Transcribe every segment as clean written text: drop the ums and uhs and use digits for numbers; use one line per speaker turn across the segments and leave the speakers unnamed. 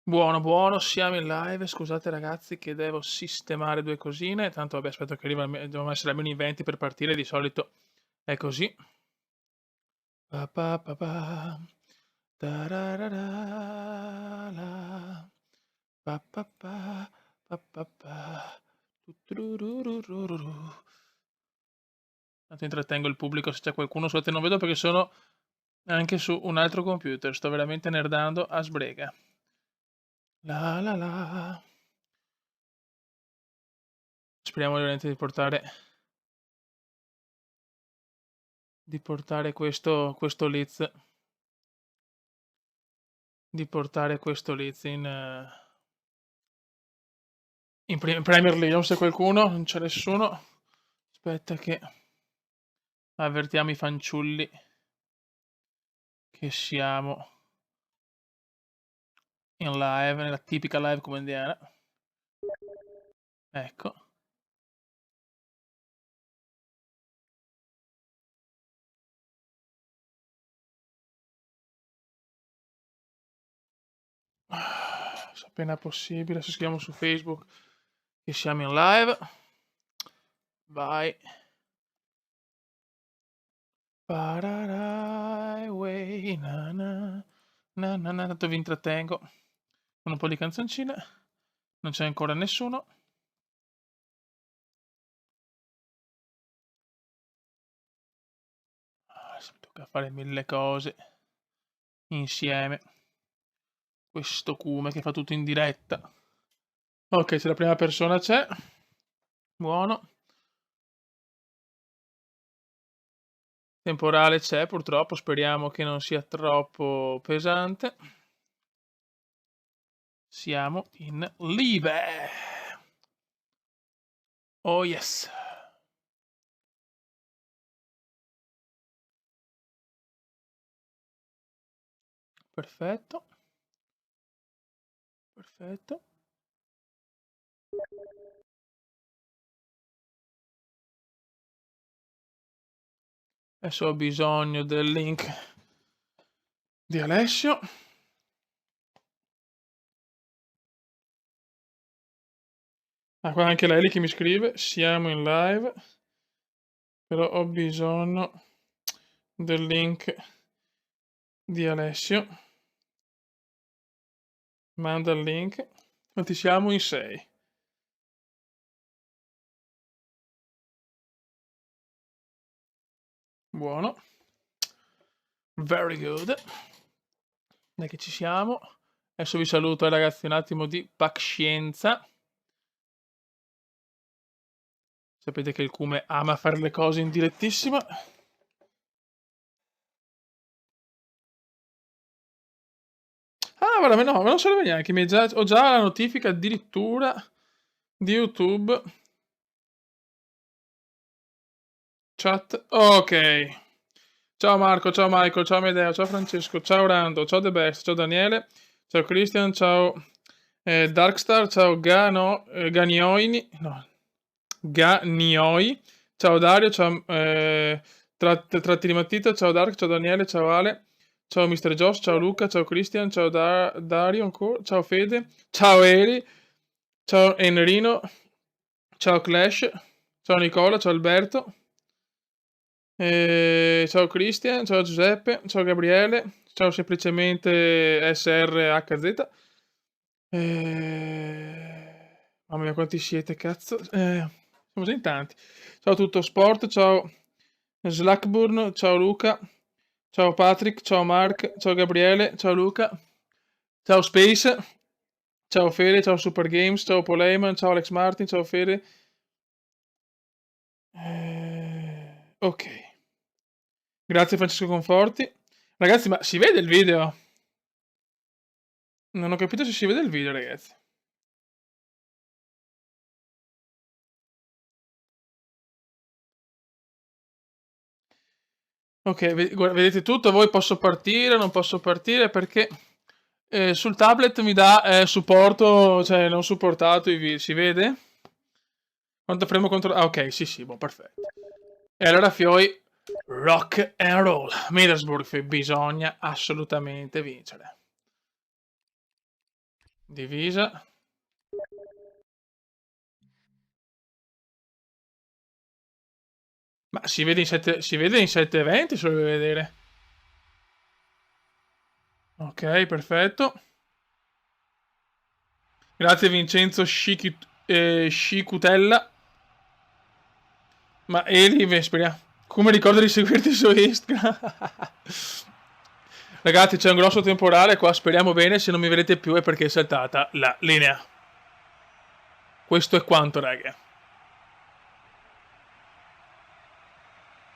Buono, buono, siamo in live. Scusate ragazzi che devo sistemare due cosine. Tanto vabbè, aspetto che arriva, devono essere almeno i 20 per partire. Di solito è così. Pa pa pa pa. Tararara, la. Pa pa pa, pa pa pa. Tuturururururu. Tanto intrattengo il pubblico se c'è qualcuno. Scusate, non vedo perché sono anche su un altro computer. Sto veramente nerdando a sbrega. La la la. Speriamo veramente di portare questo Leeds in Premier League. Non c'è qualcuno, non c'è nessuno. Aspetta che avvertiamo i fanciulli che siamo in live, nella tipica live come indiana. Ecco. Se appena possibile, adesso scriviamo su Facebook che siamo in live. Vai. Pararai way, na na, na na na. Tanto vi intrattengo con un po' di canzoncine. Non c'è ancora nessuno. Adesso mi tocca fare 1000 cose insieme. Questo cume che fa tutto in diretta. Ok, c'è la prima persona, c'è. Buono. Temporale c'è, purtroppo. Speriamo che non sia troppo pesante. Siamo in live. Oh yes. Perfetto. Perfetto. Adesso ho bisogno del link di Alessio. Ah, qua anche lei che mi scrive. Siamo in live. Però ho bisogno del link di Alessio. Manda il link. Quanti siamo? In 6. Buono. Very good. Dai che ci siamo. Adesso vi saluto ragazzi, un attimo di pazienza. Sapete che il Cume ama fare le cose in direttissima. Ah, guarda, no, non serve neanche. Ho già la notifica addirittura di YouTube. Chat. Ok. Ciao Marco, ciao Michael, ciao Medeo, ciao Francesco, ciao Rando, ciao The Best, ciao Daniele, ciao Christian, ciao Darkstar, ciao Ganioini, no, Ganioi, ciao Dario, ciao Tratti di Mattita, ciao Dark, ciao Daniele, ciao Ale, ciao Mr. Josh, ciao Luca, ciao Christian, ciao Dario ancora, ciao Fede, ciao Eri, ciao Enrino, ciao Clash, ciao Nicola, ciao Alberto. Ciao Christian, ciao Giuseppe, ciao Gabriele, ciao semplicemente SRHZ. Mamma mia, quanti siete, cazzo? Siamo già in tanti. Ciao Tutto Sport, ciao Slackburn, ciao Luca, ciao Patrick, ciao Mark, ciao Gabriele, ciao Luca, ciao Space, ciao Fede, ciao Super Games, ciao Poleman, ciao Alex Martin, ciao Fede. Ok. Grazie Francesco Conforti. Ragazzi, ma si vede il video? Non ho capito se si vede il video, ragazzi. Ok, vedete tutto. Voi posso partire, non posso partire perché sul tablet mi dà supporto, cioè non supportato i video. Si vede? Quanto frame controllo? Ah, ok, sì, sì, buon, perfetto. E allora Fioi, rock and roll. Middlesbrough bisogna assolutamente vincere. Divisa. Ma si vede in 7 eventi, se lo vuoi vedere. Ok, perfetto. Grazie Vincenzo Scicutella. Ma Eli, speriamo. Come ricordo di seguirti su Instagram? Ragazzi, c'è un grosso temporale qua, speriamo bene. Se non mi vedete più è perché è saltata la linea. Questo è quanto, raga.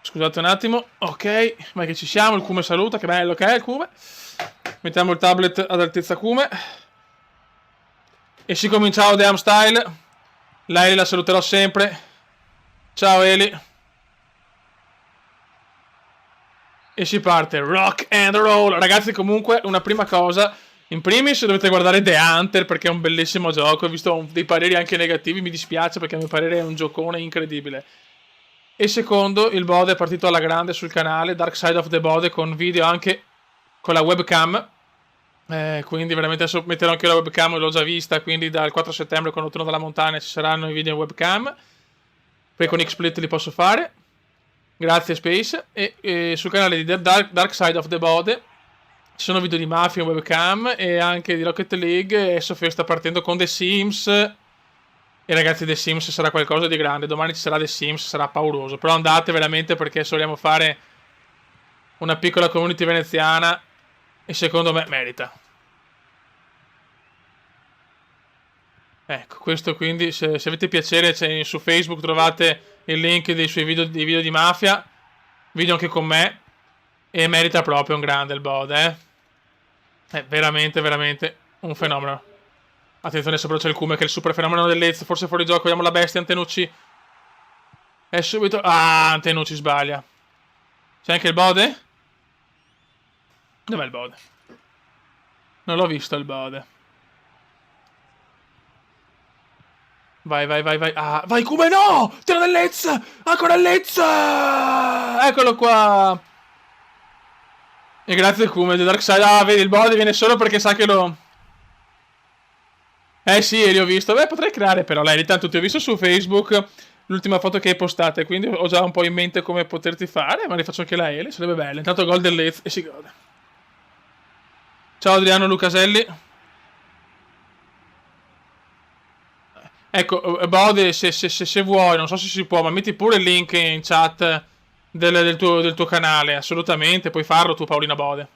Scusate un attimo. Ok, ma che ci siamo. Il Cume saluta, che bello che è il Cume. Mettiamo il tablet ad altezza Cume. E si cominciamo Deam Style. La Eli la saluterò sempre. Ciao Eli. E si parte. Rock and roll. Ragazzi, comunque, una prima cosa. In primis dovete guardare The Hunter perché è un bellissimo gioco. Ho visto dei pareri anche negativi. Mi dispiace perché a mio parere è un giocone incredibile. E secondo, il Bode è partito alla grande sul canale. Dark Side of the Bode con video anche con la webcam. Quindi veramente adesso metterò anche la webcam, l'ho già vista, quindi dal 4 settembre quando torno dalla montagna ci saranno i video in webcam, poi con XSplit li posso fare, grazie Space, e sul canale di Dark Side of the Bode ci sono video di Mafia in webcam e anche di Rocket League, e Sofia sta partendo con The Sims, e ragazzi The Sims sarà qualcosa di grande, domani ci sarà The Sims, sarà pauroso, però andate veramente perché se vogliamo fare una piccola community veneziana e secondo me merita. Ecco, questo quindi, se avete piacere, su Facebook trovate il link dei suoi video, di Mafia, video anche con me, e merita proprio un grande il Bode, È veramente, veramente un fenomeno. Attenzione, sopra c'è il Cume che è il super fenomeno dell'Ez, forse fuori gioco, vediamo la bestia, Antenucci. È subito... Ah, Antenucci sbaglia. C'è anche il Bode? Dov'è il Bode? Non l'ho visto il Bode. Vai, vai, vai, vai. Ah, vai, come no! Tiro del Lez! Ancora il Lez! Eccolo qua! E grazie Kume, The Dark Side. Ah, vedi, il Bode viene solo perché sa che lo... Sì, li ho visto. Beh, potrei creare però, lei, tanto ti ho visto su Facebook l'ultima foto che hai postate, quindi ho già un po' in mente come poterti fare, ma li faccio anche la Ele, sarebbe bello. Intanto gol del Lez e si gode. Ciao Adriano Lucaselli. Ecco, Bode, se vuoi, non so se si può, ma metti pure il link in chat del tuo canale, assolutamente, puoi farlo tu Paolina Bode.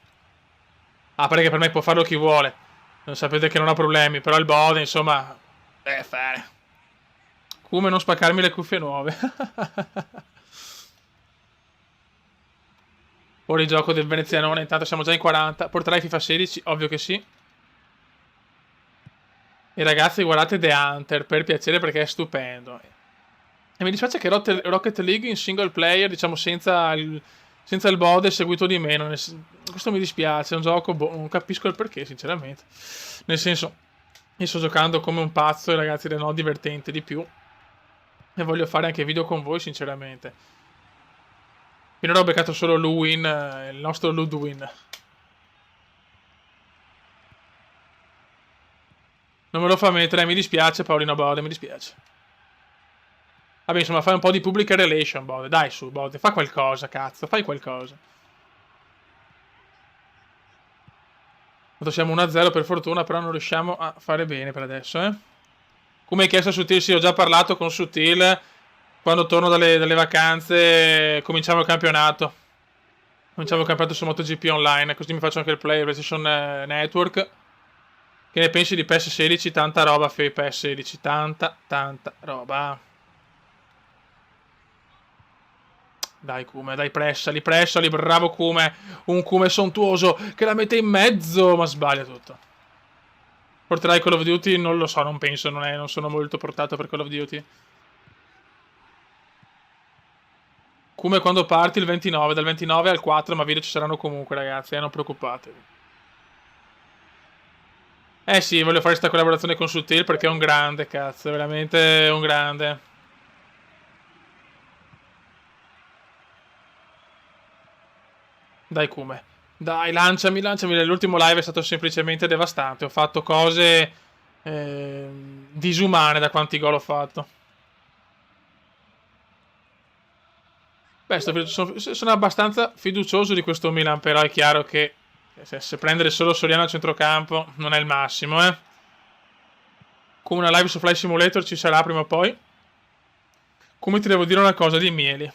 Ah, perché per me può farlo chi vuole. Non sapete che non ho problemi, però il Bode, insomma, deve fare. Come non spaccarmi le cuffie nuove. Fuori gioco del venezianone, intanto siamo già in 40. Porterai FIFA 16? Ovvio che sì. E ragazzi, guardate The Hunter, per piacere, perché è stupendo. E mi dispiace che Rocket League in single player, diciamo senza il Bode, è seguito di meno. Questo mi dispiace, è un gioco, non capisco il perché, sinceramente. Nel senso, io sto giocando come un pazzo e ragazzi, non ho divertente di più. E voglio fare anche video con voi, sinceramente. Finora ho beccato solo Luwin, il nostro Ludwin. Non me lo fa mettere, mi dispiace Paolino Bode, mi dispiace. Vabbè, insomma, fai un po' di public relation, Bode. Dai, su, Bode, fa qualcosa, cazzo, fai qualcosa. Siamo 1-0 per fortuna, però non riusciamo a fare bene per adesso, Come hai chiesto a Sutil, sì, ho già parlato con Sutil. Quando torno dalle vacanze, cominciamo il campionato. Cominciamo il campionato su MotoGP online, così mi faccio anche il PlayStation Network. Che ne pensi di PES 16? Tanta roba, Fei, PES 16. Tanta roba. Dai Kume, dai pressali, bravo Kume. Un Kume sontuoso che la mette in mezzo, ma sbaglia tutto. Porterai Call of Duty? Non lo so, non penso, non sono molto portato per Call of Duty. Kume quando parti il 29, dal 29 al 4, ma video ci saranno comunque ragazzi, non preoccupatevi. Sì, voglio fare questa collaborazione con Sutil perché è un grande, cazzo, veramente un grande. Dai Kume. Dai, lanciami. L'ultimo live è stato semplicemente devastante. Ho fatto cose disumane da quanti gol ho fatto. Beh, sono abbastanza fiducioso di questo Milan, però è chiaro che se prendere solo Soriano a centrocampo non è il massimo, eh. Come una live su Fly Simulator ci sarà prima o poi. Come ti devo dire una cosa di Mieli.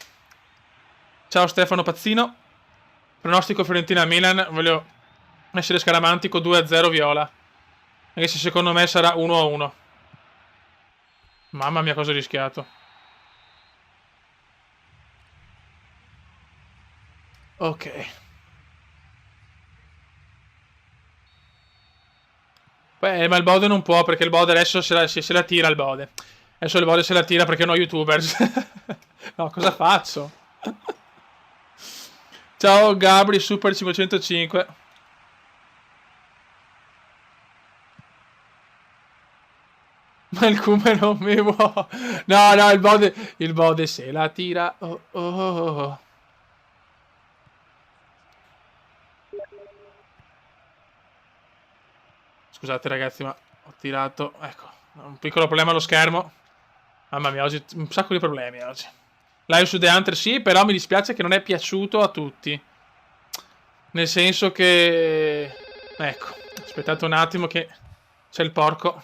Ciao Stefano Pazzino. Pronostico Fiorentina-Milan. Voglio essere scaramantico 2-0 Viola. Anche se secondo me sarà 1-1. Mamma mia, cosa ho rischiato. Ok. Beh, ma il Bode non può perché il Bode adesso se la tira il Bode. Adesso il Bode se la tira perché no YouTubers. No, cosa faccio? Ciao Gabri Super 505. Ma il Come non mi vuole. No, no, il Bode se la tira. Oh, oh, oh, oh. Scusate ragazzi, ma ho tirato. Ecco, un piccolo problema allo schermo. Mamma mia, oggi un sacco di problemi oggi. Live su The Hunter sì, però mi dispiace che non è piaciuto a tutti. Nel senso che... Ecco, aspettate un attimo che c'è il porco.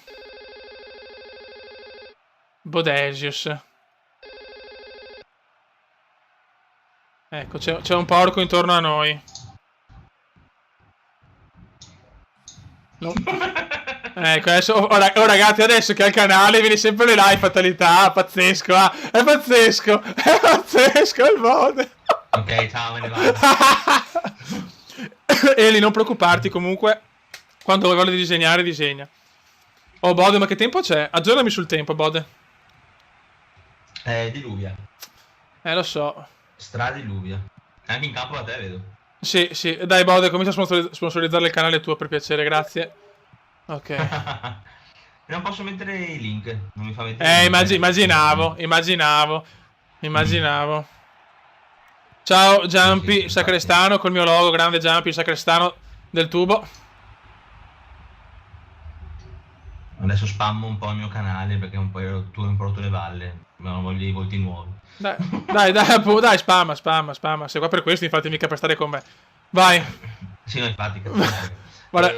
Bodesius. Ecco, c'è un porco intorno a noi. No. Ecco, adesso... Oh, ragazzi, adesso che al canale viene sempre le live fatalità. Pazzesco, ah. È pazzesco. È pazzesco il mod.
Ok, ciao, me ne vado.
Eli, non preoccuparti, comunque, quando vuoi voglia di disegnare, disegna. Oh, Bode, ma che tempo c'è? Aggiornami sul tempo, Bode.
Diluvia.
Lo so.
Stradiluvia. Anche in campo da te, vedo.
Sì, sì. Dai, Bode, comincia a sponsorizzare il canale tuo, per piacere, grazie. Ok.
Non posso mettere i link. Non mi fa mettere
immaginavo. Ciao, Jumpy
Sì,
Sacrestano, col mio logo, grande Jumpy Sacrestano del tubo.
Adesso spammo un po' il mio canale perché un po' tu hai un po' rotto le balle. Ma non voglio i volti nuovi.
Dai, spamma. Sei qua per questo, infatti, mica per stare con me. Vai.
Sì, no, infatti.
Guarda.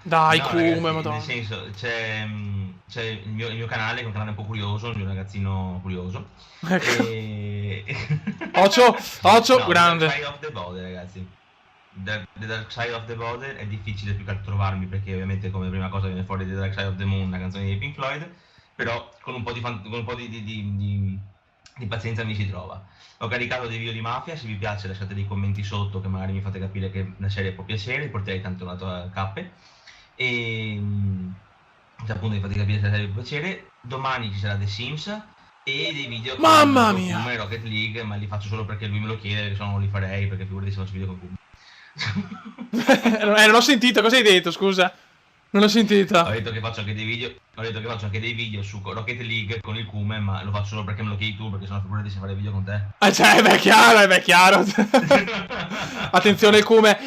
Dai,
no,
come,
ragazzi,
madonna.
nel senso, c'è il mio canale, che è un canale un po' curioso, il mio ragazzino curioso.
Ecco.
E...
Occhio,
No,
grande.
The Dark Side of the Bode, ragazzi. The Dark Side of the Bode è difficile più che altro trovarmi perché ovviamente come prima cosa viene fuori The Dark Side of the Moon, la canzone di Pink Floyd, però con un po' di pazienza mi si trova. Ho caricato dei video di Mafia, se vi piace lasciate dei commenti sotto che magari mi fate capire che la serie può piacere, porterei tanto una tua cappe. E appunto mi fate capire se la serie può piacere. Domani ci sarà The Sims e dei video
Mamma
con
mia!
Kume, Rocket League, ma li faccio solo perché lui me lo chiede, se no non li farei, perché figurati se faccio video con Kume.
Non ho sentito, cosa hai detto, scusa? Non ho sentito.
Ho detto che faccio anche dei video su Rocket League con il Kume, ma lo faccio solo perché me lo chiedi tu, perché sennò figurati se fare video con te.
Cioè, è chiaro. Attenzione il Kume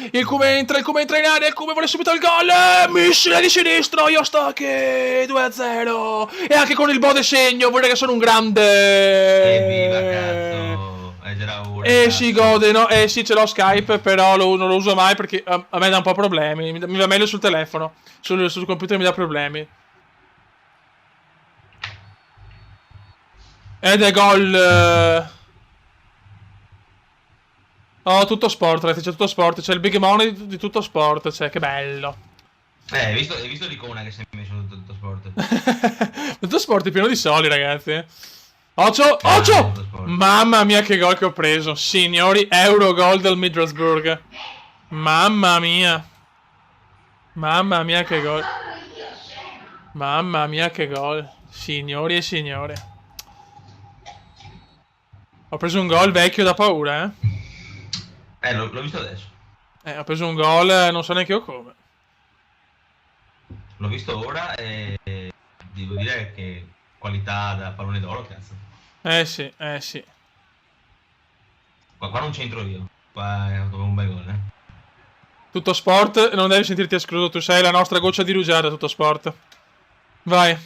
entra in area, il Kume vuole subito il gol. Missile di sinistro, io sto che 2-0. E anche con il Bode segno, vuol dire che sono un grande.
Evviva, cazzo. Già ora,
Si gode, no? Sì, ce l'ho Skype, però non lo uso mai perché a me dà un po' problemi. Mi va meglio sul telefono. Sul computer mi dà problemi. Ed è gol. Oh, tutto sport, ragazzi, c'è tutto sport. C'è il big money di tutto sport. Cioè, che bello.
Hai visto l'icona che si è messo tutto sport?
Tutto sport è pieno di soldi, ragazzi. Occhio! Mamma mia che gol che ho preso. Signori, Euro gol del Middlesbrough. Mamma mia che gol. Mamma mia che gol. Signori e signore. Ho preso un gol vecchio da paura,
L'ho visto adesso.
Ho preso un gol, non so neanche io come.
L'ho visto ora e devo dire che qualità da pallone d'oro, cazzo.
Sì.
Qua non c'entro io. Qua è un bel gol,
Tutto sport, non devi sentirti escluso, tu sei la nostra goccia di rugiada, tutto sport. Vai.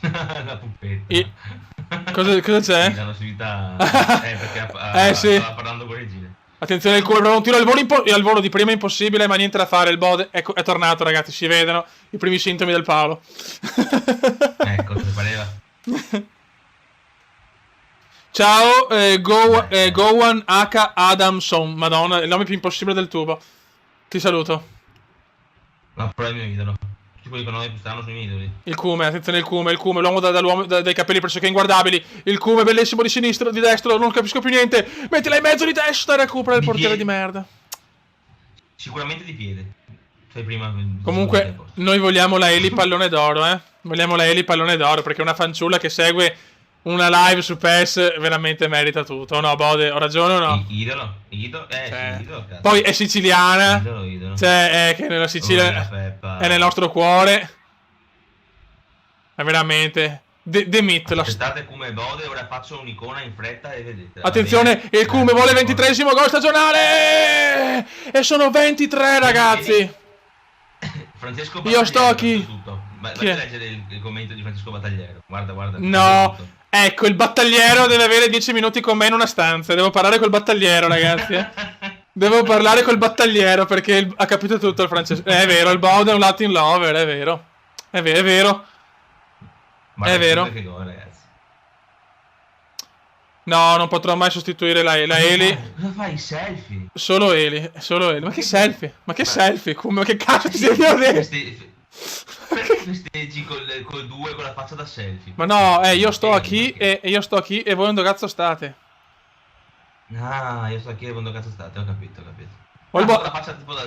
La puppetta.
Cosa c'è?
Sì, la possibilità... perché
Sì.
stava parlando con Regine.
Attenzione, il culo, però un tiro al volo di prima impossibile, ma niente da fare. Il Bode è tornato, ragazzi. Si vedono i primi sintomi del Paolo.
Ecco, ti pareva?
Ciao, Gowan H. Adamson. Madonna, il nome più impossibile del tubo. Ti saluto.
No, però è il mio idolo. Tipo dico nome più strano sui miei idoli.
Il Cume, attenzione, il Cume, l'uomo dai capelli pressoché inguardabili. Il Cume, bellissimo di sinistra, di destra, non capisco più niente. Mettila in mezzo di testa e recupera il portiere di merda.
Sicuramente di piede. Fai prima.
Comunque, noi vogliamo la Eli pallone d'oro, eh. Vogliamo la Eli pallone d'oro, perché una fanciulla che segue una live su PES veramente merita tutto. No, Bode, ho ragione o no?
Idolo, sì, idolo, cazzo.
Poi è siciliana.
Idolo.
Cioè, è che nella Sicilia è nel nostro cuore. È veramente... Demitelo.
Aspettate come Bode, ora faccio un'icona in fretta e vedete.
Attenzione, il Cume vuole il 23esimo gol stagionale! E sono 23, ragazzi!
Francesco
Io sto chi?
Vai a leggere il commento di Francesco Battagliero. Guarda.
No, ecco, il battagliero deve avere 10 minuti con me in una stanza. Devo parlare col battagliero, ragazzi. Devo parlare col battagliero perché ha capito tutto il francese. È vero, il Bode è un Latin lover, è vero. È vero. È vero.
Che gol, ragazzi.
No, non potrò mai sostituire la Eli.
Cosa fai? I selfie?
Solo Eli. Ma che selfie? Ma che selfie? Come? Che cazzo ti sei vedere?
Perché festeggi col 2 con la faccia da selfie?
Ma no, io sto qui e voi dove cazzo state?
Ah, io sto qui e voi dove cazzo state, ho capito. La faccia tipo da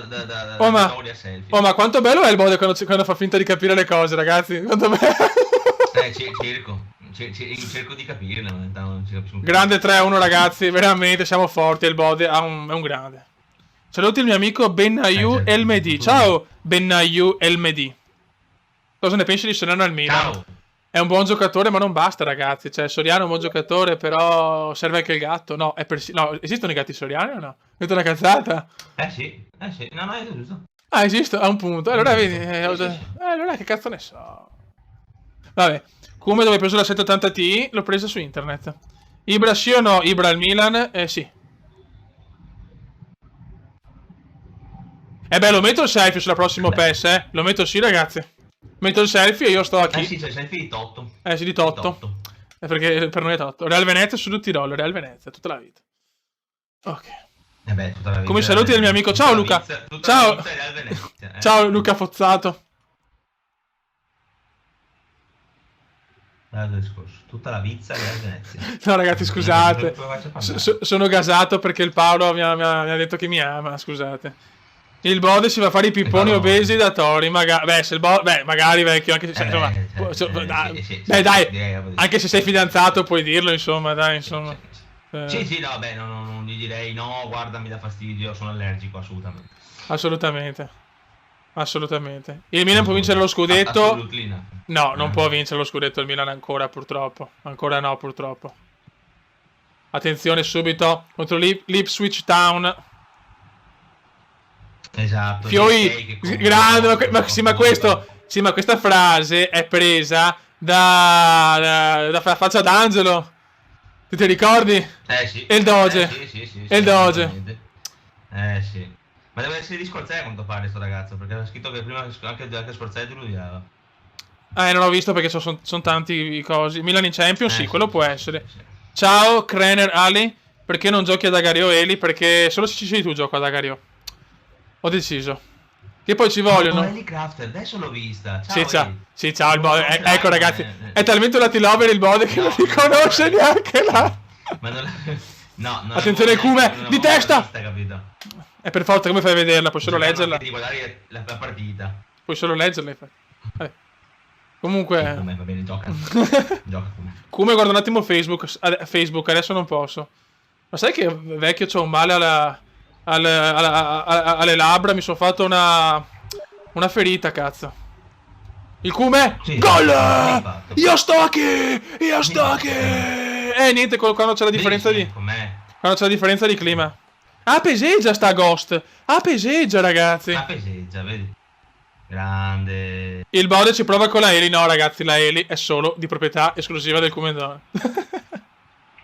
storia selfie.
Oh, ma quanto bello è il Bode quando fa finta di capire le cose, ragazzi? Quanto bello.
Cerco di capire, non ci capisco.
Grande 3-1, ragazzi, veramente siamo forti. Il Bode è un grande. Saluti il mio amico Benayoun Elmedi. Ciao, Benayoun Elmedi. Cosa ne pensi di Soriano al Milan?
Ciao.
È un buon giocatore, ma non basta, ragazzi. Cioè, Soriano è un buon giocatore, però serve anche il gatto. No, esistono i gatti soriani o no? Ho detto una cazzata?
Sì. No, è giusto.
Ah, esiste? Ha un punto. Allora vedi. Allora che cazzo ne so. Vabbè. Come dove hai preso la 780 Ti? L'ho presa su internet. Ibra sì o no? Ibra al Milan? Sì. Beh, lo metto il selfie sulla prossima PES, eh. Lo metto sì, ragazzi. Metto il selfie e io sto qui.
Sì, c'è il selfie di Totto.
Sì, di Totto. Perché per noi è Totto. Real Venezia su Tirolo, Real Venezia, tutta la vita. Ok.
Tutta la vita.
Come saluti del mio amico. Ciao Luca. Ciao. Ciao Luca Fozzato.
Tutta la vizza Real Venezia.
No, ragazzi, scusate. Sono gasato perché il Paolo mi ha detto che mi ama, scusate. Il Bode si va a fare i pipponi obesi da Tori, magari. Magari vecchio, anche se dai, anche se sei fidanzato puoi dirlo, insomma, dai, insomma.
Sì, no, vabbè, non gli direi no, guarda, mi dà fastidio, sono allergico, assolutamente. Assolutamente. Il Milan può vincere lo scudetto? No, non può vincere lo scudetto il Milan ancora, purtroppo. Ancora no, purtroppo. Attenzione subito contro l'Ipswich Town. Esatto.
Fiori, grande, ma questa frase è presa da faccia d'angelo. Ti ricordi?
Sì.
E il Doge.
Sì.
E il Doge.
Sì. Ma deve essere di Scorzè a quanto pare sto ragazzo, perché ha scritto che prima anche Scorzè ti odiava.
Non ho visto perché sono tanti cosi. Milan in Champions, sì, quello può essere. Ciao, Krener Ali. Perché non giochi ad Agario Eli? Perché solo se ci sei tu gioco ad Agario. Ho deciso. Che poi ci vogliono.
Eli Crafter, adesso l'ho vista. Ciao,
ciao il Bode. Ecco ragazzi, è talmente un Latin lover il Bode che non li conosce neanche là.
Ma no,
attenzione Cume, di testa!
Capito?
È per forza, come fai a vederla? Puoi solo leggerla.
Devi guardare la partita.
Puoi solo leggerla. Comunque...
Cume, va bene, gioca.
Cume, guarda un attimo Facebook, adesso non posso. Ma sai che vecchio c'ho un male alle labbra, mi sono fatto una ferita, cazzo. Il Cume, sì, gol! Io sto qui! Niente, quando c'è la differenza di clima. Peseggia sta Ghost. Peseggia, ragazzi.
Peseggia, vedi. Grande.
Il Bode ci prova con la Eli. No, ragazzi, la Eli è solo di proprietà esclusiva del Comendone.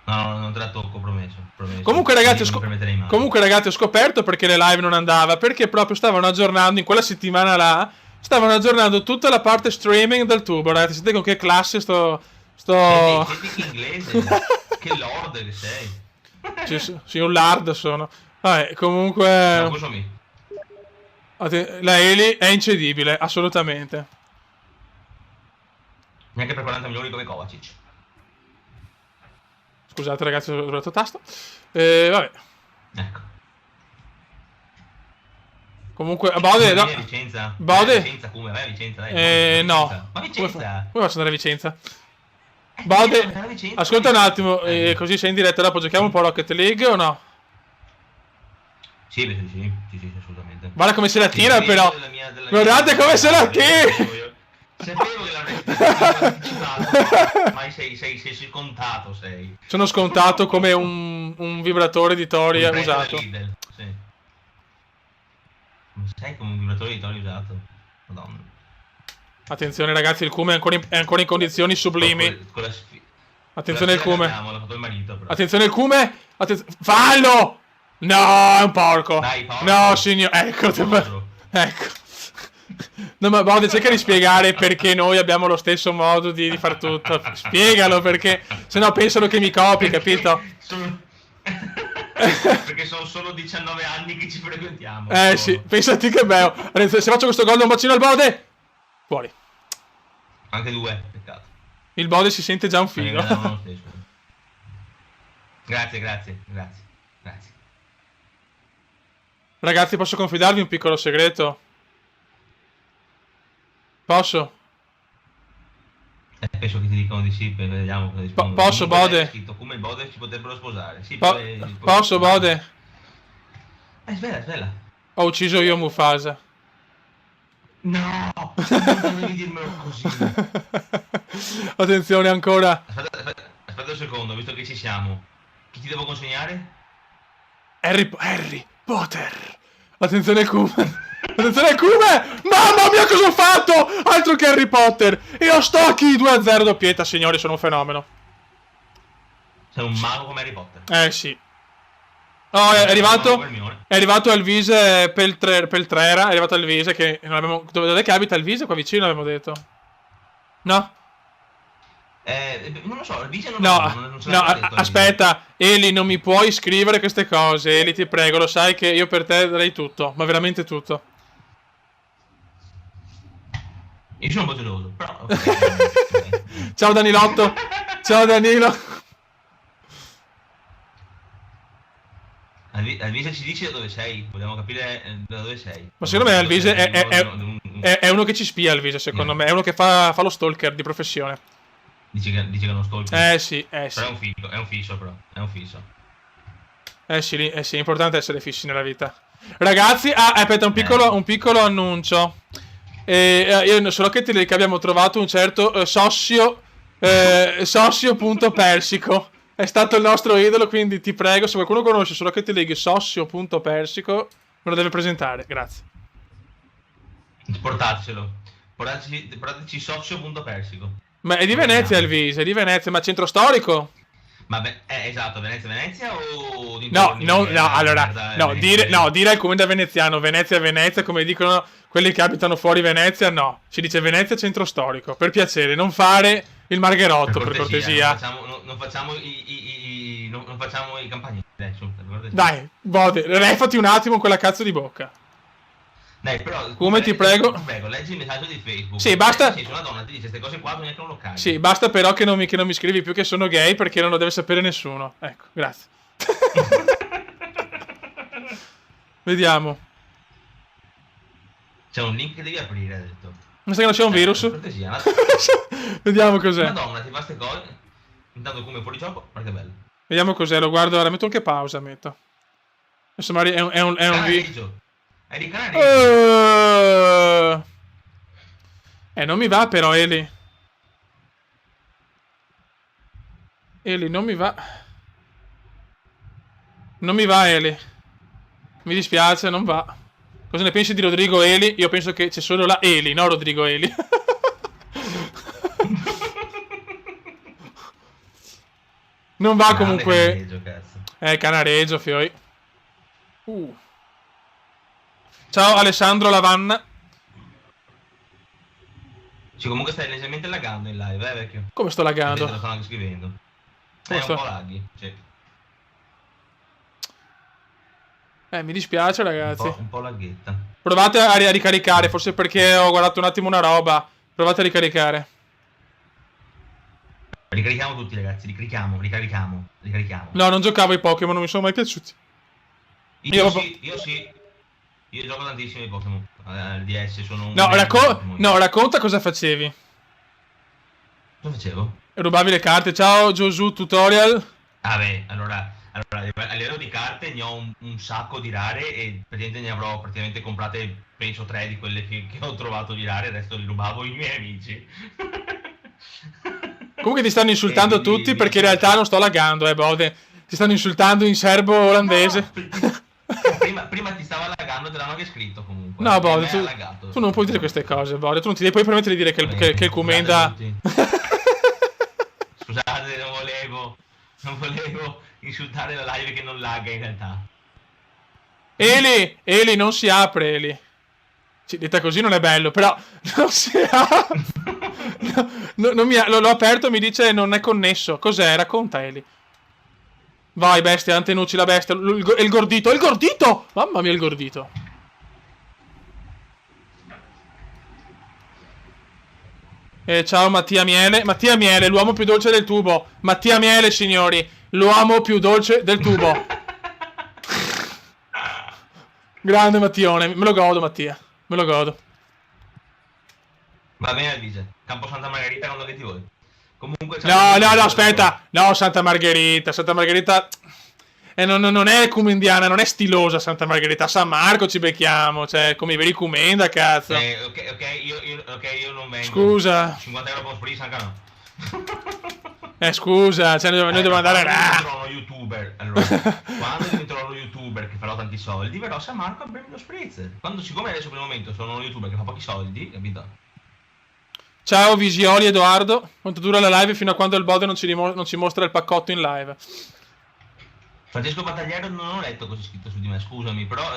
No, non te la tocco, promesso.
Comunque, ragazzi,
non mi permetterei mai.
comunque, ragazzi, ho scoperto perché le live non andava. Perché proprio stavano aggiornando in quella settimana là. Stavano aggiornando tutta la parte streaming del tubo. Ragazzi, sentite con che classe sto.
Senti che inglese. Che lord che sei.
Sì, un lard sono. Vabbè,
No,
comunque.
questo mi.
La Eli è incedibile, assolutamente.
Neanche per 40 milioni come Kovacic.
Scusate, ragazzi, ho sbagliato tasto. Vabbè.
Ecco.
Comunque, Bode. No.
Vai a Vicenza.
Bode.
Vicenza, come? Vai a Vicenza, dai.
No.
Ma Vicenza.
Come posso andare a Vicenza?
Bode.
Bode, ascolta un attimo, così sei in diretta. Dopo giochiamo un po' Rocket League o no?
Sì, assolutamente.
Guarda come se la tira,
Sì,
però. Guardate come se la tira.
Sapevo che l'avresti anticipato, ma sei scontato, sei.
Sono scontato come un vibratore di Toria usato.
Sì. Sei come un vibratore di Toria usato. Madonna.
Attenzione, ragazzi, il Cume è ancora in condizioni sublimi. Attenzione il Cume.
L'ha fatto il marito, però.
Attenzione il Cume. Fallo! No, è un porco.
Dai, Paolo.
No, signor. Ecco. Ecco. No, ma Bode, cerca di spiegare perché noi abbiamo lo stesso modo di far tutto. Spiegalo, perché sennò pensano che mi copi, capito?
Perché sono solo 19 anni che ci frequentiamo.
Sì, pensati che bello. Se faccio questo gol da un bacino al Bode, fuori.
Anche 2, peccato.
Il Bode si sente già un figo.
Grazie.
Ragazzi, posso confidarvi un piccolo segreto? Posso?
Penso che ti dicano di sì, vediamo cosa rispondono.
Posso, Bode?
Come il Bode ci potrebbero sposare. Sì,
posso, Bode?
Svela.
Ho ucciso io Mufasa.
No, non devi dirmelo così.
Attenzione ancora.
Aspetta un secondo, visto che ci siamo. Chi ti devo consegnare?
Harry Potter. Attenzione al Cume. Attenzione al Cume. Mamma mia, cosa ho fatto? Altro che Harry Potter. E ho stocchi 2-0 doppietta, signori, sono un fenomeno.
Sei un mago come Harry Potter.
Sì. Oh, è arrivato Alvise Peltrera. È arrivato Alvise che non abbiamo. Dove è che abita Alvise? Qua vicino abbiamo detto. No?
Non lo so, Alvise non
No, aspetta, Eli, non mi puoi scrivere queste cose. Eli, ti prego, lo sai che io per te darei tutto, ma veramente tutto.
Io sono un po' geloso, però.
Okay. Ciao Danilotto. Ciao Danilo.
Alvise ci dici da dove sei, vogliamo capire da dove sei.
Ma secondo me Alvise è uno che ci spia, Alvise, secondo me. È uno che fa lo stalker di professione.
Dici che è uno stalker?
Sì.
Però è un fisso, però. È un fisso.
Sì, è importante essere fissi nella vita. Ragazzi, aspetta, un piccolo annuncio. Io so che abbiamo trovato un certo Sossio.persico. È stato il nostro idolo, quindi ti prego, se qualcuno conosce su Rocket League Sossio.persico, me lo deve presentare, grazie.
Portatecelo. Portateci Sossio.persico.
Ma è di Venezia il Vise, è di Venezia, ma centro storico?
Ma esatto, Venezia o
dire al comune veneziano, Venezia, come dicono quelli che abitano fuori Venezia, no. Si dice Venezia centro storico, per piacere, non fare il Margherotto, per cortesia.
Non facciamo i campanili,
dai, Bode, refati un attimo quella cazzo di bocca.
Dai, però,
come ti prego.
Leggi il messaggio di Facebook.
Sì, basta.
Se una donna ti dice queste cose qua, bisogna che non lo caghi.
Sì, basta però che non mi scrivi più che sono gay, perché non lo deve sapere nessuno. Ecco, grazie. Vediamo.
C'è un link che devi aprire, ha detto.
Ma sai che non c'è un virus?
Cortesia,
Vediamo cos'è.
Madonna, ti fa ste cose. Intanto come fuori gioco, guarda che bello.
Vediamo cos'è, lo guardo ora, metto anche pausa, metto. Adesso magari è un
video. È di canale.
Non mi va però, Eli. Eli, non mi va. Non mi va, Eli. Mi dispiace, non va. Cosa ne pensi di Rodrigo Eli? Io penso che c'è solo la Eli, no Rodrigo Eli. Non va
Grande
comunque...
Canareggio, cazzo.
Canareggio, fioi. Ciao Alessandro Lavanna.
Sì, comunque stai leggermente laggando in live, vecchio?
Come sto
Vedete,
laggando?
lo stanno anche scrivendo.
Come
Un
sto?
po' laghi, sì.
Mi dispiace ragazzi.
Un po' laghetta.
Provate a ricaricare, forse perché ho guardato un attimo una roba. Provate a ricaricare.
Ricarichiamo tutti, ragazzi, ricarichiamo.
No, non giocavo ai Pokémon, non mi sono mai piaciuti.
Io sì. Io gioco tantissimo ai Pokémon. Al DS sono un...
No, racconta cosa facevi.
Cosa facevo?
Rubavi le carte. Ciao Josu Tutorial.
Vabbè, allora a livello di carte ne ho un sacco di rare e praticamente ne avrò praticamente comprate penso 3 di quelle che ho trovato di rare, il resto li rubavo ai miei amici.
Comunque ti stanno insultando
quindi,
tutti perché in realtà non sto laggando, Bode. Ti stanno insultando in serbo olandese.
No, prima ti stava laggando, te l'hanno anche scritto comunque.
No, Bode, tu non puoi dire queste cose, Bode. Tu non ti devi poi permettere di dire che il Kumenda...
Scusate, non volevo insultare la live che non lagga in realtà.
Eli, non si apre, Eli. Sì, detta così non è bello, però non si apre. L'ho aperto e mi dice non è connesso. Cos'è? Racconta, Eli. Vai, bestia, Antenucci, la bestia. Il gordito, il gordito! Mamma mia, il gordito. Ciao Mattia Miele. Mattia Miele, l'uomo più dolce del tubo. Mattia Miele, signori. L'uomo più dolce del tubo. Grande Mattione. Me lo godo, Mattia. Me lo godo.
Va bene, Alvise. Campo Santa Margherita quando che ti vuoi. Comunque...
No, aspetta. No, Santa Margherita. Non è cumendiana, non è stilosa Santa Margherita. A San Marco ci becchiamo, cioè, come i veri Cumenda, cazzo.
Ok, io non vengo.
Scusa.
50 euro per spritz, anche no.
Scusa, cioè, noi dobbiamo andare...
Diventerò uno youtuber, allora, quando diventerò uno youtuber che farò tanti soldi, verrò a San Marco a bermi lo spritz. Siccome adesso per il momento sono uno youtuber che fa pochi soldi, capito?
Ciao Visioli Edoardo. Quanto dura la live fino a quando il Bode non ci mostra il paccotto in live?
Francesco Battagliero non ho letto cosa è scritto su di me, scusami, però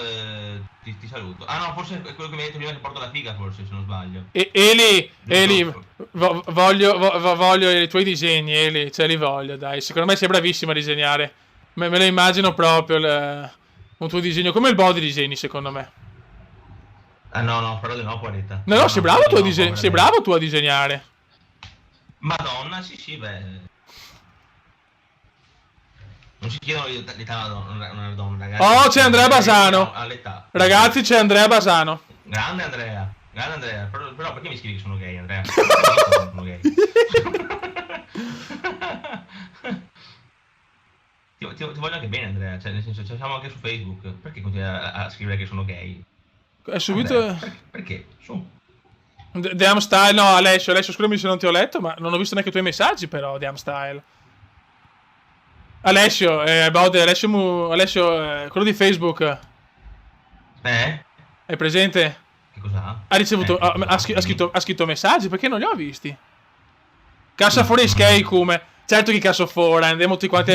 ti saluto. Ah no, forse è quello che mi hai detto prima che porto la figa, forse, se non sbaglio.
Eli, voglio i tuoi disegni, Eli, li voglio, dai. Secondo me sei bravissimo a disegnare. Me lo immagino proprio un tuo disegno, come il Bode disegni, secondo me.
Ah no, però di no, Quaretta.
No, sei bravo tu a disegnare.
Madonna, sì, beh... Non si chiedono l'età una donna, ragazzi.
Oh, c'è Andrea Basano. Ragazzi, c'è Andrea Basano.
Grande Andrea. Però perché mi scrivi che sono gay, Andrea? Sono gay. Ti voglio anche bene, Andrea. Cioè, nel senso, ci siamo anche su Facebook. Perché continui a scrivere che sono gay?
È subito...
Andrea, perché? Su.
Damn Style, no, Alessio, scusami se non ti ho letto, ma non ho visto neanche i tuoi messaggi, però, Damn Style. Alessio, quello di Facebook. È presente?
Che cos'ha?
Ha ricevuto, ha scritto messaggi, perché non li ho visti? Cassa fuori skate, come? Certo che cazzo fuori, andiamo tutti quanti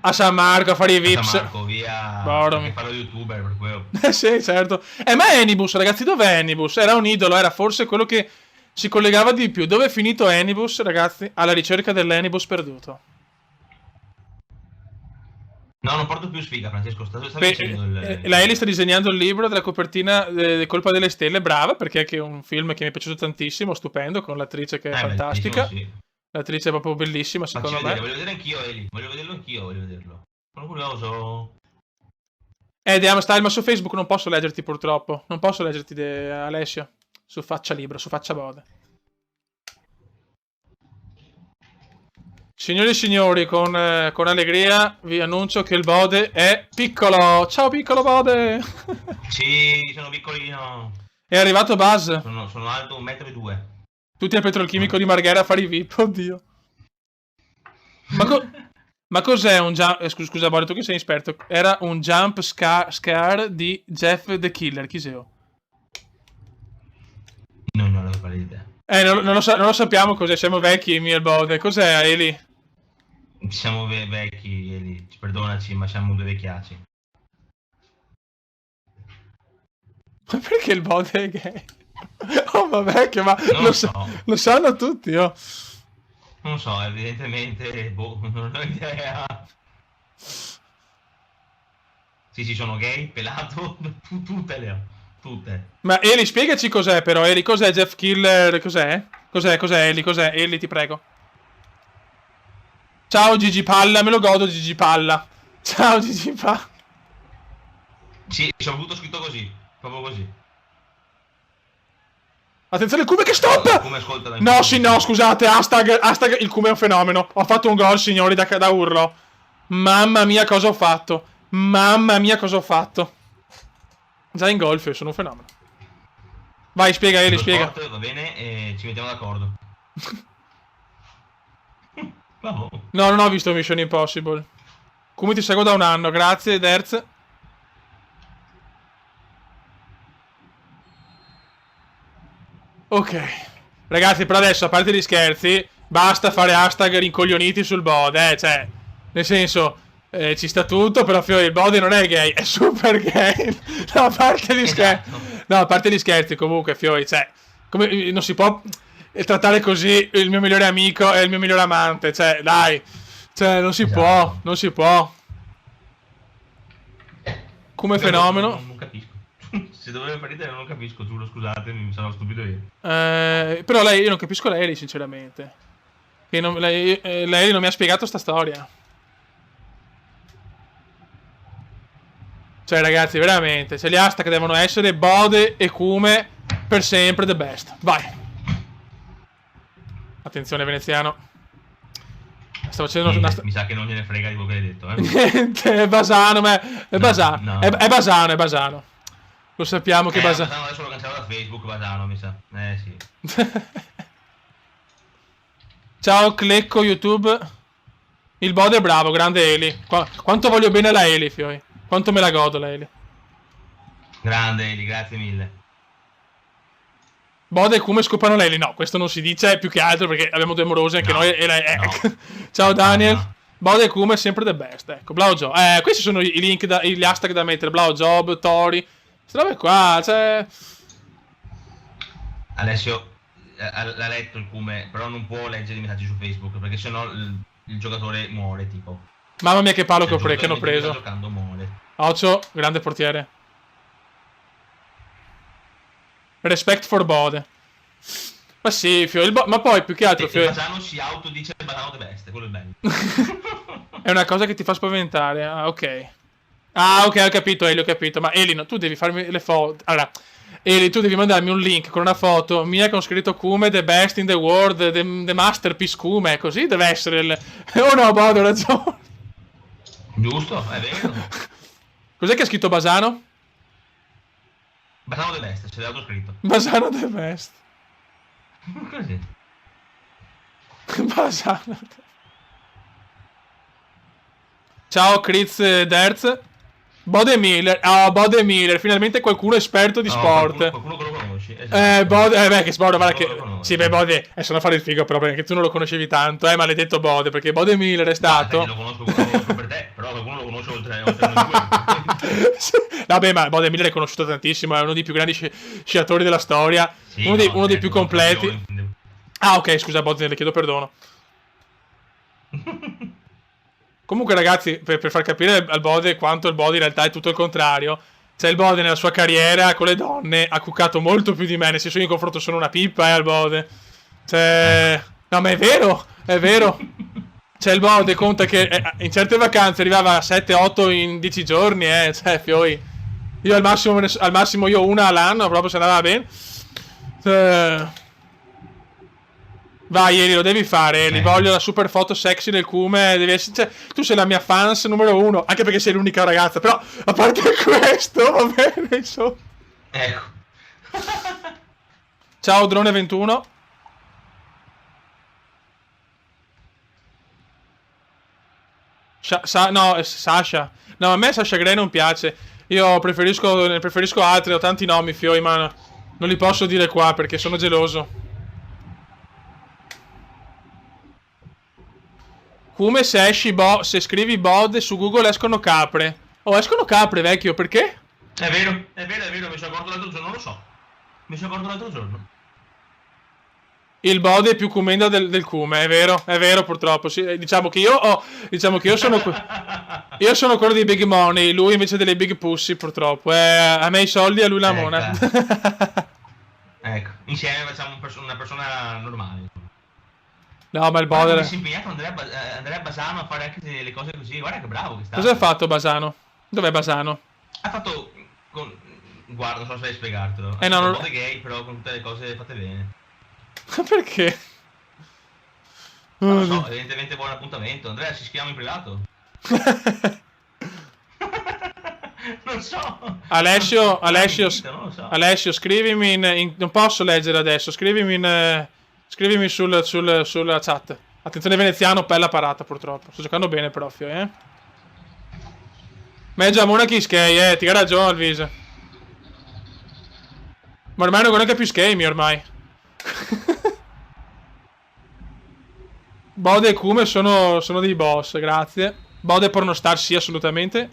a San Marco a fare i vips.
San Marco, via. Che farò youtuber per quello.
Sì, certo. Ma Anibus, ragazzi, dov'è Anibus? Era un idolo, era forse quello che si collegava di più. Dove è finito Anibus, ragazzi? Alla ricerca dell'Anibus perduto.
No, non porto più sfiga, Francesco.
La Eli sta disegnando il libro della copertina Colpa delle Stelle. Brava, perché è che un film che mi è piaciuto tantissimo, stupendo, con l'attrice che è fantastica. Sì. L'attrice è proprio bellissima, secondo me.
Voglio vedere anch'io, Eli. Voglio vederlo. Sono curioso.
Damn Style, ma su Facebook non posso leggerti purtroppo. Non posso leggerti, Alessio. Su Faccia Libro, su Faccia Bode. Signori e signori, con allegria vi annuncio che il Bode è piccolo. Ciao piccolo Bode.
Sì, sono piccolino.
È arrivato Buzz.
Sono alto 1,2 m.
Tutti al petrolchimico di Marghera a fare i VIP, oddio. Ma cos'è un jump... scusa, Boris, tu che sei esperto. Era un jump scare di Jeff the Killer, chi sei?
Non ho la pallida idea.
Non lo sappiamo cos'è, siamo vecchi, mio Bode. Cos'è, Eli?
Siamo vecchi, Eli, perdonaci, ma siamo due vecchiacci.
Ma perché il Bode è gay? Oh, vabbè, ma
Non lo so.
lo sanno tutti, oh.
Non so, evidentemente, boh, non ho idea. Sì, sono gay, pelato, tutte le ho, tutte.
Ma Eli, spiegaci cos'è però, Eli, cos'è Jeff Killer, cos'è? Cos'è Eli, cos'è? Eli, ti prego. Ciao Gigi Palla, me lo godo Gigi Palla. Ciao Gigi Palla.
Sì, soprattutto scritto così, proprio così.
Attenzione il Cume che stop!
Come ascolta
No, sì, no, scusate, hashtag il Cume è un fenomeno. Ho fatto un gol, signori, da urlo. Mamma mia cosa ho fatto. Mamma mia cosa ho fatto. Già in golf sono un fenomeno. Vai, spiega Eli, spiega.
Sport, va bene, e ci mettiamo d'accordo. Bravo.
No, non ho visto Mission Impossible. Come ti seguo da un anno, grazie, Derz. Ok. Ragazzi, per adesso, a parte gli scherzi, basta fare hashtag rincoglioniti sul bode, cioè, nel senso, ci sta tutto, però figlio, il bode non è gay, è super gay. No, a parte gli scherzi. No, a parte gli scherzi, comunque, fioi, cioè, come, non si può trattare così il mio migliore amico e il mio migliore amante, cioè, dai, cioè, non si può, non si può. Come fenomeno.
Non capisco. Se dovevo far ridere non capisco, giuro, scusatemi, mi sono stupido io.
Però io non capisco lei, sinceramente. Che lei non mi ha spiegato sta storia. Cioè, ragazzi, veramente, cioè, gli hashtag devono essere Bode e Cume per sempre the best. Vai. Attenzione, veneziano. Sto facendo una...
Mi sa che non gliene frega di quello che hai detto,
Niente, è Basano, ma è Basano.
No.
È Basano, è Basano. Lo sappiamo che Basano...
Basano adesso lo cancella da Facebook, Basano, mi sa. Sì.
Ciao, Clecco, YouTube. Il Bode è bravo, grande Eli. Quanto voglio bene la Eli, fioi. Quanto me la godo la Eli.
Grande Eli, grazie mille.
Bode e Cume scopano la Eli. No, questo non si dice più che altro perché abbiamo due morose anche noi. Ciao Daniel. No. Bode e Cume è sempre the best. Ecco, Blau Job. Questi sono i link, gli hashtag da mettere. Blau Job, Tori. Queste robe qua, cioè...
Alessio l'ha letto il Cume, però non può leggere i messaggi su Facebook perché sennò il giocatore muore, tipo.
Mamma mia che palo che hanno preso.
Sta giocando, muore.
Ocio, grande portiere. Respect for Bode. Ma sì, Fio, ma poi più che altro
Fio... Basano si autodice Basano the best, quello è bello.
È una cosa che ti fa spaventare, ok. Ah, ok, ho capito, Eli, ho capito. Ma Eli, no, tu devi farmi le foto. Allora, Eli, tu devi mandarmi un link con una foto mia con scritto Cume, the best in the world, the masterpiece Cume, così deve essere il... Oh no, Bode, ho ragione.
Giusto, è vero.
Cos'è che ha scritto Basano?
Basano the best, ce l'ha scritto.
Basano the best.
Così.
Basano. Ciao Chris Derz. Bode Miller. Oh, Bode Miller. Finalmente qualcuno esperto di sport.
Qualcuno che lo conosci. Esatto.
Bode. Che sport, guarda che... Sì, beh, Bode... sono a fare il figo però perché tu non lo conoscevi tanto, maledetto Bode, perché Bode Miller è stato...
Lo conosco per te, però qualcuno lo conosce oltre noi due.
Vabbè, ma Bode Miller è conosciuto tantissimo, è uno dei più grandi sciatori della storia, sì, uno dei più completi. Ah, ok, scusa Bode, le chiedo perdono. Comunque ragazzi, per far capire al Bode quanto il Bode in realtà è tutto il contrario, cioè il Bode nella sua carriera con le donne ha cuccato molto più di me, nel senso io in confronto sono una pippa al Bode. Cioè... No, ma è vero, è vero. Cioè il Bode conta che in certe vacanze arrivava a 7-8 in 10 giorni, cioè fioi. Io al massimo io una all'anno, proprio se andava bene. Vai Eli, lo devi fare, Eli, voglio la super foto sexy del Cume, devi essere... Cioè, tu sei la mia fans numero 1, anche perché sei l'unica ragazza, però a parte questo, va bene, insomma.
Ecco.
Ciao Drone21. No, è Sasha. No, a me Sasha Grey non piace. Io preferisco altri, ho tanti nomi, fioi, ma non li posso dire qua perché sono geloso. Come se scrivi bod su Google escono capre. Oh, escono capre, vecchio, perché?
È vero, mi sono accorto l'altro giorno, non lo so. Mi sono accorto l'altro giorno.
Il bod è più commenda del cume, è vero purtroppo. Sì, diciamo che io sono io sono quello dei big money, lui invece delle big pussy, purtroppo. A me i soldi, a lui la mona.
Ecco, insieme facciamo una persona normale.
No, ma il
Guarda
bod
come si è impegnato Andrea Basano a fare anche le cose così, guarda che bravo che sta.
Cosa ha fatto Basano? Dov'è Basano?
Ha fatto guarda, non so se devi spiegartelo.
No, non...
un po' gay, però con tutte le cose fatte bene.
Perché?
Non lo so, evidentemente buon appuntamento. Andrea, ci scriviamo in privato. Non so.
Alessio,
Non lo so.
Alessio, scrivimi non posso leggere adesso, scrivimi sulla chat. Attenzione veneziano, bella parata purtroppo. Sto giocando bene però, fio, Ma è già Monachi Skei, ti ha ragione Alvise. Ma ormai non conosco più schemi ormai. Bode e Kume sono dei boss, grazie. Bode pornostar sì, assolutamente.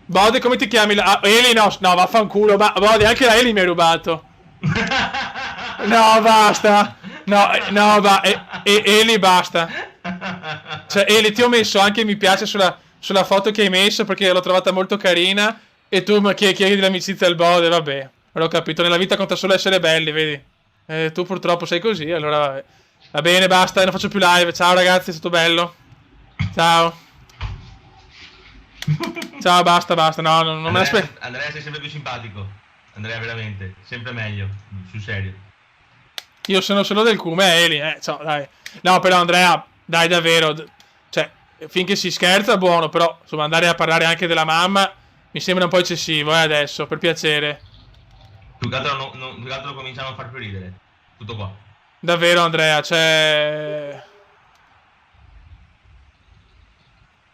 Bode, come ti chiami? Eli no, vaffanculo. Bode, anche la Eli mi hai rubato. No, basta. No, Eli, basta. Cioè, Eli, ti ho messo anche mi piace sulla foto che hai messo perché l'ho trovata molto carina. E tu chiedi l'amicizia al Bode, vabbè. Non ho capito, nella vita conta solo essere belli, vedi? Tu purtroppo sei così, allora vabbè. Va bene, basta, non faccio più live. Ciao ragazzi, è stato bello. Ciao. Ciao, basta. No, non me l'aspetto.
Andrea, sei sempre più simpatico. Andrea, veramente, sempre meglio, sul serio.
Io sono solo del cume, Eli, ciao, dai. No, però Andrea, dai, davvero. Cioè, finché si scherza, buono, però, insomma, andare a parlare anche della mamma mi sembra un po' eccessivo, adesso, per piacere.
Più che altro cominciano a far più ridere. Tutto qua.
Davvero, Andrea, cioè...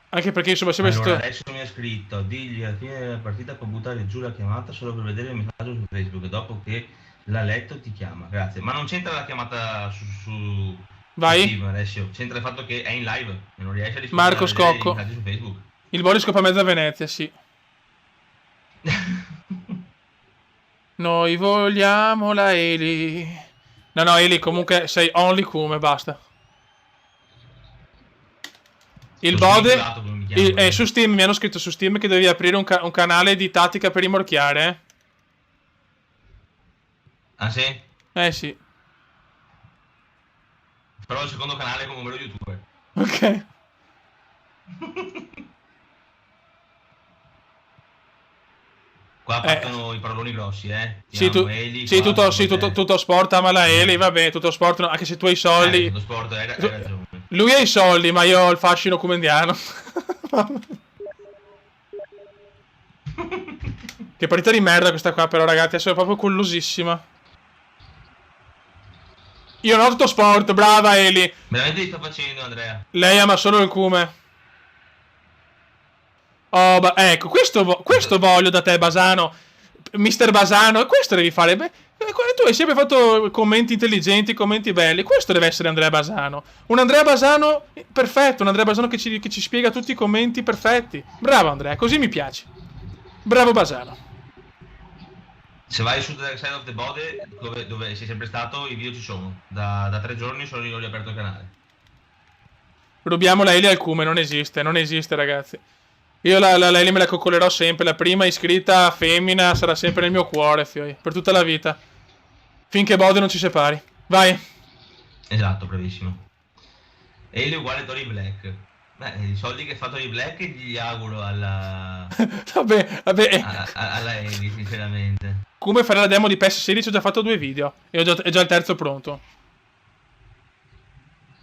Anche perché insomma sempre
allora, adesso mi ha scritto, digli alla fine della partita può buttare giù la chiamata solo per vedere il messaggio su Facebook e dopo che l'ha letto ti chiama, grazie. Ma non c'entra la chiamata su
Vai.
Steam, Alessio, c'entra il fatto che è in live e non riesce a rispondere
Marco Scocco.
i messaggi su Facebook.
Il Boris scopa mezza Venezia, sì. Noi vogliamo la Eli. No, Eli, comunque sei only come, basta. Il Bode su Steam mi hanno scritto su Steam che devi aprire un canale di tattica per rimorchiare.
Ah sì?
Sì.
Però il secondo canale come numero youtuber.
Ok.
Qua partono i paroloni grossi,
Sì, tutto sport, ama la Eli, vabbè, tutto sport, anche se tu hai i soldi.
Tutto sport, hai ragione.
Lui ha i soldi, ma io ho il fascino comendiano. Che partita di merda questa qua, però, ragazzi, sono proprio collosissima. Io non ho tutto sport, brava Eli.
Veramente li sto facendo, Andrea.
Lei ama solo il cume. Oh, ecco, questo voglio da te, Basano. Mister Basano, questo devi fare. Beh, tu hai sempre fatto commenti intelligenti, commenti belli. Questo deve essere Andrea Basano. Un Andrea Basano perfetto, un Andrea Basano che ci spiega tutti i commenti perfetti. Bravo Andrea, così mi piace. Bravo Basano.
Se vai su The Dark Side of the Body, dove sei sempre stato, i video ci sono. Da 3 giorni sono io ho riaperto il canale.
Rubiamo la Eli al cume, non esiste ragazzi. Io la Eli me la coccolerò sempre, la prima iscritta femmina sarà sempre nel mio cuore, fioi, per tutta la vita. Finché Bode non ci separi. Vai.
Esatto, bravissimo. Eli uguale Tony Black. Beh, i soldi che fa Tony Black gli auguro alla...
vabbè.
alla Eli, sinceramente.
Come fare la demo di PS16 ho già fatto 2 video e è già il terzo pronto.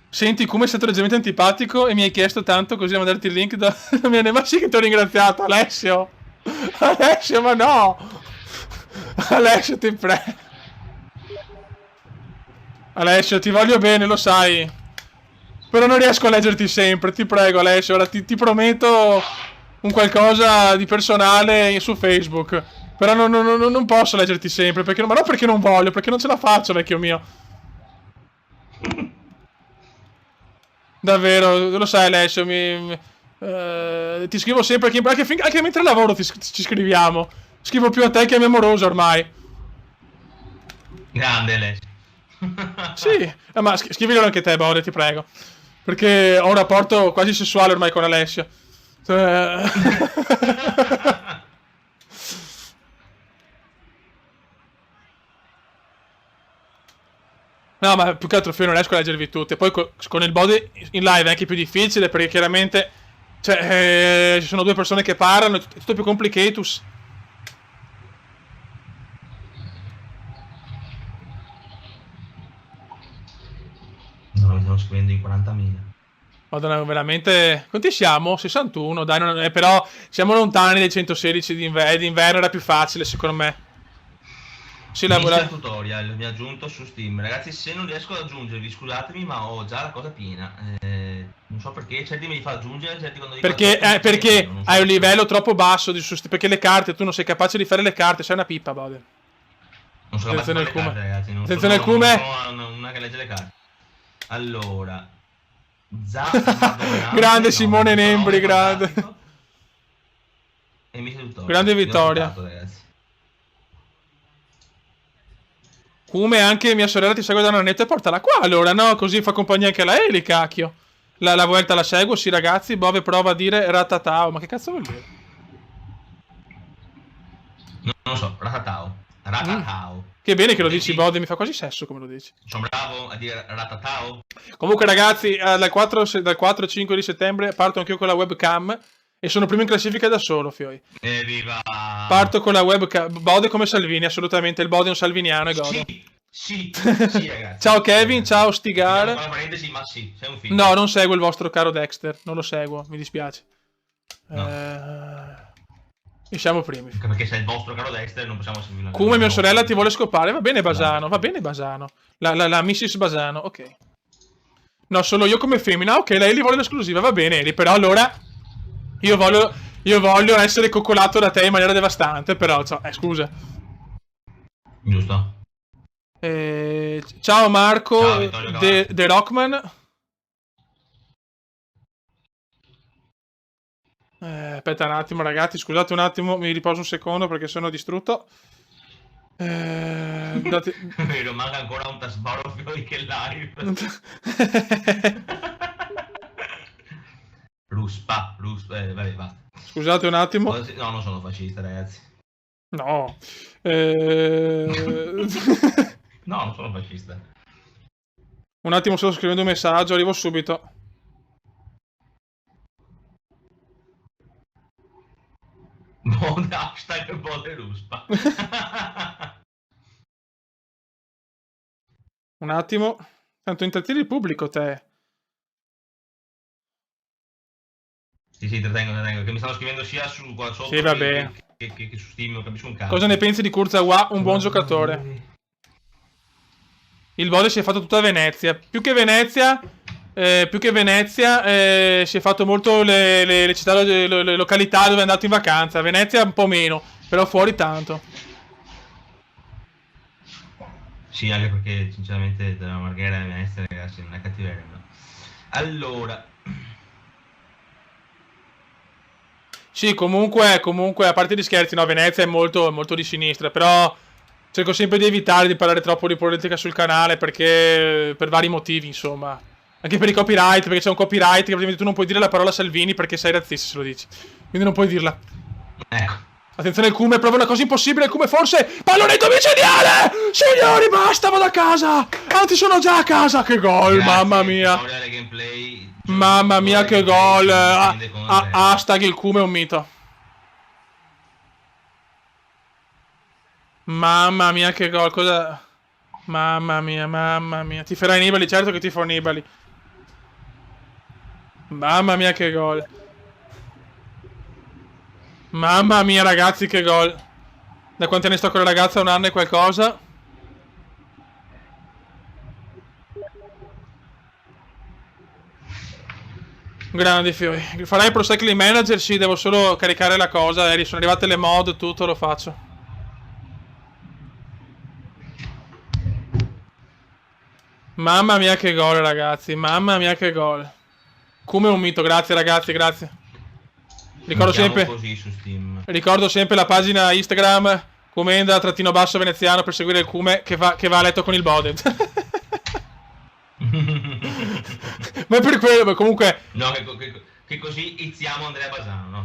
Senti, come è stato leggermente antipatico e mi hai chiesto tanto così da mandarti il link da mia ma sì che ti ho ringraziato, Alessio. Alessio, ma no. Alessio, ti prego. Alessio, ti voglio bene, lo sai. Però non riesco a leggerti sempre, ti prego Alessio, ora ti prometto un qualcosa di personale su Facebook. Però non posso leggerti sempre, perché, ma non perché non voglio, perché non ce la faccio, vecchio mio. Davvero, lo sai Alessio, ti scrivo sempre, anche mentre lavoro ci scriviamo. Scrivo più a te che a mia amorosa ormai.
Grande Alessio.
Sì, ma scrivilo anche te, Bode, ti prego. Perché ho un rapporto quasi sessuale ormai con Alessio. No, ma più che altro io non riesco a leggervi tutte. Poi con il Bode in live è anche più difficile perché chiaramente ci sono due persone che parlano, è tutto più complicatus.
No, mi stiamo scrivendo in 40.000.
Madonna, veramente. Quanti siamo? 61, dai, però siamo lontani dai 116 d'inverno, era più facile secondo me. Si lavora.
Il tutorial mi ha aggiunto su Steam. Ragazzi, se non riesco ad aggiungervi, scusatemi, ma ho già la cosa piena. Non so perché, certi me li fa aggiungere, certi quando dico
perché hai un livello troppo basso perché le carte, tu non sei capace di fare le carte, sei una pippa, Bode.
Non sono capace di fare le carte, ragazzi.
Attenzione al cume.
Una che legge le carte. Allora.
Grande Simone Nembri, grande.
E mi tutto.
Grande vittoria. Come anche mia sorella ti segue da un annetto e portala qua allora, no? Così fa compagnia anche a lei, cacchio. La Vuelta la seguo, sì ragazzi, Bove prova a dire ratatao, ma che cazzo vuol dire?
Non lo so, ratatao. Ratatao.
Che bene che lo dici, Bode, mi fa quasi sesso come lo dici.
Sono bravo a dire ratatao.
Comunque ragazzi, dal 4 e 5 di settembre parto anch'io con la webcam e sono primo in classifica da solo, fioi.
Evviva!
Parto con la webcam. Bode come Salvini, assolutamente. Il Bode è un salviniano e godo.
Sì, ragazzi.
Ciao Kevin, ciao Stigar.
Parentesi, ma sì, sei un figlio.
No, non seguo il vostro caro Dexter. Non lo seguo, mi dispiace.
No.
E siamo primi.
Perché sei il vostro caro Dexter non possiamo seguirlo.
Come mia sorella ti vuole scopare. Va bene Basano, va bene Basano. La Mrs. Basano, ok. No, solo io come femmina. Ok, lei li vuole l'esclusiva, va bene Eli. Però allora io voglio essere coccolato da te in maniera devastante. Però, scusa.
Giusto.
Ciao Marco,
ciao, Vittorio,
The Rockman. Aspetta un attimo ragazzi, scusate un attimo, mi riposo un secondo perché sono distrutto.
Vero, manca ancora un tasbaro che live. Ruspa, vabbè, basta.
Scusate un attimo.
No, non sono fascista, ragazzi.
No.
No, non sono fascista.
Un attimo, sto scrivendo un messaggio, arrivo subito.
Hashtag Bode Ruspa.
Un attimo. Tanto intrattieni il pubblico, te.
Sì, intrattengo, che mi stanno scrivendo sia su qua sotto
sì, vabbè.
che su Steam, non capisco un cazzo.
Cosa ne pensi di Kurzawa? Un buon giocatore. Il Bode si è fatto tutta a Venezia. Più che Venezia si è fatto molto le città, le località dove è andato in vacanza. Venezia un po' meno, però fuori tanto.
Sì, anche perché sinceramente della Marghera e Venezia, ragazzi, non è cattiveria, no? Allora.
Sì, comunque, a parte gli scherzi, no, Venezia è molto, molto di sinistra, però cerco sempre di evitare di parlare troppo di politica sul canale perché per vari motivi, insomma. Anche per i copyright, perché c'è un copyright che praticamente tu non puoi dire la parola Salvini perché sei razzista se lo dici. Quindi non puoi dirla.
Ecco.
Attenzione il Cume, prova una cosa impossibile, il Cume forse pallonetto micidiale! Signori, basta, vado a casa! Anzi, sono già a casa, che gol, mamma mia! Mamma mia, che gol! Hashtag il Cume è un mito. Mamma mia, che gol, cosa... Mamma mia. Ti farai Nibali, certo che ti fa Nibali. Mamma mia, che gol. Mamma mia, ragazzi, che gol. Da quanti anni sto con la ragazza? Un anno e qualcosa. Grandi fiori. Farai Pro Cycling Manager? Sì, devo solo caricare la cosa. Sono arrivate le mod, tutto lo faccio. Mamma mia che gol, ragazzi. Mamma mia che gol. Come un mito, grazie ragazzi, grazie. Ricordo sempre,
così su Steam.
ricordo sempre la pagina Instagram Comenda_Veneziano per seguire il Cume che va a letto con il Bode. Ma è per quello, comunque.
No, che così iniziamo Andrea Basano, no?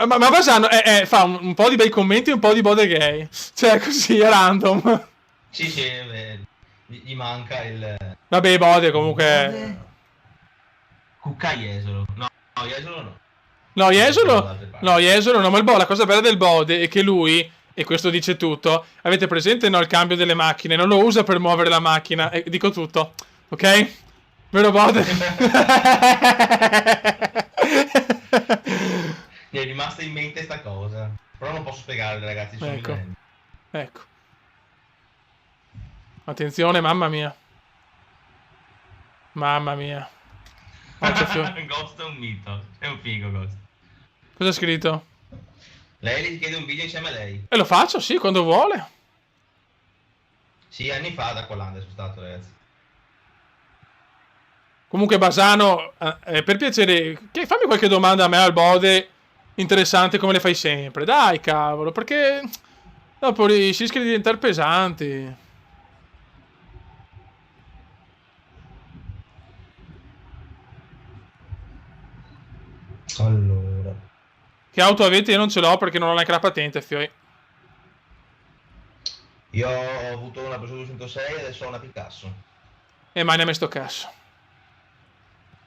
Ma Basano fa un po' di bei commenti e un po' di Bode gay. Cioè, così, a random.
Sì, gli manca il...
Vabbè, Bode comunque...
Cucca Jesolo. No, Jesolo no.
No, Jesolo no, ma la cosa bella del Bode è che lui, e questo dice tutto, avete presente no, il cambio delle macchine, non lo usa per muovere la macchina, e dico tutto, ok? Vero Bode?
Mi è rimasta in mente sta cosa, però non posso spiegarle ragazzi, sono
ecco. Attenzione, mamma mia. Mamma mia.
Ghost è un mito, è un figo Ghost.
Cosa ha scritto?
Lei ti chiede un video insieme a lei.
E lo faccio, sì, quando vuole.
Sì, anni fa da Aqualanda sono stato, ragazzi.
Comunque Basano, per piacere, fammi qualche domanda a me al Bode, interessante come le fai sempre. Dai, cavolo, perché dopo si rischia di diventare pesanti.
Allora.
Che auto avete? Io non ce l'ho perché non ho neanche la patente, fioi.
Io ho avuto una Peugeot 206 e adesso ho una Picasso.
E mai ne ha messo cazzo.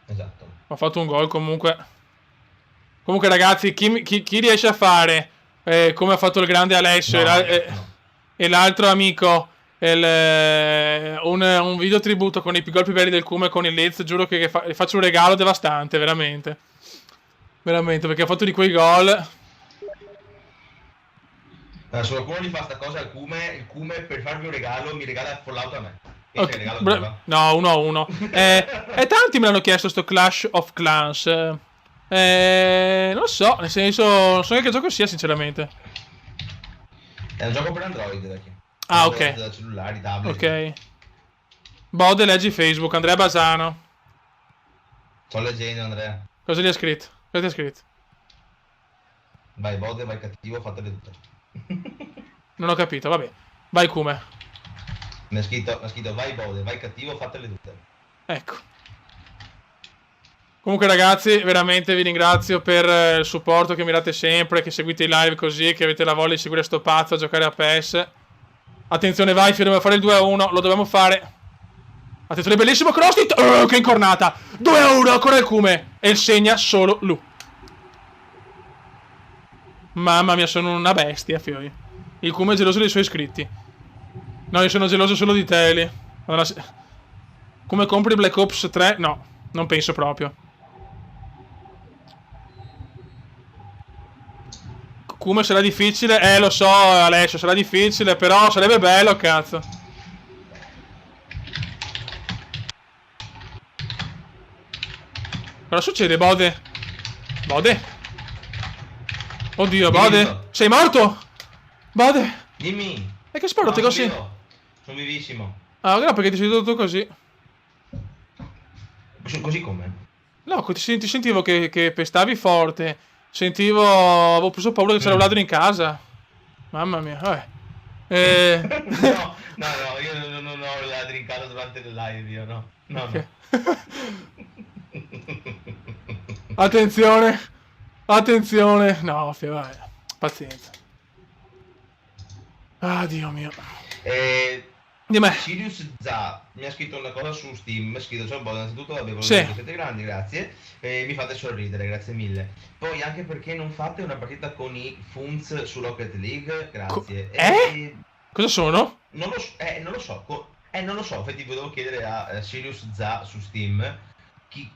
Esatto.
Ho fatto un gol comunque. Comunque ragazzi, chi riesce a fare come ha fatto il grande Alessio
No,
e l'altro amico un video tributo con i gol più belli del Cume con il Lez, giuro che faccio un regalo devastante, veramente. Veramente, perché ha fatto di quei gol.
Se qualcuno gli fa sta cosa al Cume, il Cume per farvi un regalo mi regala Fallout a me.
Okay. No, 1-1. E tanti me l'hanno chiesto sto Clash of Clans. Non so, nel senso, non so che gioco sia sinceramente.
È un gioco per Android, vecchio.
Ah, ok.
Da cellulari, tablet.
Ok. Bode leggi Facebook, Andrea Basano.
Sto leggendo, Andrea.
Cosa gli ha scritto? Cosa ti ha scritto?
Vai Bode, vai cattivo, fatele tutte.
Non ho capito, vabbè. Vai Cume.
Mi ha scritto vai Bode, vai cattivo, fatele tutte.
Ecco. Comunque ragazzi, veramente vi ringrazio per il supporto che mi date sempre, che seguite i live così, che avete la voglia di seguire sto pazzo a giocare a PES. Attenzione, vai, dobbiamo fare il 2-1, lo dobbiamo fare. Attenzione, bellissimo cross, che incornata. 2-1, ancora il Cume. E il segna solo lui. Mamma mia, sono una bestia, fioi. Il Cume è geloso dei suoi iscritti. No, io sono geloso solo di te, Eli. Allora, come compri Black Ops 3? No, non penso proprio. Come sarà difficile? Lo so, Alessio, sarà difficile, però sarebbe bello, cazzo. Cosa succede, Bode? Bode? Oddio, Bode? Sei morto? Bode?
Dimmi.
E che sparo te così?
Sono vivissimo.
Ah, no, perché ti sei tutto così.
Così come?
No, ti sentivo che pestavi forte. Avevo preso paura che c'era un ladro in casa. Mamma mia, vabbè.
No, io non ho ladri in casa durante le live, io no. No, okay.
No. Attenzione. Attenzione. No, vabbè. Pazienza. Ah, Dio mio.
Dimmi. Sirius Za mi ha scritto una cosa su Steam. Mi ha scritto: ciao Bob, innanzitutto avevo siete grandi, grazie. Mi fate sorridere, grazie mille. Poi anche perché non fate una partita con i Funz su Rocket League, grazie.
Cosa sono?
Non lo so. Non lo so, infatti volevo chiedere a Sirius Za su Steam chi e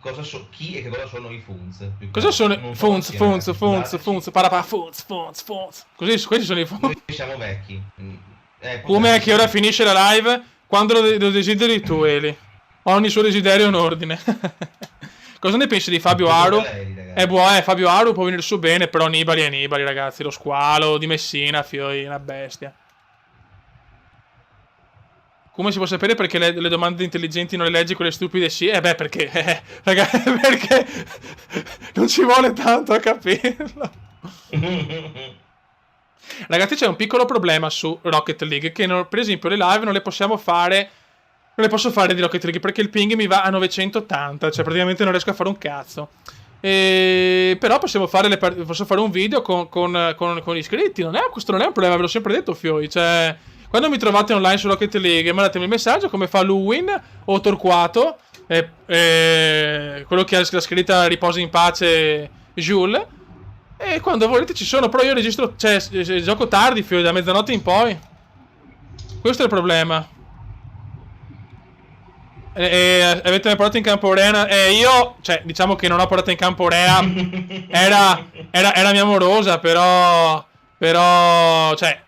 che cosa sono i Funz.
Cosa sono i Funz? Così, questi sono i Funz.
Noi siamo vecchi.
Come che ora finisce la live? Quando lo desideri tu, Eli. Ogni suo desiderio è un ordine. Cosa ne pensi di Fabio
Tutto
Aru?
per lei, ragazzi.
Fabio Aru può venire su bene, però Nibali è Nibali, ragazzi. Lo squalo di Messina, fioi, una bestia. Come si può sapere perché le domande intelligenti non le leggi, quelle stupide sì? Beh, perché, ragazzi, perché non ci vuole tanto a capirlo. Ragazzi, c'è un piccolo problema su Rocket League, che per esempio le live non le possiamo fare. Non le posso fare di Rocket League perché il ping mi va a 980, cioè praticamente non riesco a fare un cazzo. Però possiamo fare, posso fare un video con gli iscritti. Questo non è un problema, ve l'ho sempre detto, fioi. Cioè, quando mi trovate online su Rocket League, mandatemi il messaggio come fa Luwin o Torquato, quello che ha la scritta riposa in pace Jules. E quando volete ci sono, però io registro, cioè, gioco tardi, fioi, da mezzanotte in poi. Questo è il problema. Avete mai portato in campo Rea? Io, cioè, diciamo che non ho portato in campo Rea. Era mia amorosa, però, cioè,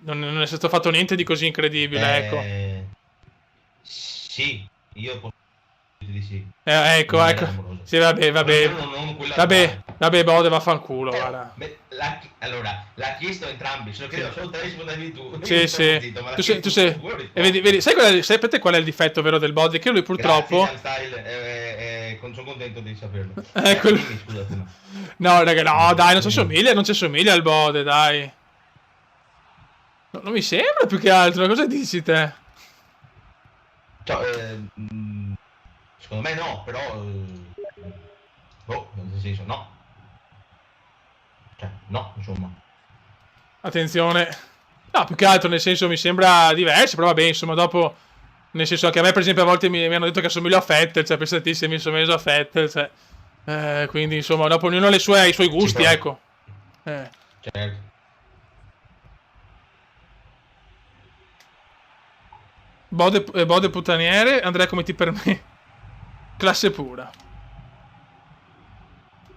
non è stato fatto niente di così incredibile, ecco.
Sì, io posso dire di sì.
Ecco. Sì, vabbè, Bode, vaffanculo, guarda.
Allora, l'ha chiesto entrambi, solo che io solo te rispondevi tu.
Sì. Tu sei. E vedi, sai per te qual è il difetto vero del Bode? Che lui purtroppo.
Grazie, sono contento di saperlo. Scusate, no.
No, raga, no, dai, non ci somiglia al Bode, dai. No, non mi sembra più che altro, cosa dici te?
Cioè, secondo me no, però nel senso no. Cioè, no, insomma.
Attenzione. No, più che altro nel senso mi sembra diverso, però vabbè, insomma, dopo nel senso che a me per esempio a volte mi hanno detto che assomiglio a Vettel, cioè pensate se mi sono messo a Vettel, cioè quindi insomma, dopo ognuno ha i suoi gusti, sì, ecco.
Certo.
Bode puttaniere, Andrea come ti permetti? Classe pura.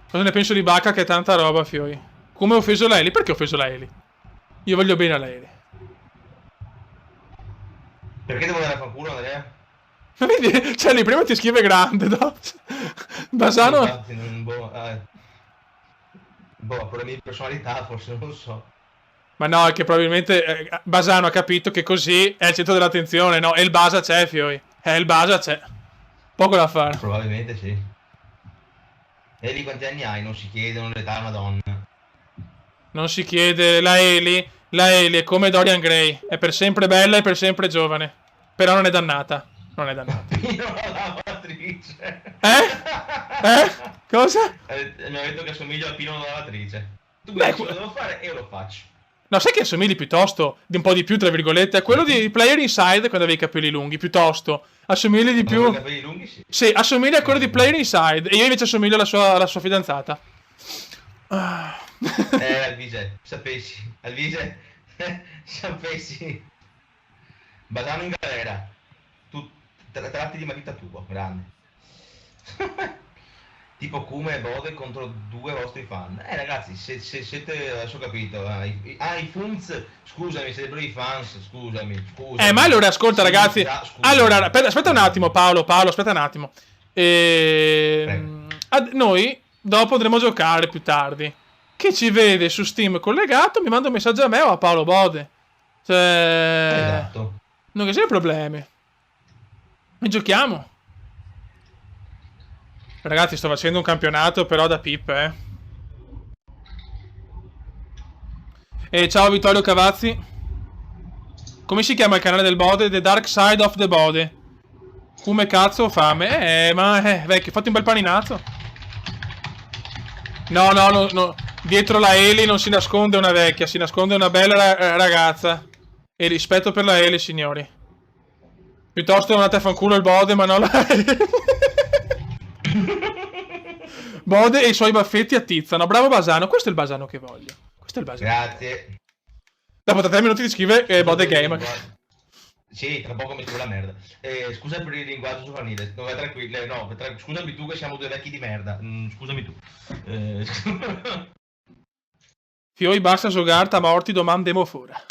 Cosa ne penso di Bacca che è tanta roba, fioi? Come ho offeso la Eli? Perché ho offeso la Eli? Io voglio bene a Eli.
Perché devo andare a fanculo, Andrea?
Ma vedi, cioè lì prima ti scrive grande, no? Basano...
Infatti, per la mia personalità forse, non lo so.
Ma no, è che probabilmente Basano ha capito che così è il centro dell'attenzione, no? E il Basa c'è, fioi. Il Basa c'è. Poco da fare.
Probabilmente sì. E lì quanti anni hai? Non si chiede, non l'età è una donna.
Non si chiede, la Eli è come Dorian Gray. È per sempre bella e per sempre giovane. Però non è dannata. Non è dannata.
Pino la lavatrice.
Cosa?
Mi ha detto che assomiglio a Pino la lavatrice. Tu mi dici cosa devo fare e io lo faccio.
No, sai che assomigli piuttosto, di un po' di più, tra virgolette, a quello di Player Inside quando avevi i capelli lunghi, piuttosto. Assomigli di più...
I capelli lunghi, sì.
Sì, assomiglia a quello di Player Inside. E io invece assomiglio alla sua fidanzata.
Alvise, sapessi. Alvise, sapessi. Basano in galera. Tu tratti di matita tua, grande. Tipo Kuma e Bode contro due vostri fan. Ragazzi, se siete, adesso ho capito. I Funz, scusami, sarebbero i fans, scusami.
Ma allora ascolta, sì, ragazzi. Allora, aspetta un attimo, Paolo, aspetta un attimo. Noi dopo andremo a giocare più tardi. Chi ci vede su Steam collegato mi manda un messaggio a me o a Paolo Bode. Cioè...
Esatto.
Non che sia problemi. E giochiamo. Ragazzi, sto facendo un campionato però da pippe, E ciao Vittorio Cavazzi. Come si chiama il canale del Bode? The Dark Side of the Bode. Come cazzo ho fame? Vecchio, fatti un bel paninato. No. Dietro la Eli non si nasconde una vecchia, si nasconde una bella ragazza. E rispetto per la Eli, signori. Piuttosto andate a fanculo il Bode, ma non la Eli. Bode e i suoi baffetti attizzano. Bravo Basano, questo è il Basano che voglio. Questo è il Basano.
Grazie.
Dopo 3 minuti ti scrive Bode Game.
Sì, tra poco mi scrive la merda. Scusa per il linguaggio giovanile. No, tranquillo. No, scusami tu che siamo due vecchi di merda. Scusami tu.
Fioi basta giocarta, morti domandemo fora.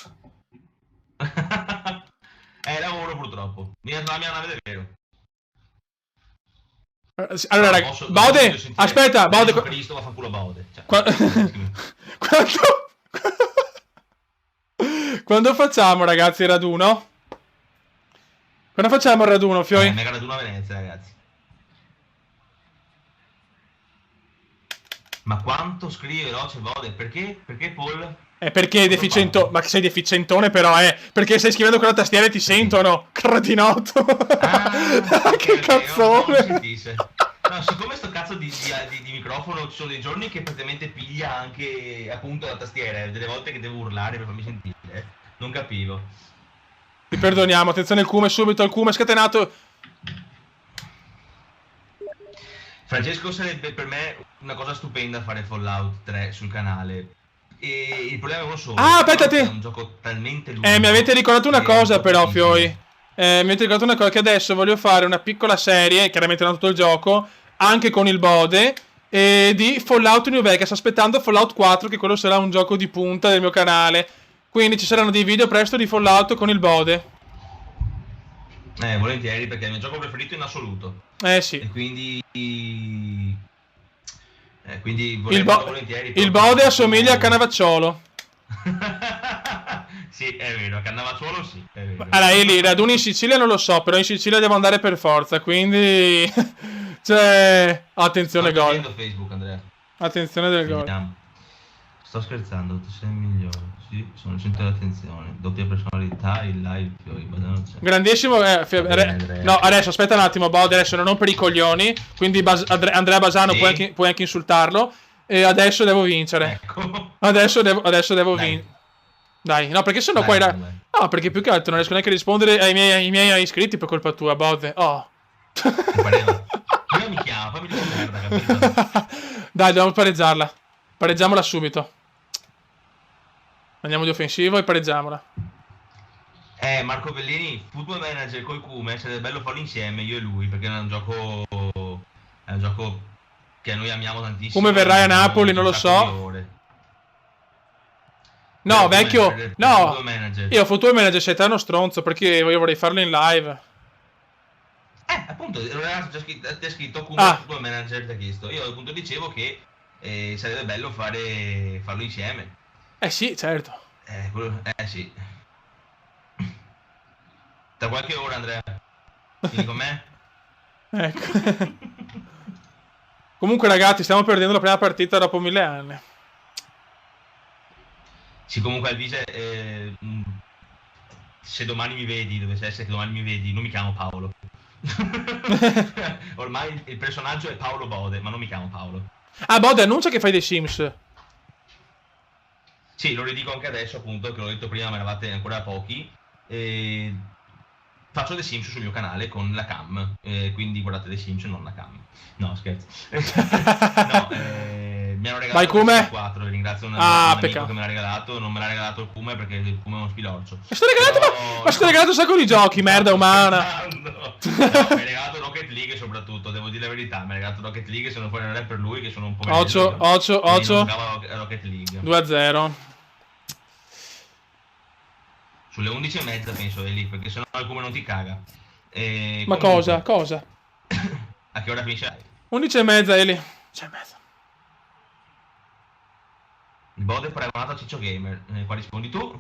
Lavoro purtroppo. La mia nave è vero.
Allora,
No,
Bode, aspetta, Bode.
Cristo, vaffanculo Bode. Cioè,
Quando... Quando facciamo, ragazzi, il raduno? Quando facciamo il raduno, Fioi?
Mega raduno a Venezia, ragazzi. Ma quanto scrive veloce Bode? Perché? Perché Paul?
Perché è deficientone? Ma sei deficientone però, Perché stai scrivendo con la tastiera e ti sentono, cretinotto. Che cazzone.
No, siccome sto cazzo di microfono ci sono dei giorni che praticamente piglia anche appunto la tastiera, delle volte che devo urlare per farmi sentire. Non capivo.
Ti perdoniamo, attenzione al cume, subito al cume scatenato.
Francesco, sarebbe per me una cosa stupenda fare Fallout 3 sul canale. E il problema è uno solo.
Aspetta,
è un gioco talmente lungo.
Mi avete ricordato una cosa però, Fioi. Mi avete ricordato una cosa, che adesso voglio fare una piccola serie, chiaramente non tutto il gioco, anche con il Bode, di Fallout New Vegas, aspettando Fallout 4, che quello sarà un gioco di punta del mio canale. Quindi ci saranno dei video presto di Fallout con il Bode.
Volentieri, perché è il mio gioco preferito in assoluto.
Sì.
E quindi volentieri.
Il Bode assomiglia a Cannavacciolo.
Sì, è vero, a Cannavacciolo sì, è vero.
Allora, i raduni in Sicilia non lo so, però in Sicilia devo andare per forza, quindi... cioè... Attenzione gol.
Facebook, Andrea.
Attenzione del gol.
Sto scherzando, tu sei il migliore. Sì, sono il centro dell'attenzione. Doppia personalità, il live,
grandissimo. No, adesso aspetta un attimo, Bode, adesso non per i coglioni. Quindi Andrea Basano, sì. puoi anche insultarlo. E adesso devo vincere.
Ecco.
Adesso devo vincere. Dai, no, perché sono qua. No, perché più che altro non riesco neanche a rispondere ai miei iscritti per colpa tua, Bode. Oh.
Io mi chiamo, fammi dire merda, capito?
Dai, dobbiamo pareggiarla. Pareggiamola subito. Andiamo di offensivo e pareggiamola.
Marco Bellini, Football Manager col Cume, sarebbe bello farlo insieme, io e lui, perché è un gioco che noi amiamo tantissimo.
Come verrai a Napoli, non lo so. No, vecchio, no. Io Football Manager sei te uno stronzo, perché io vorrei farlo in live.
Appunto, ti ha scritto Cume Football Manager, ti ha chiesto. Io appunto dicevo che sarebbe bello farlo insieme.
Sì, certo.
Sì. Tra qualche ora, Andrea. Vieni con me?
Ecco. Comunque, ragazzi, stiamo perdendo la prima partita dopo 1000 anni.
Sì, comunque Alvise, se domani mi vedi, dovesse essere che domani mi vedi, non mi chiamo Paolo. Ormai il personaggio è Paolo Bode, ma non mi chiamo Paolo.
Bode, annuncia che fai dei Sims.
Sì, lo ridico anche adesso, appunto, che l'ho detto prima, ma eravate ancora pochi. Faccio dei Sims sul mio canale con la cam, quindi guardate dei Sims, non la cam. No, scherzo. No, mi hanno regalato il 4, ringrazio un amico che me l'ha regalato, non me l'ha regalato il Cume perché il Cume è uno spilorcio. Ma
stai regalato un sacco di giochi, merda umana.
No, mi ha regalato Rocket League soprattutto, devo dire la verità, mi ha regalato Rocket League, se non fuori non è per lui che sono un po'
8
Rocket League
2-0
sulle 11:30 penso è lì, perché sennò qualcuno non ti caga.
Ma comunque... cosa?
A che ora finisce?
11:30 Eli. 11:30.
Il Bode è paragonato a Ciccio Gamer, qua rispondi tu?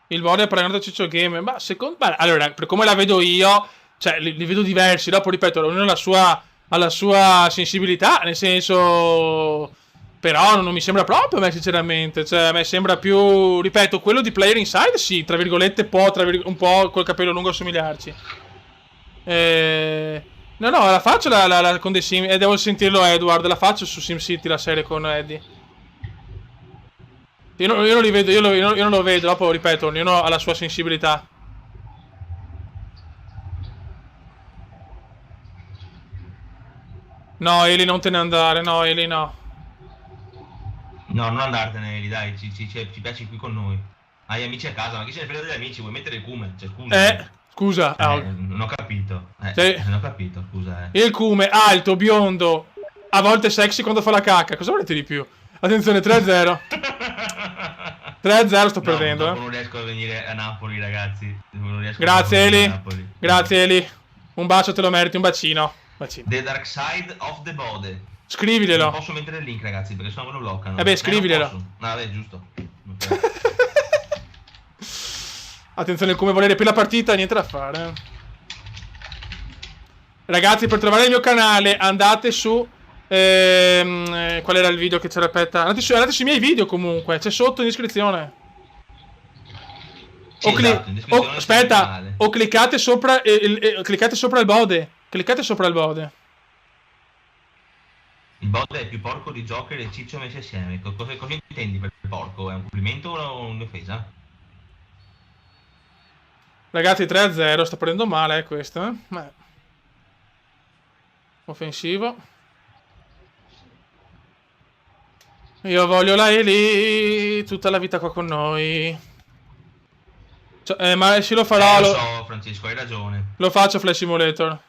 Il Bode è paragonato a Ciccio Gamer, ma secondo me, allora, per come la vedo io, cioè li vedo diversi, dopo ripeto, ognuno ha la sua sensibilità, nel senso... Però non mi sembra proprio a me, sinceramente. Cioè, a me sembra più... Ripeto, quello di Player Inside, sì, tra virgolette, può un po' col capello lungo assomigliarci. No, la faccio con dei Sim... devo sentirlo, Edward. La faccio su SimCity, la serie con Eddie. Io non li vedo, io non lo vedo. Dopo, ripeto, ognuno ha la sua sensibilità. No, Eli, non te ne andare. No, Eli, no.
No, non andartene, Eli, dai, ci piaci qui con noi. Hai amici a casa, ma chi se ne frega degli amici? Vuoi mettere il Cume? Cioè, scusa.
Scusa.
Non ho capito. Non ho capito, scusa.
Il Cume, alto, biondo, a volte sexy quando fa la cacca. Cosa volete di più? Attenzione, 3-0. 3-0 sto perdendo.
Non riesco a venire a Napoli, ragazzi.
Grazie, Eli. Grazie, Eli. Un bacio, te lo meriti, un bacino. Bacino.
The Dark Side of the Bode. Non
Scriviglielo.
posso mettere il link, ragazzi, perché sennò me lo bloccano.
Beh, scriviglielo.
Non posso. No, vabbè, giusto. Okay.
Attenzione, come volere più la partita, niente da fare. Ragazzi, per trovare il mio canale andate su... qual era il video che c'era? Aspetta. Andate sui miei video comunque, c'è sotto in descrizione.
Sì, esatto, in descrizione
aspetta, o cliccate sopra cliccate sopra il bode. Cliccate sopra il bode.
Il bode è più porco di Joker e Ciccio messi assieme. Cosa intendi per porco? È un complimento o un'offesa?
Ragazzi, 3-0, sta prendendo male questo, eh? Offensivo. Io voglio la Eli tutta la vita qua con noi. Ma sì, lo farò.
Lo so, Francesco, hai ragione.
Lo faccio Flash Simulator.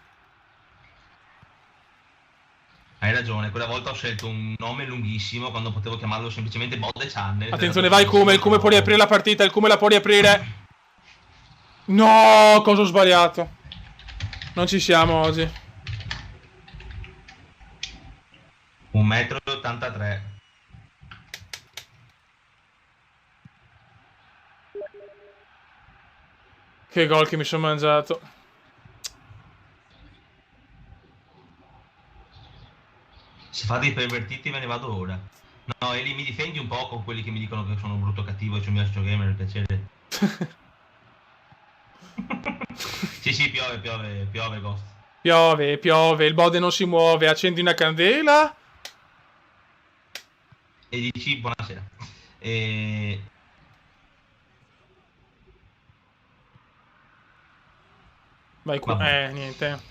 Hai ragione, quella volta ho scelto un nome lunghissimo quando potevo chiamarlo semplicemente Bode Channel.
Attenzione, vai Kume, il Kume può riaprire la partita, il Kume la può riaprire. No, cosa ho sbagliato. Non ci siamo oggi.
1,83 m.
Che gol che mi sono mangiato.
Se fa dei pervertiti me ne vado ora. No, Eli, mi difendi un po' con quelli che mi dicono che sono brutto cattivo e c'è un mio gamer, per piacere. Sì, piove, Ghost.
Piove, il bode non si muove, accendi una candela.
E dici buonasera.
Vai, niente.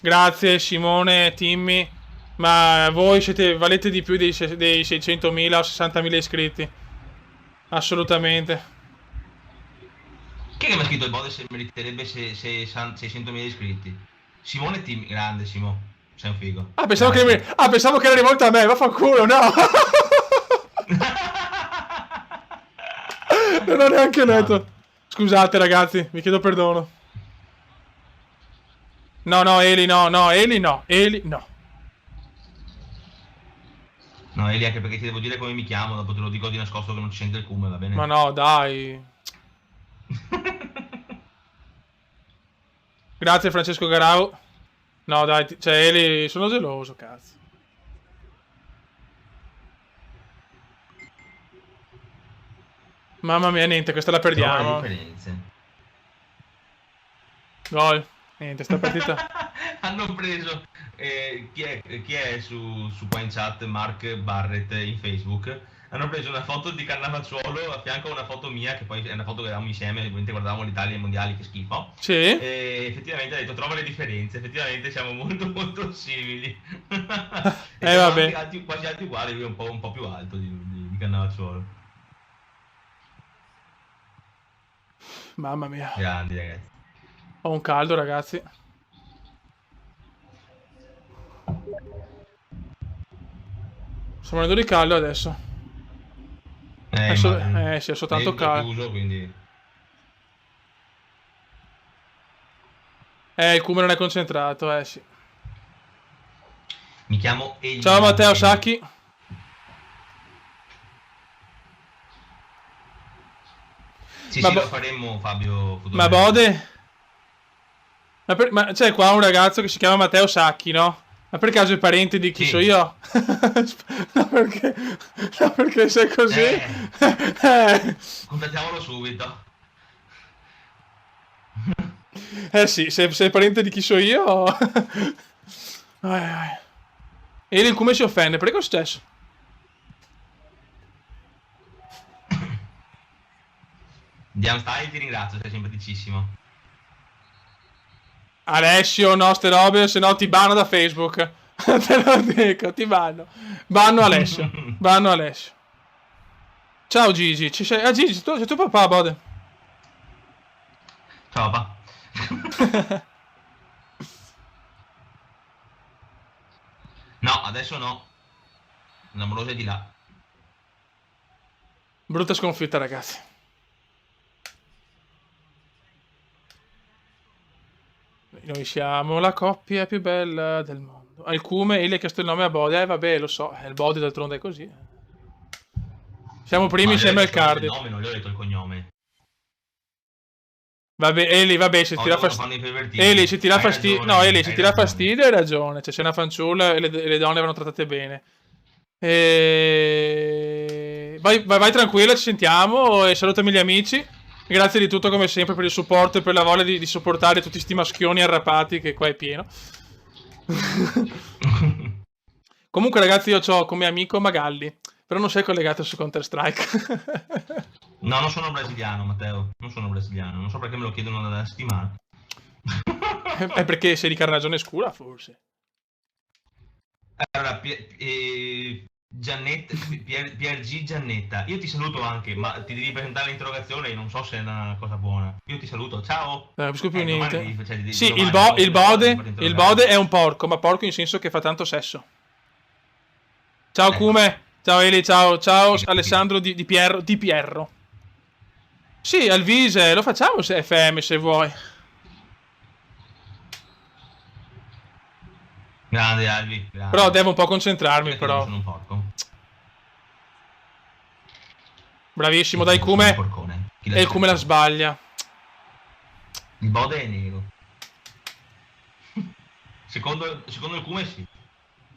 Grazie Simone, Timmy. Ma voi valete di più dei 600.000 o 60.000 iscritti. Assolutamente.
Chi è che mi ha scritto il bode se meriterebbe 600.000 iscritti? Simone Timmy, grande Simo. Sei un figo.
Pensavo che era rivolta a me, vaffanculo, no! Non ho neanche letto. Scusate ragazzi, vi chiedo perdono. No, Eli no. No,
Eli, anche perché ti devo dire come mi chiamo, dopo te lo dico di nascosto che non ci sente il Kume, va bene?
Ma no, dai. Grazie Francesco Garau. No, dai, cioè Eli, sono geloso, cazzo. Mamma mia, niente, questa la perdiamo. Gol. Niente, sta partita.
Hanno preso chi è su qua in chat, Mark Barrett in Facebook. Hanno preso una foto di Cannavacciuolo a fianco a una foto mia, che poi è una foto che avevamo insieme mentre guardavamo l'Italia ai mondiali, che schifo.
Sì.
E effettivamente ha detto trova le differenze, effettivamente siamo molto simili.
Vabbè.
Quasi alti uguali, lui è un po' più alto di Cannavacciuolo.
Mamma mia.
Grandi ragazzi.
Ho un caldo, ragazzi. Sto morendo di caldo adesso. Sì, è soltanto caldo.
Chiuso, quindi...
Il Kume non è concentrato, sì.
Mi chiamo Elia.
Ciao Matteo Sacchi.
Sì, lo faremo, Fabio.
Ma bode? Ma c'è qua un ragazzo che si chiama Matteo Sacchi, no? Ma per caso è parente di chi so io? No, perché sei così?
Contattiamolo subito.
Sì, sei parente di chi so io? E il come si offende? Perché è successo?
Diamstai, ti ringrazio, sei simpaticissimo.
Alessio, no, ste robe, se no ti banno da Facebook. Te lo dico, ti banno. Banno Alessio. Ciao Gigi, ci sei? Gigi, c'è tuo papà, bode.
Ciao papà. No, adesso no. L'amorosa è di là.
Brutta sconfitta, ragazzi. Noi siamo la coppia più bella del mondo. Alcume, egli ha chiesto il nome a Bode. Vabbè, lo so, il Bode d'altronde è così. Siamo primi
Ma io ho
insieme al
detto solamente il
Cardiff.
nome, non gli ho detto il cognome.
Vabbè, Eli, vabbè, se
No,
ti dà
loro
fastidio.
fanno i pervertiti.
Eli, se ti dà
Hai
fastidio.
ragione,
No, Eli, se
hai
ti dà
ragione.
fastidio, hai ragione. Cioè, sei una fanciulla e le donne vanno trattate bene. Vai tranquilla, ci sentiamo e salutami gli amici. Grazie di tutto come sempre per il supporto e per la voglia di sopportare tutti sti maschioni arrapati che qua è pieno. Comunque ragazzi io ho come amico Magalli, però non sei collegato su Counter Strike.
No, non sono brasiliano, Matteo. Non sono brasiliano. Non so perché me lo chiedono da settimana.
È perché sei di carnagione scura forse.
Allora, PRG Giannetta, io ti saluto anche, ma ti devi presentare l'interrogazione e non so se è una cosa buona. Io ti saluto, ciao!
Non capisco più
Domani
niente.
cioè,
Sì,
domani
il Bode è un porco, ma porco in senso che fa tanto sesso. Ciao
Ecco,
Kume, ciao Eli, ciao
sì,
Alessandro di Pierro. Sì, Alvise, lo facciamo se FM se vuoi.
grande Alvi, grande.
Però devo un po' concentrarmi,
Perché non
però.
sono un porco?
Bravissimo,
Io
dai
sono un
Kume.
porcone. Chi
E il Kume la
l'aspetta?
sbaglia.
Il Bode è nero. Secondo il Cume sì.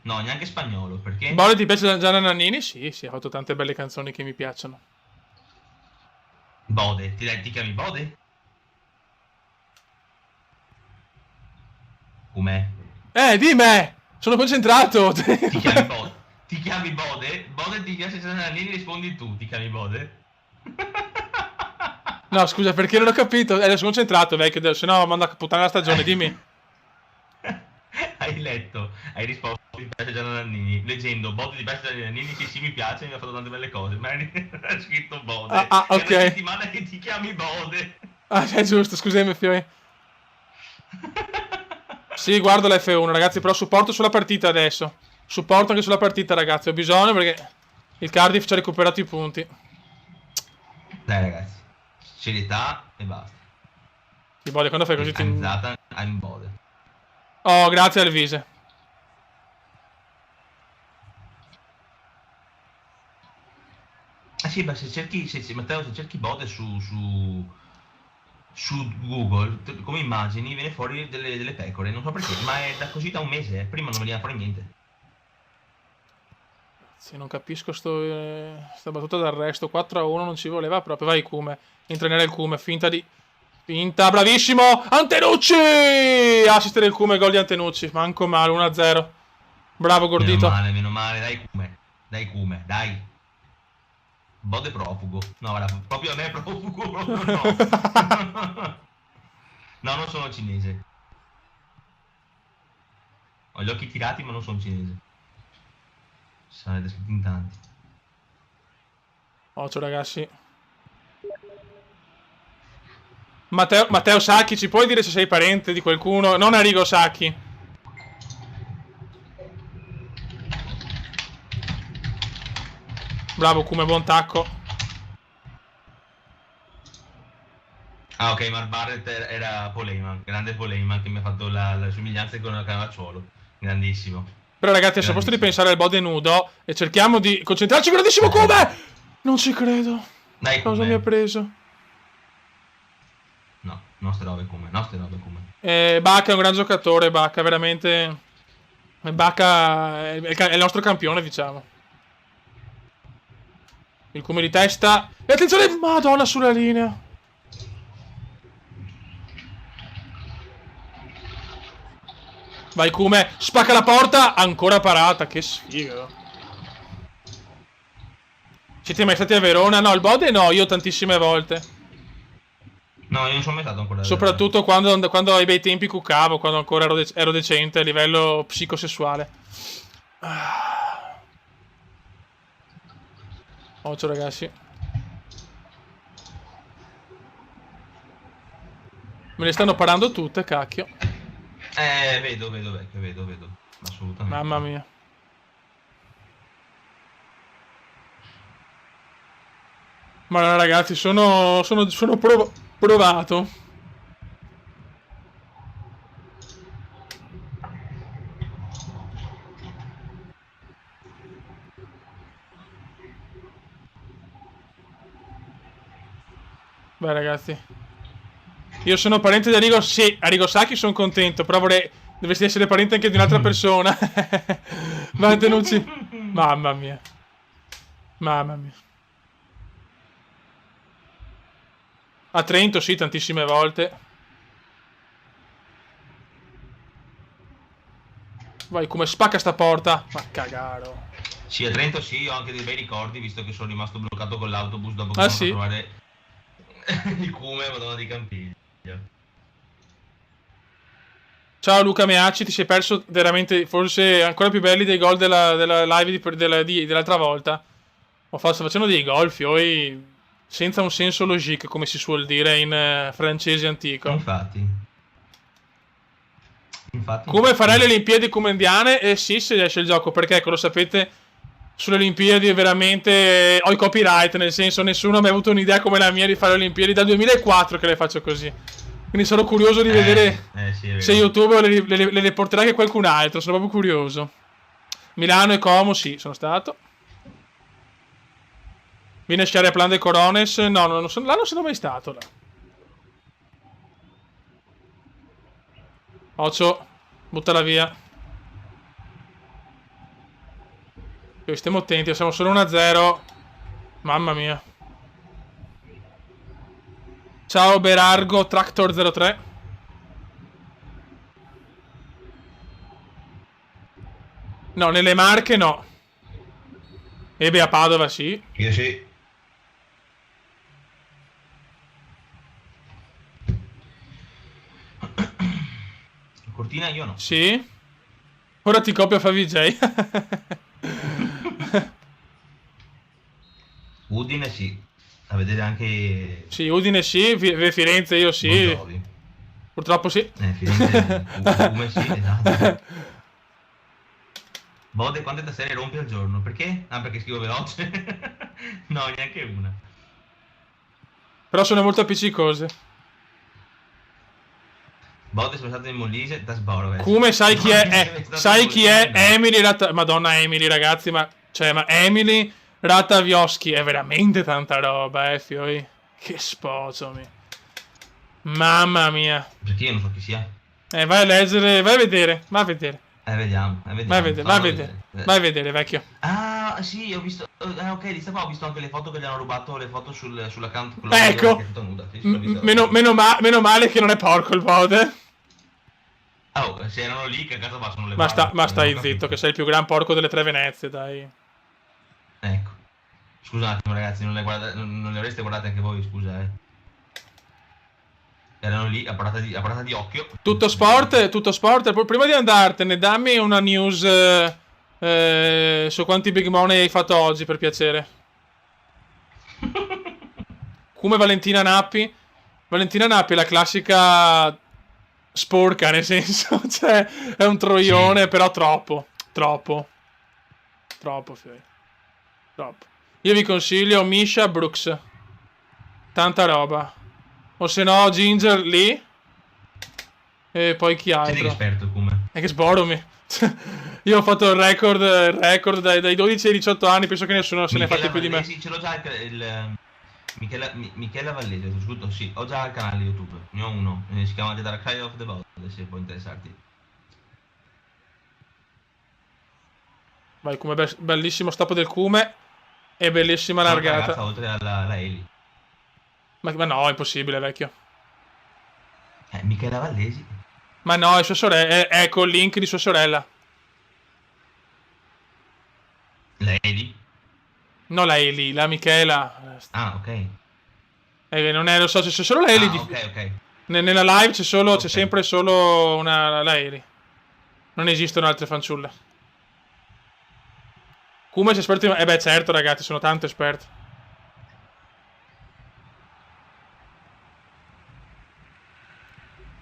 No, neanche spagnolo, perché?
Bode ti piace Gianna Nannini? Sì, sì, ha fatto tante belle canzoni che mi piacciono.
Bode, ti chiami Bode? Com'è?
Dimmi! Sono concentrato!
Ti chiami Bode? Ti chiami Bode? Bode ti piace Giannanini, rispondi tu, ti chiami Bode?
No, scusa, perché non ho capito? Sono concentrato, vecchio, se no manda a puttana la stagione, dimmi.
Hai letto, hai risposto ti piace Giannanini, leggendo Bode ti piace Giannanini, sì mi piace, mi ha fatto tante belle cose, ma hai scritto Bode.
Ok.
È una settimana che ti chiami Bode.
È giusto, scusami, Fiori. Sì, guardo la F1, ragazzi, però supporto sulla partita adesso. Supporto anche sulla partita, ragazzi, ho bisogno perché il Cardiff ci ha recuperato i punti.
Dai ragazzi, serietà e basta.
Sì, Bode, quando fai così ti...
I'm Zlatan, I'm Bode.
Oh, grazie Alvise.
Ah sì, beh, Matteo, se cerchi Bode su Google, come immagini, viene fuori delle pecore, non so perché, ma è da così da un mese, prima non veniva fuori niente.
Sì, non capisco sta battuta d'arresto. 4-1 non ci voleva proprio. Vai Kume, intrenere il Kume, Finta, bravissimo! Antenucci! Assist del Kume, gol di Antenucci. Manco male, 1-0. Bravo Gordito.
Meno male, dai Cume, dai. Bode profugo. No, guarda, proprio a me è profugo, proprio no. No, non sono cinese. Ho gli occhi tirati, ma non sono cinese. Sarete scritti in tanti.
Occhio ragazzi. Matteo Sacchi, ci puoi dire se sei parente di qualcuno? Non Arrigo Sacchi. Bravo Kume, buon tacco.
Ah, ok, Mark Barrett era Poleiman, grande Poleiman che mi ha fatto la somiglianza con Cannavacciuolo. Grandissimo.
Però ragazzi, sono posto di pensare al bode nudo e cerchiamo di concentrarci. Grandissimo Kume! Non ci credo.
Dai,
Cosa
Kume.
mi ha preso?
No, nostre robe Kume.
Bacca è un gran giocatore, Bacca, veramente. Bacca è il nostro campione, diciamo. Il Kume di testa. E attenzione, Madonna sulla linea. Vai Kume, spacca la porta, ancora parata, che sfiga. Siete mai stati a Verona? No, il Bode no, io tantissime volte.
No, io non sono mai stato ancora.
Soprattutto quando ai bei tempi cuccavo, quando ancora ero decente a livello psicosessuale. Occhio ragazzi. Me le stanno parando tutte, cacchio.
Vedo, vecchio, vedo. Assolutamente.
Mamma mia. Ma no, ragazzi, sono provato. Beh, ragazzi. Io sono parente di Arrigo. Sì, Arrigo Sacchi sono contento. Però vorrei. Dovresti essere parente anche di un'altra persona. Mantenuti. Mamma mia. Mamma mia. A Trento, sì, tantissime volte. Vai, come spacca sta porta. Ma cagaro.
Sì, a Trento sì, ho anche dei bei ricordi, visto che sono rimasto bloccato con l'autobus dopo che
Ah,
sono andato a
sì?
trovare il Cume, Madonna di Campiglia.
Ciao Luca Meacci, ti sei perso veramente forse ancora più belli dei gol della live dell'altra volta. Sto facendo dei gol, fioi, senza un senso logique, come si suol dire in francese antico. Come farei le Olimpiadi comendiane? Sì, se esce il gioco, perché ecco, lo sapete, sulle Olimpiadi veramente ho i copyright, nel senso nessuno ha mai avuto un'idea come la mia di fare le Olimpiadi dal 2004 che le faccio così. Quindi sono curioso di vedere
sì,
se YouTube le riporterà anche qualcun altro, sono proprio curioso. Milano e Como, sì, sono stato. Viene a sciare a Plan de Corones? No, là non sono mai stato là. Occhio, buttala via. Stiamo attenti, siamo solo 1-0. Mamma mia. Ciao Berargo Tractor 03. No, nelle Marche no. Ebbe a Padova sì.
Io sì. Cortina io no.
Sì. Ora ti copio Favij.
Udine sì. A vedere anche...
Sì, Udine sì, Firenze io sì.
Bon
Purtroppo sì.
Firenze, come sì, esatto. Bode quante serie rompi al giorno? Perché? Ah, perché scrivo veloce? No, neanche una.
Però sono molto appiccicose.
Bode sono stato in Molise, da sboro.
Come sai chi è? Sai chi è Emily Madonna Emily, ragazzi, ma Emily Ratajkowski è veramente tanta roba, fioi. Che spociomi. Mamma mia.
Perché io non so chi sia.
Vai a leggere, vai a vedere,
Vediamo.
Vai a vedere, vecchio.
Ah, sì, ho visto. Ok, di sta qua ho visto anche le foto che gli hanno rubato, le foto sull'account.
Ecco. Meno male che non è porco il bode.
Oh, se erano lì, che cazzo fa? Sono le
ma stai zitto, che sei il più gran porco delle tre Venezie, dai.
Ecco. Scusa un attimo, ragazzi, non le avreste guardate anche voi, scusa, Erano lì a portata di occhio.
Tutto sport. Prima di andartene, dammi una news su quanti big money hai fatto oggi, per piacere. Come Valentina Nappi. Valentina Nappi è la classica sporca, nel senso, cioè, è un troione, sì. Però troppo, fioi. Troppo. Io vi consiglio Misha Brooks. Tanta roba. O se no Ginger Lee. E poi chi altro?
Sei esperto come?
È che sboromi. Io ho fatto il record dai 12 ai 18 anni, penso che nessuno se ne fatti più di me.
Sì, ce l'ho già il Michela Vallese, tutto sì, ho già il canale YouTube, ne ho uno, si chiama The Dark Side of the Body, se può interessarti.
Vai, come bellissimo stop del Cume e bellissima largata.
Ragazza, oltre alla Eli.
Ma no, è impossibile, vecchio.
Michela Vallesi.
Ma no, è sua sorella, ecco il link di sua sorella.
La Eli?
No, la Eli, la Michela.
Ah, ok.
Non è, lo so, c'è solo la Eli.
Ok.
Nella live c'è sempre solo la Eli. Non esistono altre fanciulle. Come sei esperto? Beh, certo, ragazzi, sono tanto esperto.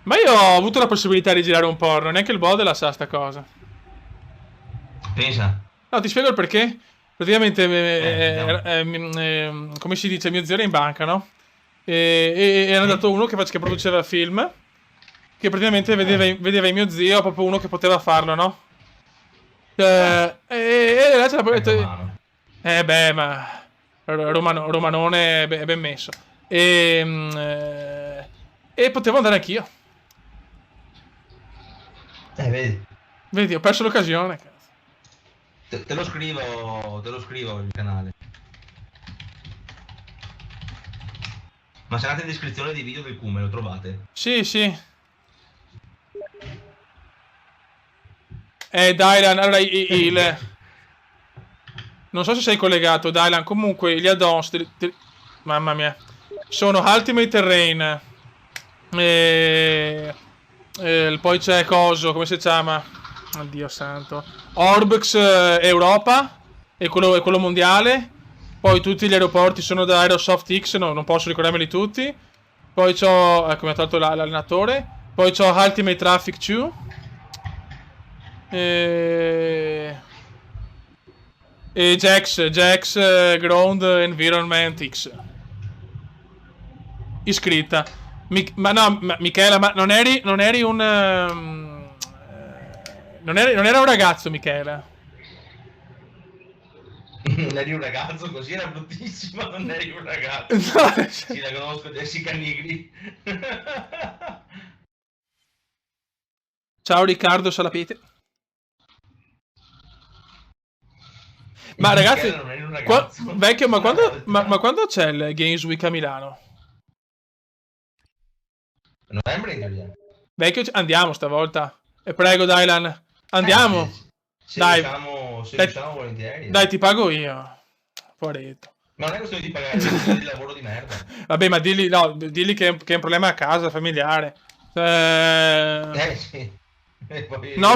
Ma io ho avuto la possibilità di girare un porno, neanche il bode la sa sta cosa.
Pensa.
No, ti spiego il perché. Praticamente, come si dice, mio zio era in banca, no? E era andato uno che produceva film, che praticamente vedeva in mio zio proprio uno che poteva farlo, no? E là c'era poi detto, beh, ma Romanone è ben messo. E potevo andare anch'io.
Vedi.
Vedi, ho perso l'occasione.
Te lo scrivo il canale. Ma se andate in descrizione dei video del Cume, lo trovate?
Sì, sì. Dylan, allora non so se sei collegato, Dylan. Comunque, gli add-ons, mamma mia, sono Ultimate Terrain. Poi c'è coso, come si chiama? Oddio santo. Orbx Europa e quello mondiale. Poi tutti gli aeroporti sono da Aerosoft X, no, non posso ricordarmeli tutti. Poi c'ho, ecco, mi ha tolto l'allenatore. Poi c'ho Ultimate Traffic 2. E Jax Ground Environment X. Iscritta. Ma no, Michela, ma non eri un... non era un ragazzo, Michela.
Non eri un ragazzo, così era bruttissima, non eri un ragazzo.
No.
Sì, la conosco, Jessica Nigri.
Ciao Riccardo Salapete. Ma ragazzi,
non eri un ragazzo.
vecchio, ma quando c'è il Games Week a Milano?
Novembre in teoria.
Vecchio, andiamo stavolta. E prego, Dylan, andiamo.
Se
Dai.
riusciamo volentieri.
Dai, ti pago io. Poveretto.
Ma non è questione di pagare, è questione di lavoro di merda.
Vabbè, ma digli che è un problema a casa, familiare.
Sì.
No,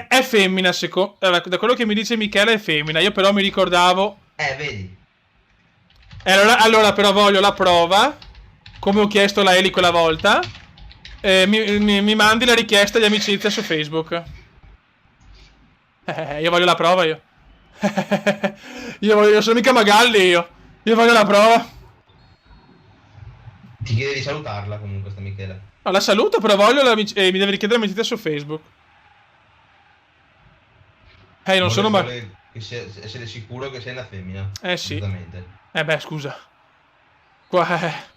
è femmina, da quello che mi dice Michele è femmina. Io però mi ricordavo.
Vedi.
Allora però voglio la prova. Come ho chiesto la Eli quella volta. Mi mandi la richiesta di amicizia su Facebook. Io voglio la prova, io. Io sono mica Magalli, io voglio la prova.
Ti chiede di salutarla comunque sta Michela.
No, la saluto, però voglio mi deve richiedere amicizia su Facebook. Non sono
essere sicuro che sei una femmina.
Sì.
Assolutamente.
Beh, scusa. Qua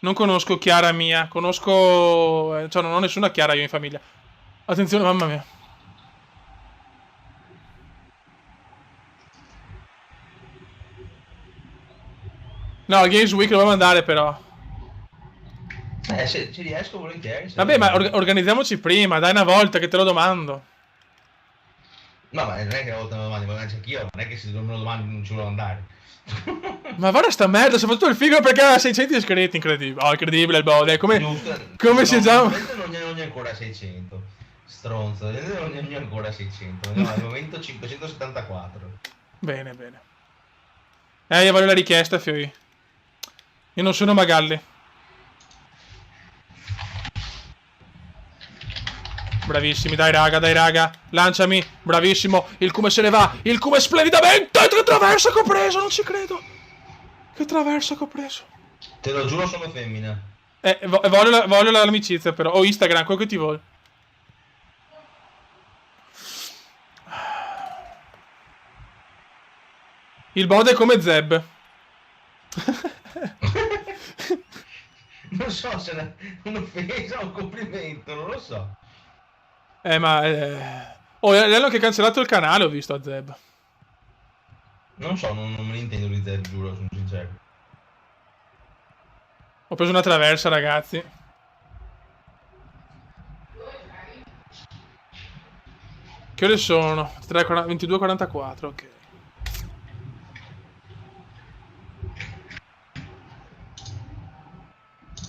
non conosco Chiara mia, conosco... cioè non ho nessuna Chiara io in famiglia. Attenzione, mamma mia. No, Games Week dobbiamo andare però.
Se ci riesco volentieri.
Vabbè, ma organizziamoci prima, dai una volta che te lo domando.
No, ma non è che una volta me lo domandi, ma anche io, non è che se non me lo domandi non ci volevo andare.
Ma guarda sta merda, si è fatto il figo perché ha 600 iscritti, incredibile. Oh, incredibile il bode, come si già...
Non è ancora 600, stronzo, non è ancora 600, no, al momento 574.
Bene, bene. Io voglio la richiesta, fioi. Io non sono Magalli. Bravissimi, dai raga, lanciami, bravissimo, il Cume se ne va, il Cume splendidamente, che traversa che ho preso, non ci credo. Che traversa che ho preso.
Te lo giuro sono femmina.
Voglio l'amicizia però, o Instagram, quello che ti voglio. Il bode è come Zeb.
Non so se è un'offesa o un complimento, non lo so.
Oh, gli hanno anche cancellato il canale, ho visto a Zeb.
Non so, non me ne intendo di Zeb, giuro, sono sincero.
Ho preso una traversa, ragazzi. Che ore sono? 22:44, ok.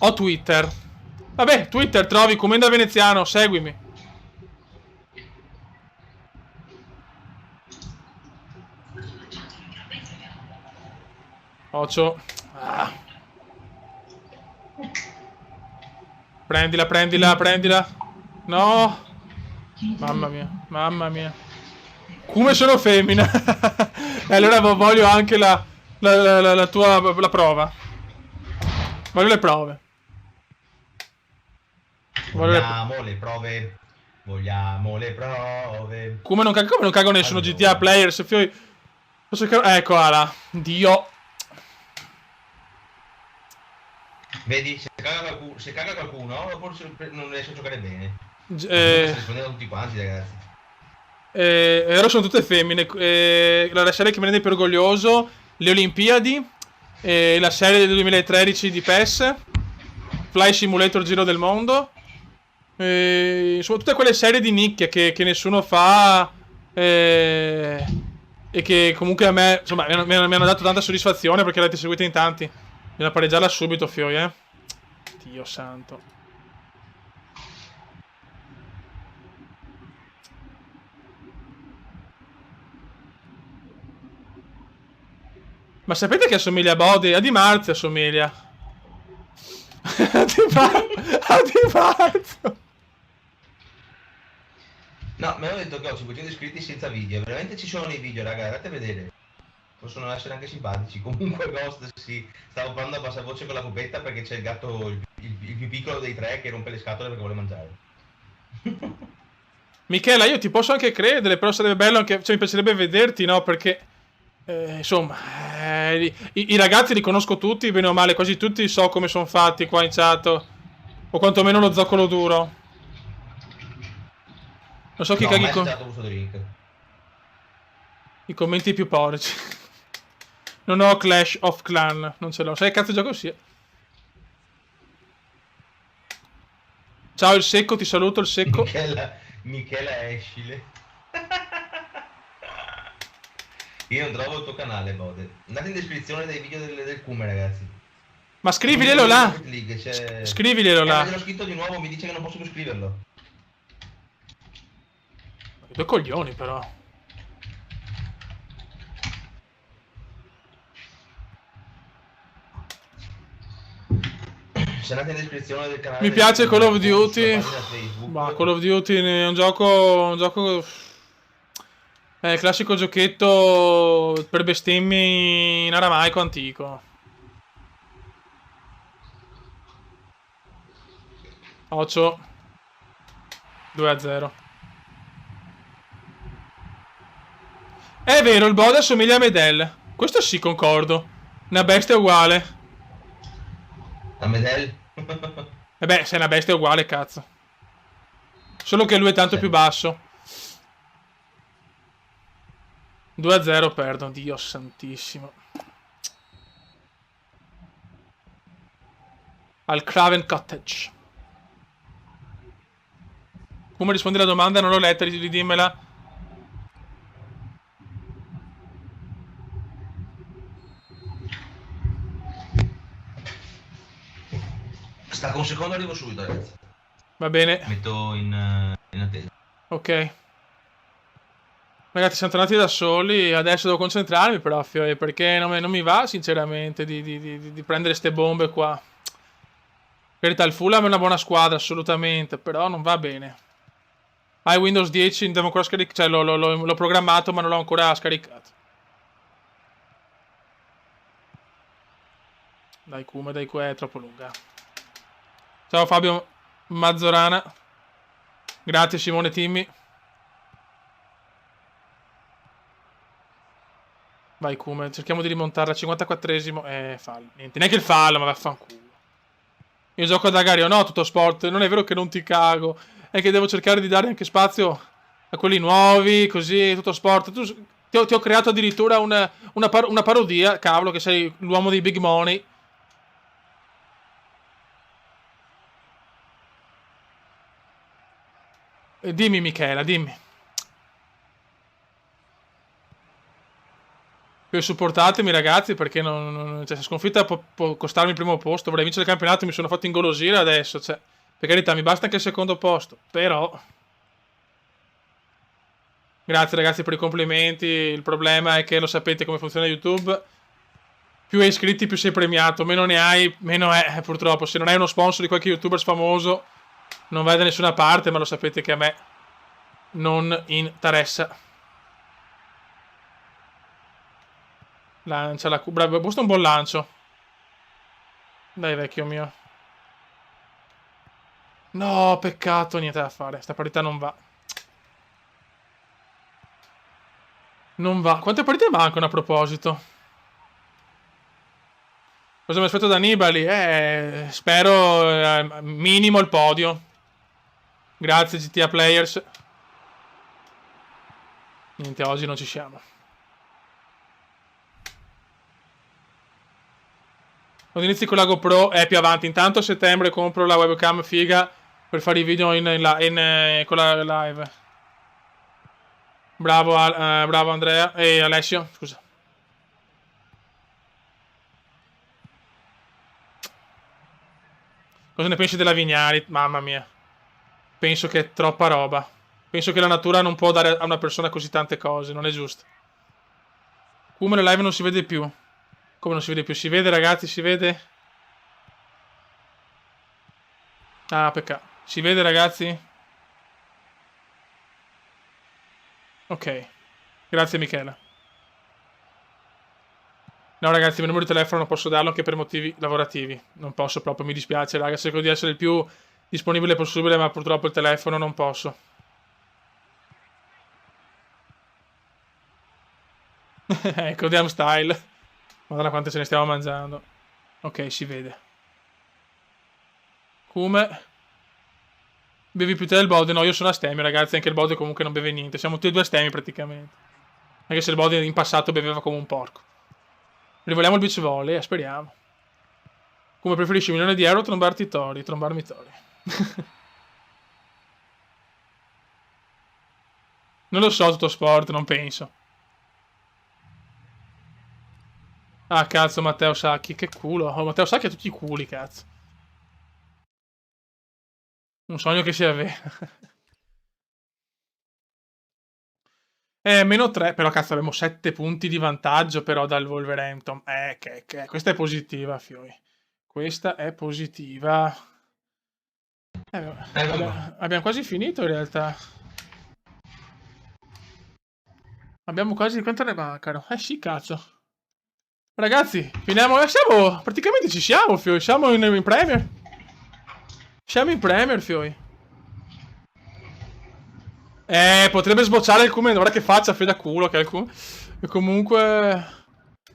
Ho Twitter. Vabbè, Twitter trovi Commenda Veneziano, seguimi. Occhio. Prendila. No. Mamma mia. Come sono femmina. E allora voglio anche la prova. Voglio le prove.
Vogliamo le prove.
Come non cago nessuno, allora. GTA Players, fioi. Ecco, là. Dio.
Vedi, se caga qualcuno, dopo non riesce a giocare bene.
Gi-
Comunque
eh,
si rispondeva tutti quanti, ragazzi.
Ora sono tutte femmine. La serie che mi rende più orgoglioso, le Olimpiadi, la serie del 2013 di PES, Fly Simulator Giro del Mondo. Insomma, tutte quelle serie di nicchia che nessuno fa. E che comunque a me, insomma, mi hanno dato tanta soddisfazione perché l'avete seguita in tanti. Bisogna pareggiarla subito, Fioi, eh. Dio santo. Ma sapete che assomiglia a Bode? A Di Marzio assomiglia. A Di Marzio.
No, mi hanno detto che ho 500 iscritti senza video. Veramente ci sono i video, raga, andate a vedere. Possono essere anche simpatici. Comunque Ghost sì, stavo parlando a bassa voce con la pupetta perché c'è il gatto, il più piccolo dei tre, che rompe le scatole perché vuole mangiare.
Michela, io ti posso anche credere, però sarebbe bello anche. Cioè, mi piacerebbe vederti, no? Perché. Insomma, i ragazzi li conosco tutti, bene o male, quasi tutti so come sono fatti qua in chat. O quantomeno lo zoccolo duro. Non so chi
No,
caghi
mai
con
assaggiato questo drink.
i commenti più porci. Non ho Clash of Clan, non ce l'ho. Sai che cazzo gioco sia? Ciao il secco, ti saluto il secco.
Michela Escile. Io non trovo il tuo canale, Bode. Andate in descrizione dei video del Cume, ragazzi.
Ma
L'unico
scriviglielo
video di
là.
Rocket League, c'è...
Scriviglielo
Ma
là.
gliel'ho scritto di nuovo, mi dice che non posso più scriverlo.
Due coglioni però.
Se andate in descrizione del canale
Mi
del
piace Call of
Cume, sulla
Duty.
pagina Facebook...
Ma Call of Duty è un gioco. È il classico giochetto per bestemmi in aramaico antico. 8 2-0. È vero, il Bode assomiglia a Medel. Questo sì, concordo. Una bestia uguale.
A Medel?
E beh, se è una bestia uguale, cazzo. Solo che lui è tanto
Sì.
più basso. 2-0 perdono, Dio santissimo. Al Craven Cottage. Come rispondi alla domanda? Non l'ho letta, ridimmela.
Stacca un secondo, arrivo subito, ragazzi.
Va bene.
Metto in attesa.
Ok. Ragazzi, siamo tornati da soli. Adesso devo concentrarmi, però, Fioi, perché non mi va, sinceramente, di prendere ste bombe qua. Per carità, il Fulham è una buona squadra, assolutamente, però non va bene. Hai Windows 10, devo ancora scaricare. Cioè, l'ho programmato, ma non l'ho ancora scaricato. Dai, Kume, dai, qua è troppo lunga. Ciao Fabio Mazzorana. Grazie Simone Timmy. Vai Kume, cerchiamo di rimontarla. 54esimo. Fallo. Niente, neanche il fallo, ma vaffanculo. Io gioco da Gario, no, tutto sport. Non è vero che non ti cago. È che devo cercare di dare anche spazio a quelli nuovi, così, tutto sport. Ti ho creato addirittura una parodia. Cavolo, che sei l'uomo dei big money. Dimmi Michela, dimmi. Supportatemi ragazzi perché cioè, se sconfitta può costarmi il primo posto. Vorrei vincere il campionato, mi sono fatto ingolosire adesso. Cioè, per carità, mi basta anche il secondo posto. Però. Grazie ragazzi per i complimenti. Il problema è che lo sapete come funziona YouTube. Più hai iscritti, più sei premiato. Meno ne hai, meno è. Purtroppo, se non hai uno sponsor di qualche YouTuber famoso, non vai da nessuna parte. Ma lo sapete che a me non interessa. Lancia la bravo, questo è un buon lancio. Dai, vecchio mio. No, peccato, niente da fare. Sta partita non va. Non va. Quante partite mancano a proposito? Cosa mi aspetto da Nibali? Spero minimo il podio. Grazie GTA Players. Niente, oggi non ci siamo. Quando inizi con la GoPro è più avanti. Intanto a settembre compro la webcam figa per fare i video con la live. Bravo, bravo Andrea e Alessio, scusa. Cosa ne pensi della Vignali? Mamma mia. Penso che è troppa roba. Penso che la natura non può dare a una persona così tante cose, non è giusto. Come la live non si vede più. Come non si vede più? Si vede, ragazzi, si vede? Ah, peccato. Si vede, ragazzi? Ok. Grazie, Michela. No, ragazzi, il mio numero di telefono non posso darlo anche per motivi lavorativi. Non posso proprio, mi dispiace, raga. Cerco di essere il più disponibile possibile, ma purtroppo il telefono non posso. Ecco, Diam Style. Madonna quante ce ne stiamo mangiando. Ok, si vede. Come? Bevi più te del Bode? No, io sono astemio, ragazzi. Anche il Bode comunque non beve niente. Siamo tutti e due astemi praticamente. Anche se il Bode in passato beveva come un porco. Rivoliamo il beach volley, speriamo. Come preferisci 1 milione di euro o trombarti tori? Trombarmi tori. Non lo so, tutto sport, non penso. Ah, cazzo, Matteo Sacchi, che culo. Oh, Matteo Sacchi ha tutti i culi, cazzo. Un sogno che si avvera. Meno 3, però cazzo abbiamo 7 punti di vantaggio però dal Wolverhampton. Questa è positiva, Fioi. Questa è positiva. Abbiamo quasi finito in realtà. Abbiamo quasi... Quanto ne mancano? Sì, cazzo. Ragazzi, finiamo... Siamo... Praticamente ci siamo, Fioi. Siamo in Premier. Siamo in Premier, Fioi. Potrebbe sbocciare il Cume. Ora che faccia fe da culo che è il Cume. E comunque...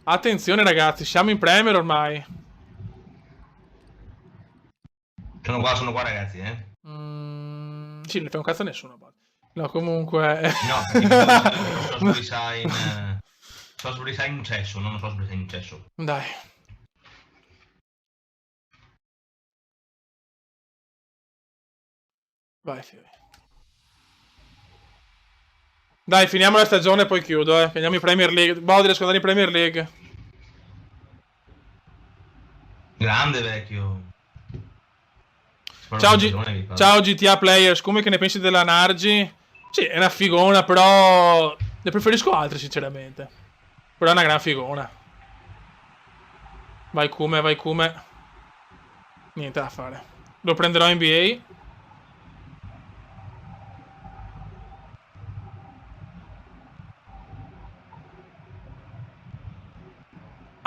Attenzione, ragazzi. Siamo in Premier ormai.
Sono qua, ragazzi,
Sì, ne fai un cazzo a nessuno. No, comunque...
No, perché Salisbury in cesso, non Salisbury in cesso.
Dai. Vai, Fiori. Dai, finiamo la stagione e poi chiudo, Finiamo in Premier League. Bodi, riesco ad andare in Premier League.
Grande, vecchio.
Ciao GTA Players, come che ne pensi della Nargi? Sì, è una figona, però ne preferisco altre sinceramente. Però è una gran figona. Vai Kume, vai Kume. Niente da fare. Lo prenderò NBA.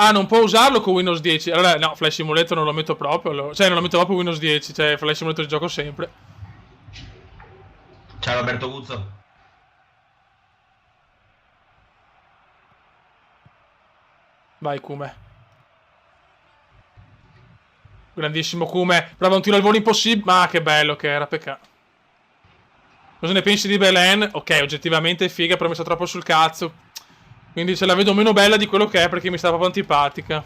Ah, non può usarlo con Windows 10. Allora, no, Flight Simulator non lo metto proprio. Cioè, non lo metto proprio Windows 10. Cioè, Flight Simulator gioco sempre.
Ciao Roberto Guzzo.
Vai, Kume. Grandissimo Kume. Prova un tiro al volo impossibile. Ma che bello che era, peccato. Cosa ne pensi di Belen? Ok, oggettivamente è figa, però mi sta troppo sul cazzo. Quindi se la vedo meno bella di quello che è perché mi sta proprio antipatica.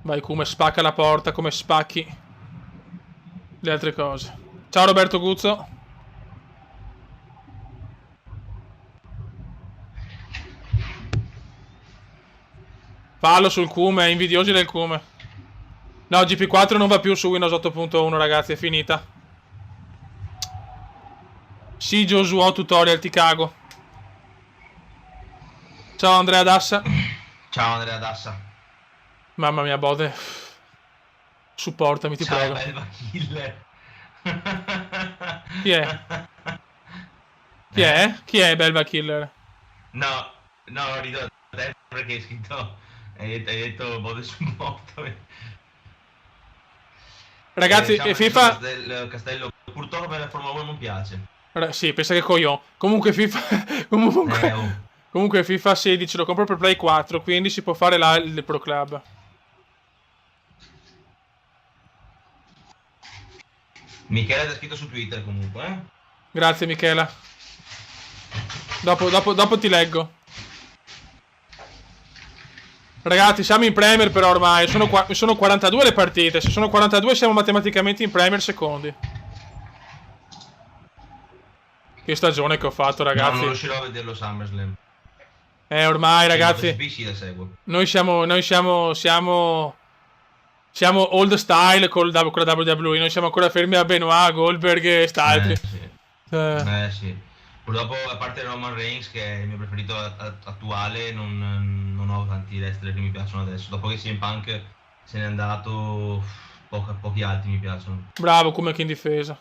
Vai come spacca la porta, come spacchi le altre cose. Ciao Roberto Guzzo. Fallo sul Cume, invidiosi del Cume. No, GP4 non va più su Windows 8.1 ragazzi, è finita. Sì, Josuo Tutorial, ti cago. Ciao Andrea Dassa.
Ciao Andrea Dassa.
Mamma mia, Bode. Supportami, ti prego.
Ciao, Belva Killer.
Chi è? Chi è? Chi è Belva Killer?
No, rido a te perché hai scritto... Hai detto Bode supportami.
Ragazzi,
ciao,
FIFA...
Castello, purtroppo per la Formula 1 non piace.
Sì, pensa che coglione. Comunque FIFA... comunque...
Oh.
Comunque FIFA 16 lo compro per Play 4, quindi si può fare là il Pro Club.
Michele ti ha scritto su Twitter comunque, eh?
Grazie Michela. Dopo ti leggo. Ragazzi, siamo in Premier però ormai. Sono 42 le partite. Se sono 42 siamo matematicamente in Premier secondi. Che stagione che ho fatto,
No, non
ragazzi.
riuscirò a vederlo SummerSlam.
Ormai, ragazzi.
sì, la seguo.
Noi siamo old style con la WWE. Noi siamo ancora fermi a Benoit, Goldberg e Styles.
Sì.
Eh.
Sì. Purtroppo, a parte Roman Reigns, che è il mio preferito attuale, non ho tanti wrestler che mi piacciono adesso. Dopo che CM Punk se n'è andato, pochi altri mi piacciono.
Bravo, come che in difesa.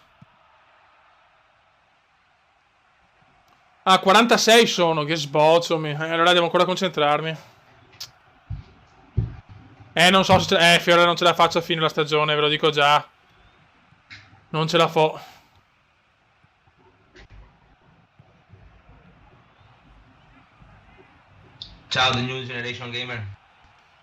Ah, 46 sono, che sboccio. Allora devo ancora concentrarmi. Non so se... Fiore non ce la faccio a fine la stagione, ve lo dico già. Non ce la fo.
Ciao, The New Generation Gamer.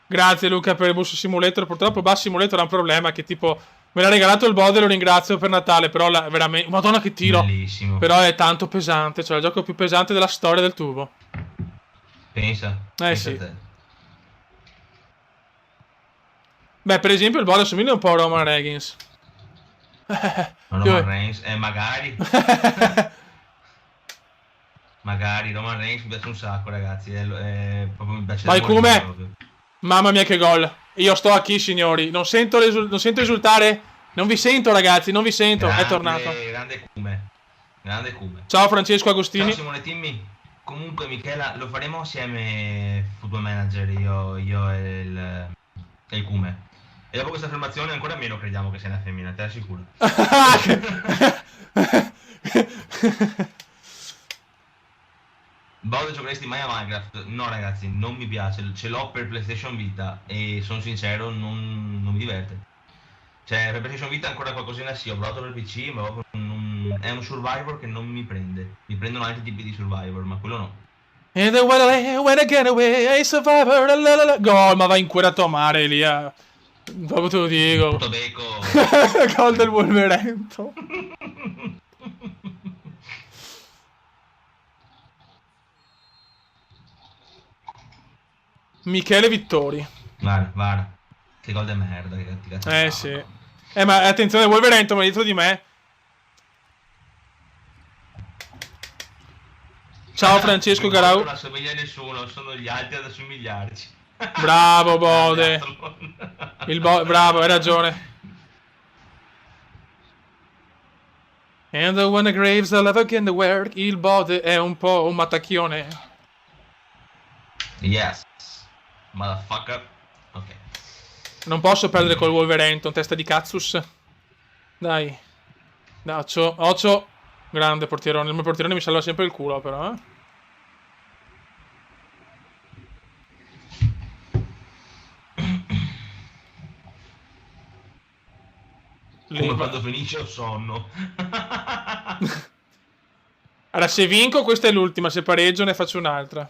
Grazie Luca per il Bus Simulator. Purtroppo Bus Simulator ha un problema che tipo... Me l'ha regalato il bot e lo ringrazio per Natale, però veramente... Madonna che tiro!
Bellissimo.
Però è tanto pesante, cioè il gioco più pesante della storia del tubo.
Pensa. Pensa
Sì.
a te.
Beh, per esempio il bot assomiglia un po' a Roman Reigns.
Roman Reigns, magari. Magari, Roman Reigns mi piace un sacco, ragazzi. Proprio mi piace.
Vai come? Mamma mia che gol. Io sto qui, signori. Non sento esultare. Non vi sento, ragazzi, non vi sento. È tornato.
Grande Cume.
Ciao Francesco Agostini.
Ciao Simone Timmi. Comunque Michela, lo faremo assieme Football Manager, io e il Cume. E dopo questa affermazione ancora meno crediamo che sia una femmina, te assicuro. Bode, giocheresti mai a Minecraft? No ragazzi, non mi piace, ce l'ho per PlayStation Vita e sono sincero, non mi diverte. Cioè, per PlayStation Vita ancora qualcosina sì, ho provato per PC, ma è un Survivor che non mi prende. Mi prendono altri tipi di Survivor, ma quello no.
And the when I get away, I survivor, gol, ma vai in cura a tua mare lì, Proprio te lo dico.
Tutto becco.
Gol del Wolverhampton. Michele Vittori.
Guarda. Che gol di merda che ti cazzo.
Sì. Ma attenzione, Wolverhampton è dietro di me. Ciao Francesco Garau.
Non assomiglia a nessuno, sono gli altri ad assomigliarci.
Bravo Bode. Bravo, hai ragione. And when the graves are left again the work, il Bode è un po' un mattacchione.
Yes. Motherfucker. Ok.
Non posso perdere col Wolverhampton, testa di cazzus. Dai. Occio. Grande portierone. Il mio portierone mi salva sempre il culo, però,
Come quando finisce ho sonno.
Allora, se vinco, questa è l'ultima. Se pareggio, ne faccio un'altra.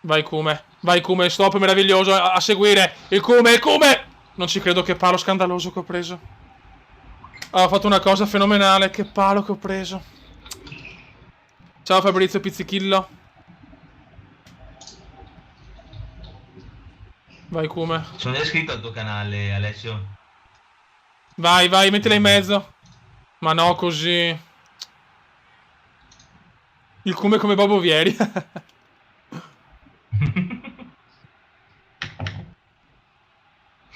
Vai Cume, stop meraviglioso. A seguire. Il Cume. Non ci credo, che palo scandaloso che ho preso. Ho fatto una cosa fenomenale. Che palo che ho preso. Ciao Fabrizio Pizzichillo. Vai Cume.
Sono iscritto al tuo canale, Alessio.
Vai, mettila in mezzo. Ma no, così. Il Cume come Bobo Vieri.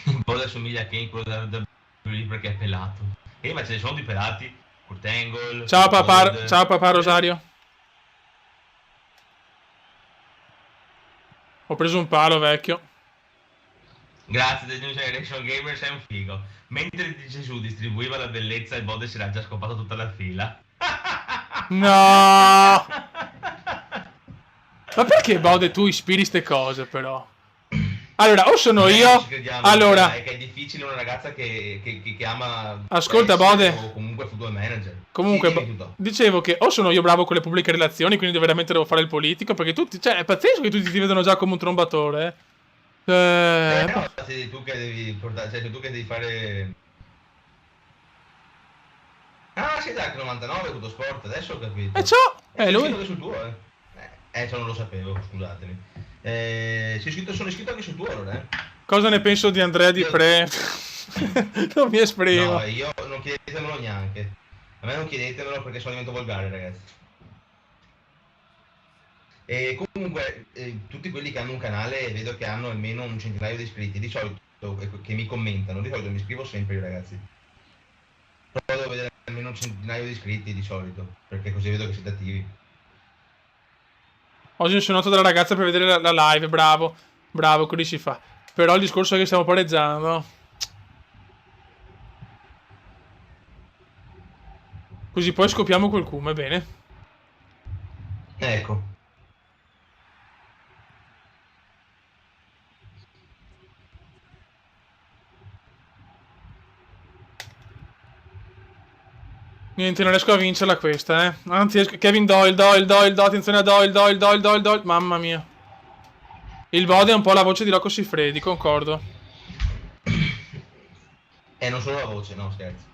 Un po' assomiglia a Kane, quello da perché è pelato. Ma ce ne sono di pelati. Kurt Angle.
Ciao papà Rosario. Ho preso un palo vecchio.
Grazie The New Generation Gamer, sei un figo. Mentre Gesù distribuiva la bellezza, il Bode si era già scopato tutta la fila.
No! Ma perché Bode tu ispiri ste cose però? Allora, o sono io...
Ci crediamo,
Allora...
è che è difficile una ragazza che ama
Ascolta,
essere
Bode.
o comunque football manager.
Comunque,
Sì, dimmi tutto.
dicevo che o sono io bravo con le pubbliche relazioni, quindi veramente devo fare il politico, perché tutti... Cioè, è pazzesco che tutti ti vedono già come un trombatore,
No, sei tu che devi portare, cioè sei tu che devi fare... Ah, sì, dai, 99 tutto sport, adesso ho capito.
ciao!
Sono
Lui?
iscritto anche sul tuo, ciò non lo sapevo, scusatemi. Sono iscritto anche sul tuo, allora,
Cosa ne penso di Andrea Di
Io-
Pre? Non mi esprimo.
No, io non chiedetemelo neanche. A me non chiedetemelo perché sono diventato volgare, ragazzi. E comunque, tutti quelli che hanno un canale vedo che hanno almeno un centinaio di iscritti, di solito, che mi commentano, di solito mi iscrivo sempre io, ragazzi. Però devo vedere almeno un centinaio di iscritti di solito, perché così vedo che siete attivi.
Oggi mi sono andato dalla ragazza per vedere la live, bravo. Bravo, così si fa. Però il discorso è che stiamo pareggiando. Così poi scopiamo quel cume, bene.
Ecco.
Niente, non riesco a vincerla questa, Anzi, Kevin Doyle, attenzione a Doyle. Mamma mia. Il Bode è un po' la voce di Rocco Siffredi, concordo.
E non solo la voce, no, scherzo.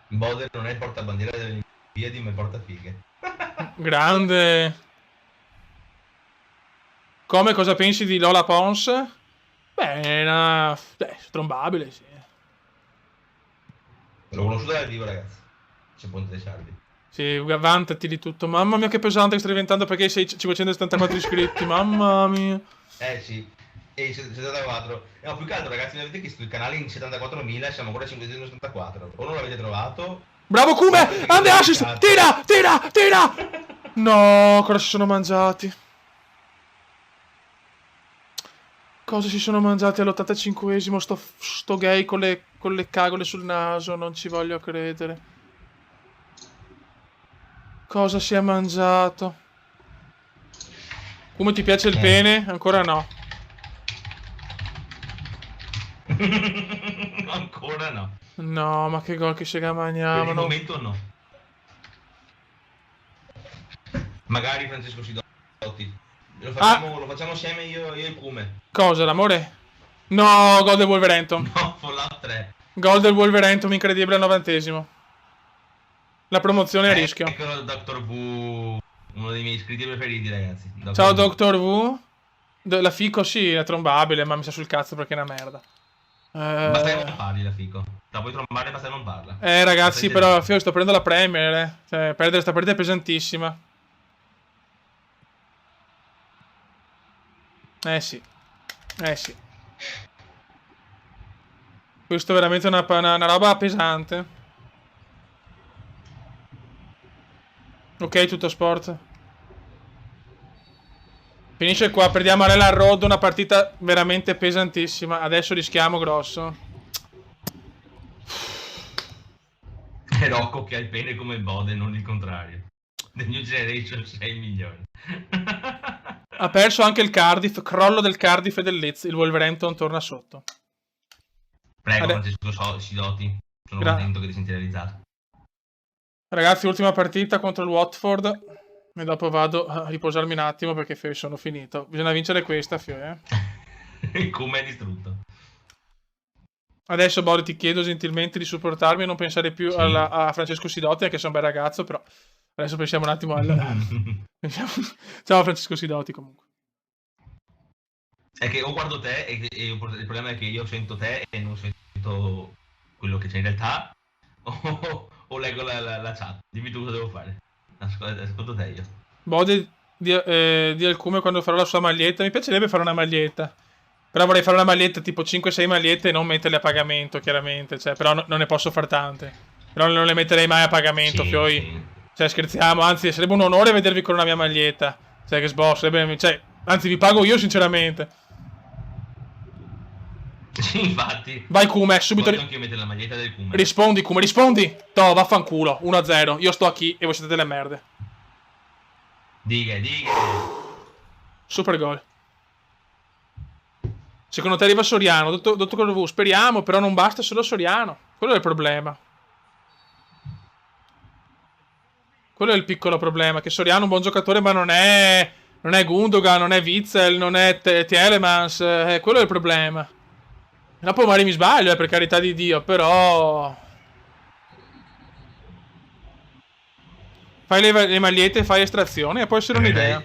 Bode non è il portabandiera delle Olimpiadi, ma è portafighe.
Grande. Come, cosa pensi di Lola Pons? Beh, è una... strombabile, sì.
L'ho conosciuta dal vivo, ragazzi. C'è Ponte dei Sardi.
Sì, vantati di tutto. Mamma mia che pesante che stai diventando perché sei 574 iscritti. Mamma mia.
Sì. E 74. No, più che altro, ragazzi, mi avete chiesto il canale in 74.000 e siamo ancora a 574. O non l'avete trovato?
Bravo Kume! Ande assist! Tira! No, cosa si sono mangiati? Cosa si sono mangiati all'85esimo? Sto gay con le cagole sul naso, non ci voglio credere. Cosa si è mangiato? Come ti piace il pene? Ancora no.
Ancora no.
No, ma che gol che si
Per il
mangiavano.
momento no. Magari Francesco Sidotti. Lo facciamo assieme io e il Cume.
Cosa, l'amore? No, gol del Wolverhampton.
No, Fallout 3.
Gol del Wolverhampton, incredibile al 90esimo. La promozione a rischio.
Ecco il Dr. V, uno dei miei iscritti preferiti, ragazzi.
Ciao Dr. V. La Fico sì, è trombabile, ma mi sa sul cazzo perché è una merda.
Basta che non parli la Fico. La puoi trombare, basta che non parla.
Ragazzi, però sto prendendo la Premier, Cioè, perdere sta partita è pesantissima. Sì. Questo è veramente una roba pesante. Ok, tutto sport. Finisce qua, perdiamo Arela Road, una partita veramente pesantissima. Adesso rischiamo grosso.
È Rocco che ha il pene come il Bode, non il contrario. The New Generation 6 milioni.
Ha perso anche il Cardiff, crollo del Cardiff e del Leeds. Il Wolverhampton torna sotto.
Prego, Francesco Sidotti. Sono contento che ti senti realizzato.
Ragazzi, ultima partita contro il Watford. E dopo vado a riposarmi un attimo perché sono finito. Bisogna vincere questa, Fio,
Come è distrutto.
Adesso, Bori, ti chiedo gentilmente di supportarmi e non pensare più a Francesco Sidotti, anche se è un bel ragazzo, però adesso pensiamo un attimo Ciao Francesco Sidotti, comunque.
È che o guardo te e il problema è che io sento te e non sento quello che c'è in realtà, o leggo la chat. Dimmi tu cosa devo fare. Ascolto te io.
Bode di Alcume quando farò la sua maglietta. Mi piacerebbe fare una maglietta. Però vorrei fare una maglietta tipo 5-6 magliette e non metterle a pagamento, chiaramente. Cioè, però non ne posso fare tante. Però non le metterei mai a pagamento, Fioi. Sì. Cioè, scherziamo. Anzi, sarebbe un onore vedervi con una mia maglietta. Cioè, che sarebbe... Cioè, anzi, vi pago io, sinceramente.
Sì, infatti.
Vai, Cume, subito.
Voglio anche io mettere la maglietta del Cume.
Rispondi, Cume, rispondi. Toh, vaffanculo. 1-0. Io sto qui e voi siete delle merde.
Dighe.
Super gol. Secondo te arriva Soriano, dottor V? Speriamo, però non basta solo Soriano. Quello è il problema. Quello è il piccolo problema, che Soriano è un buon giocatore, ma non è Gundogan, non è Witzel, non è Tielemans, quello è il problema. Dopo magari mi sbaglio, per carità di Dio, però... Fai le magliette, fai estrazione e può essere un'idea.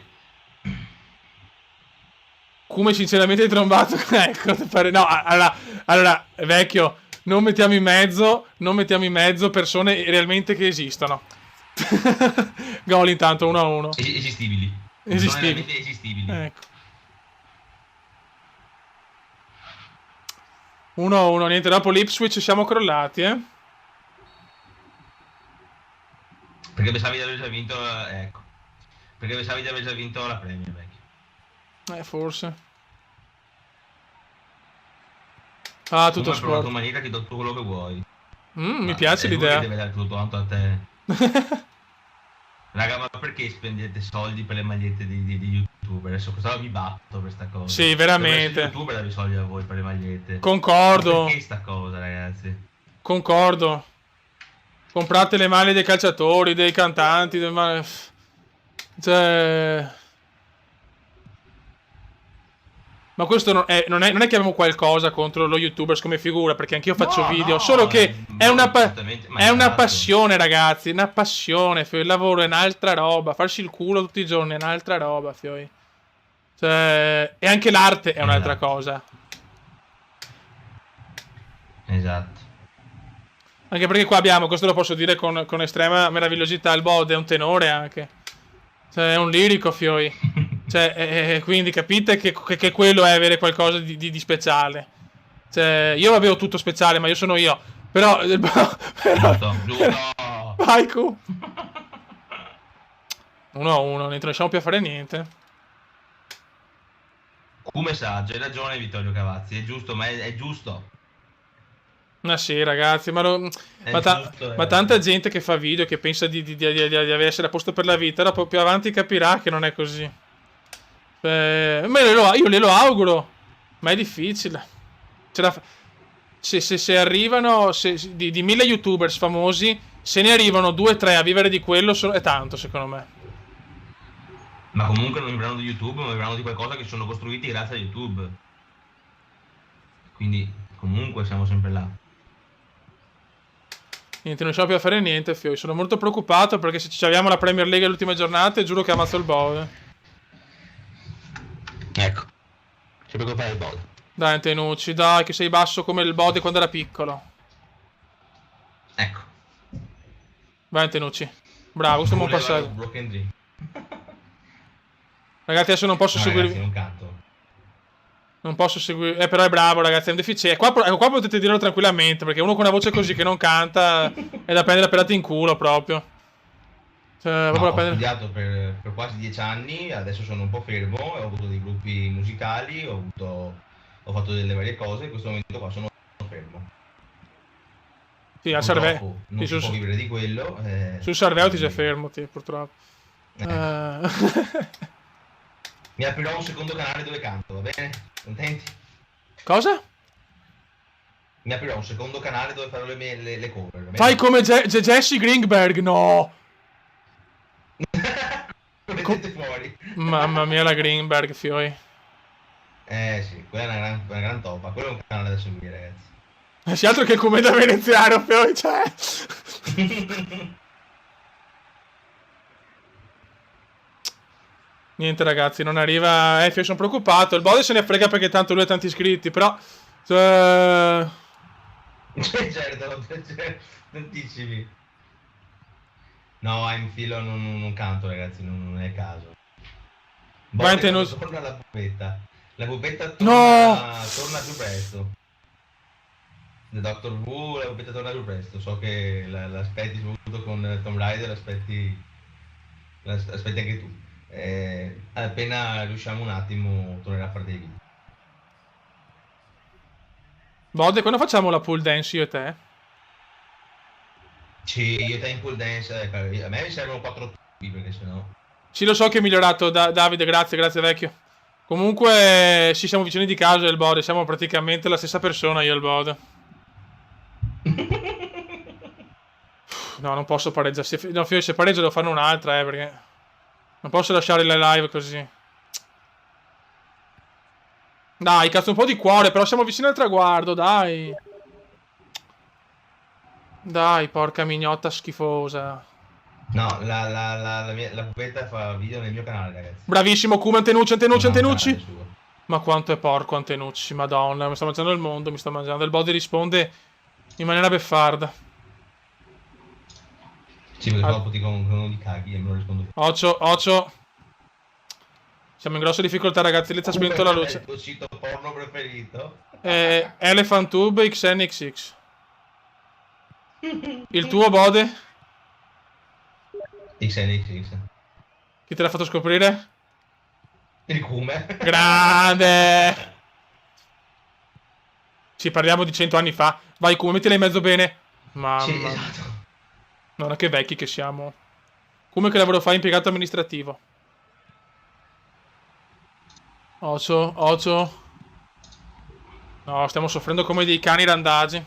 Come sinceramente hai trombato? Ecco, no, allora, vecchio, non mettiamo in mezzo persone realmente che esistono. Gol intanto 1-1.
Esistibili. Esistibili.
Ecco. 1-1, niente, dopo l'Ipswich siamo crollati,
Perché pensavi di aver già vinto, ecco. Perché pensavi di aver già vinto la Premier, vecchio.
Forse. Ah, tutto
sport. La tua
sport.
maniera ti do tutto quello che vuoi.
Mi piace l'idea.
Deve dare tutto quanto a te. Raga, ma perché spendete soldi per le magliette di youtuber? Adesso quest'anno vi batto per sta cosa.
Sì, veramente.
I youtuber davi soldi a voi per le magliette.
Concordo.
Ma perché sta cosa, ragazzi?
Concordo. Comprate le maglie dei calciatori, dei cantanti, cioè... Ma questo non è che abbiamo qualcosa contro lo youtubers come figura, perché anch'io faccio video, solo che è una passione, ragazzi, una passione, il lavoro è un'altra roba, farsi il culo tutti i giorni è un'altra roba, fioi. Cioè, e anche l'arte è un'altra cosa.
Esatto.
Anche perché qua abbiamo, questo lo posso dire con estrema meravigliosità, il Bode è un tenore anche. Cioè, è un lirico, fioi. Cioè, quindi capite che quello è avere qualcosa di speciale. Cioè, io avevo tutto speciale, ma io sono io. Però...
Giusto.
Vai, Q. 1-1, non riusciamo più a fare niente.
Q messaggio, hai ragione Vittorio Cavazzi, è giusto, ma è giusto.
Ma sì, ragazzi, ma tanta gente che fa video che pensa di essere a posto per la vita, dopo più avanti capirà che non è così. Io glielo auguro, ma è difficile. Se arrivano di 1000 youtubers famosi, se ne arrivano 2-3 a vivere di quello è tanto, secondo me.
Ma comunque non vivranno di YouTube, ma vivranno di qualcosa che sono costruiti grazie a YouTube. Quindi comunque siamo sempre là.
Niente, non riusciamo più a fare niente, Fioi. Sono molto preoccupato perché se ci abbiamo la Premier League alle ultime giornate, giuro che ammazzo il Bode.
Ecco. C'è per fare il Bode.
Dai, Antenucci, dai, che sei basso come il Bode quando era piccolo.
Ecco.
Vai, Antenucci. Bravo, questo è un buon passaggio. Ragazzi, adesso non posso seguirvi.
Ragazzi, non canto.
Non posso seguire. Però è bravo, ragazzi, è un deficiente. Qua potete dirlo tranquillamente, perché uno con una voce così che non canta è da prendere pelate in culo proprio. Cioè,
ho studiato per quasi 10 anni, adesso sono un po' fermo, ho avuto dei gruppi musicali, ho fatto delle varie cose, in questo momento qua sono fermo.
Sì, al Sarveo.
Non si può vivere di quello.
Sul Sarveo ti sei fermo, purtroppo.
Mi aprirò un secondo canale dove canto, va bene? Contenti?
Cosa?
Mi aprirò un secondo canale dove farò le cover, va bene?
Fai come Jesse Greenberg, no!
Lo mettete fuori.
Mamma mia, la Greenberg, fioi.
Sì, quella è una gran topa, quello è un canale da seguire, ragazzi.
Si altro che il cometa veneziano, fioi, cioè... Niente, ragazzi, non arriva... Io sono preoccupato. Il Bode se ne frega perché tanto lui ha tanti iscritti, però...
Certo, tantissimi. No, in filo non canto, ragazzi, non è il caso. Torna la pupetta. La pupetta torna più presto. The Doctor Who, la pupetta torna più presto. So che l'aspetti soprattutto con Tomb Raider, l'aspetti anche tu. Appena riusciamo un attimo tornerà a fare dei video.
Bode, quando facciamo la pool dance io e te?
Sì, io e te in pool dance, a me mi servono 4 tipi perché sennò...
Sì, lo so che è migliorato, Davide, grazie vecchio. Comunque, sì, siamo vicini di casa e il Bode, siamo praticamente la stessa persona io e il Bode. No, non posso pareggiare. No, se pareggio devo farne un'altra, perché non posso lasciare le live così. Dai, cazzo, un po' di cuore, però siamo vicini al traguardo, dai. Dai, porca mignotta schifosa.
No, la pupetta fa video nel mio canale, ragazzi.
Bravissimo, Kuma, Antenucci,
Non ha un canale
Antenucci.
suo.
Ma quanto è porco Antenucci, madonna, mi sto mangiando il mondo, mi sto mangiando. Il body risponde in maniera beffarda.
Sì, perché sennò ti con uno di caghi e me lo rispondo io.
Ocio. Siamo in grossa difficoltà, ragazzi, lì ci ha spento la luce.
Il tuo sito porno preferito?
Elephant Tube XNXX. Il tuo bode?
XNXX.
Chi te l'ha fatto scoprire?
Il Kume.
Grande! Ci parliamo di 100 anni fa. Vai, come mettila in mezzo bene. Mamma.
Sì, esatto.
Non è che vecchi che siamo. Come che lavoro fai impiegato amministrativo? Ocio. No, stiamo soffrendo come dei cani randagi.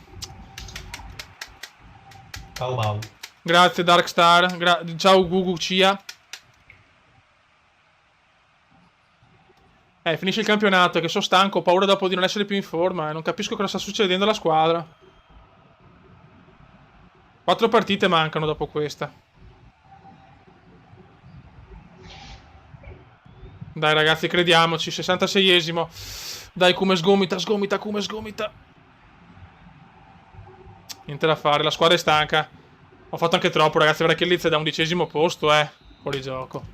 Bau.
Grazie Darkstar. Ciao Gugu Cia. Finisce il campionato, che sono stanco, ho paura dopo di non essere più in forma, non capisco cosa sta succedendo alla squadra. 4 partite mancano dopo questa. Dai ragazzi, crediamoci, 66esimo. Dai, come sgomita. Niente da fare, la squadra è stanca. Ho fatto anche troppo, ragazzi, guarda che Liz è da 11esimo posto, fuori gioco.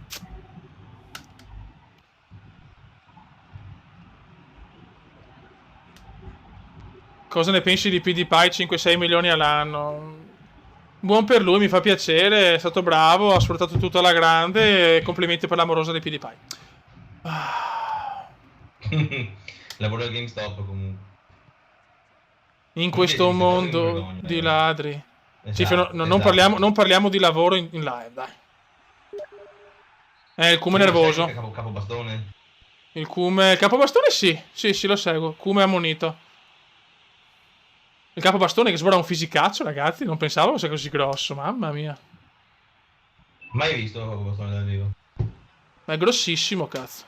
Cosa ne pensi di PewDiePie? 5-6 milioni all'anno. Buon per lui, mi fa piacere, è stato bravo, ha sfruttato tutto alla grande e complimenti per l'amorosa di PewDiePie.
Lavoro al GameStop comunque.
In questo mondo di ladri. Esatto, non parliamo di lavoro in live, dai. Il Kume è nervoso.
Capobastone?
Il Kume... Capobastone sì, lo seguo. Kume è ammonito. Il capobastone che sbora un fisicaccio, ragazzi. Non pensavo fosse così grosso, mamma mia.
Mai visto un capobastone dal vivo?
Ma è grossissimo, cazzo.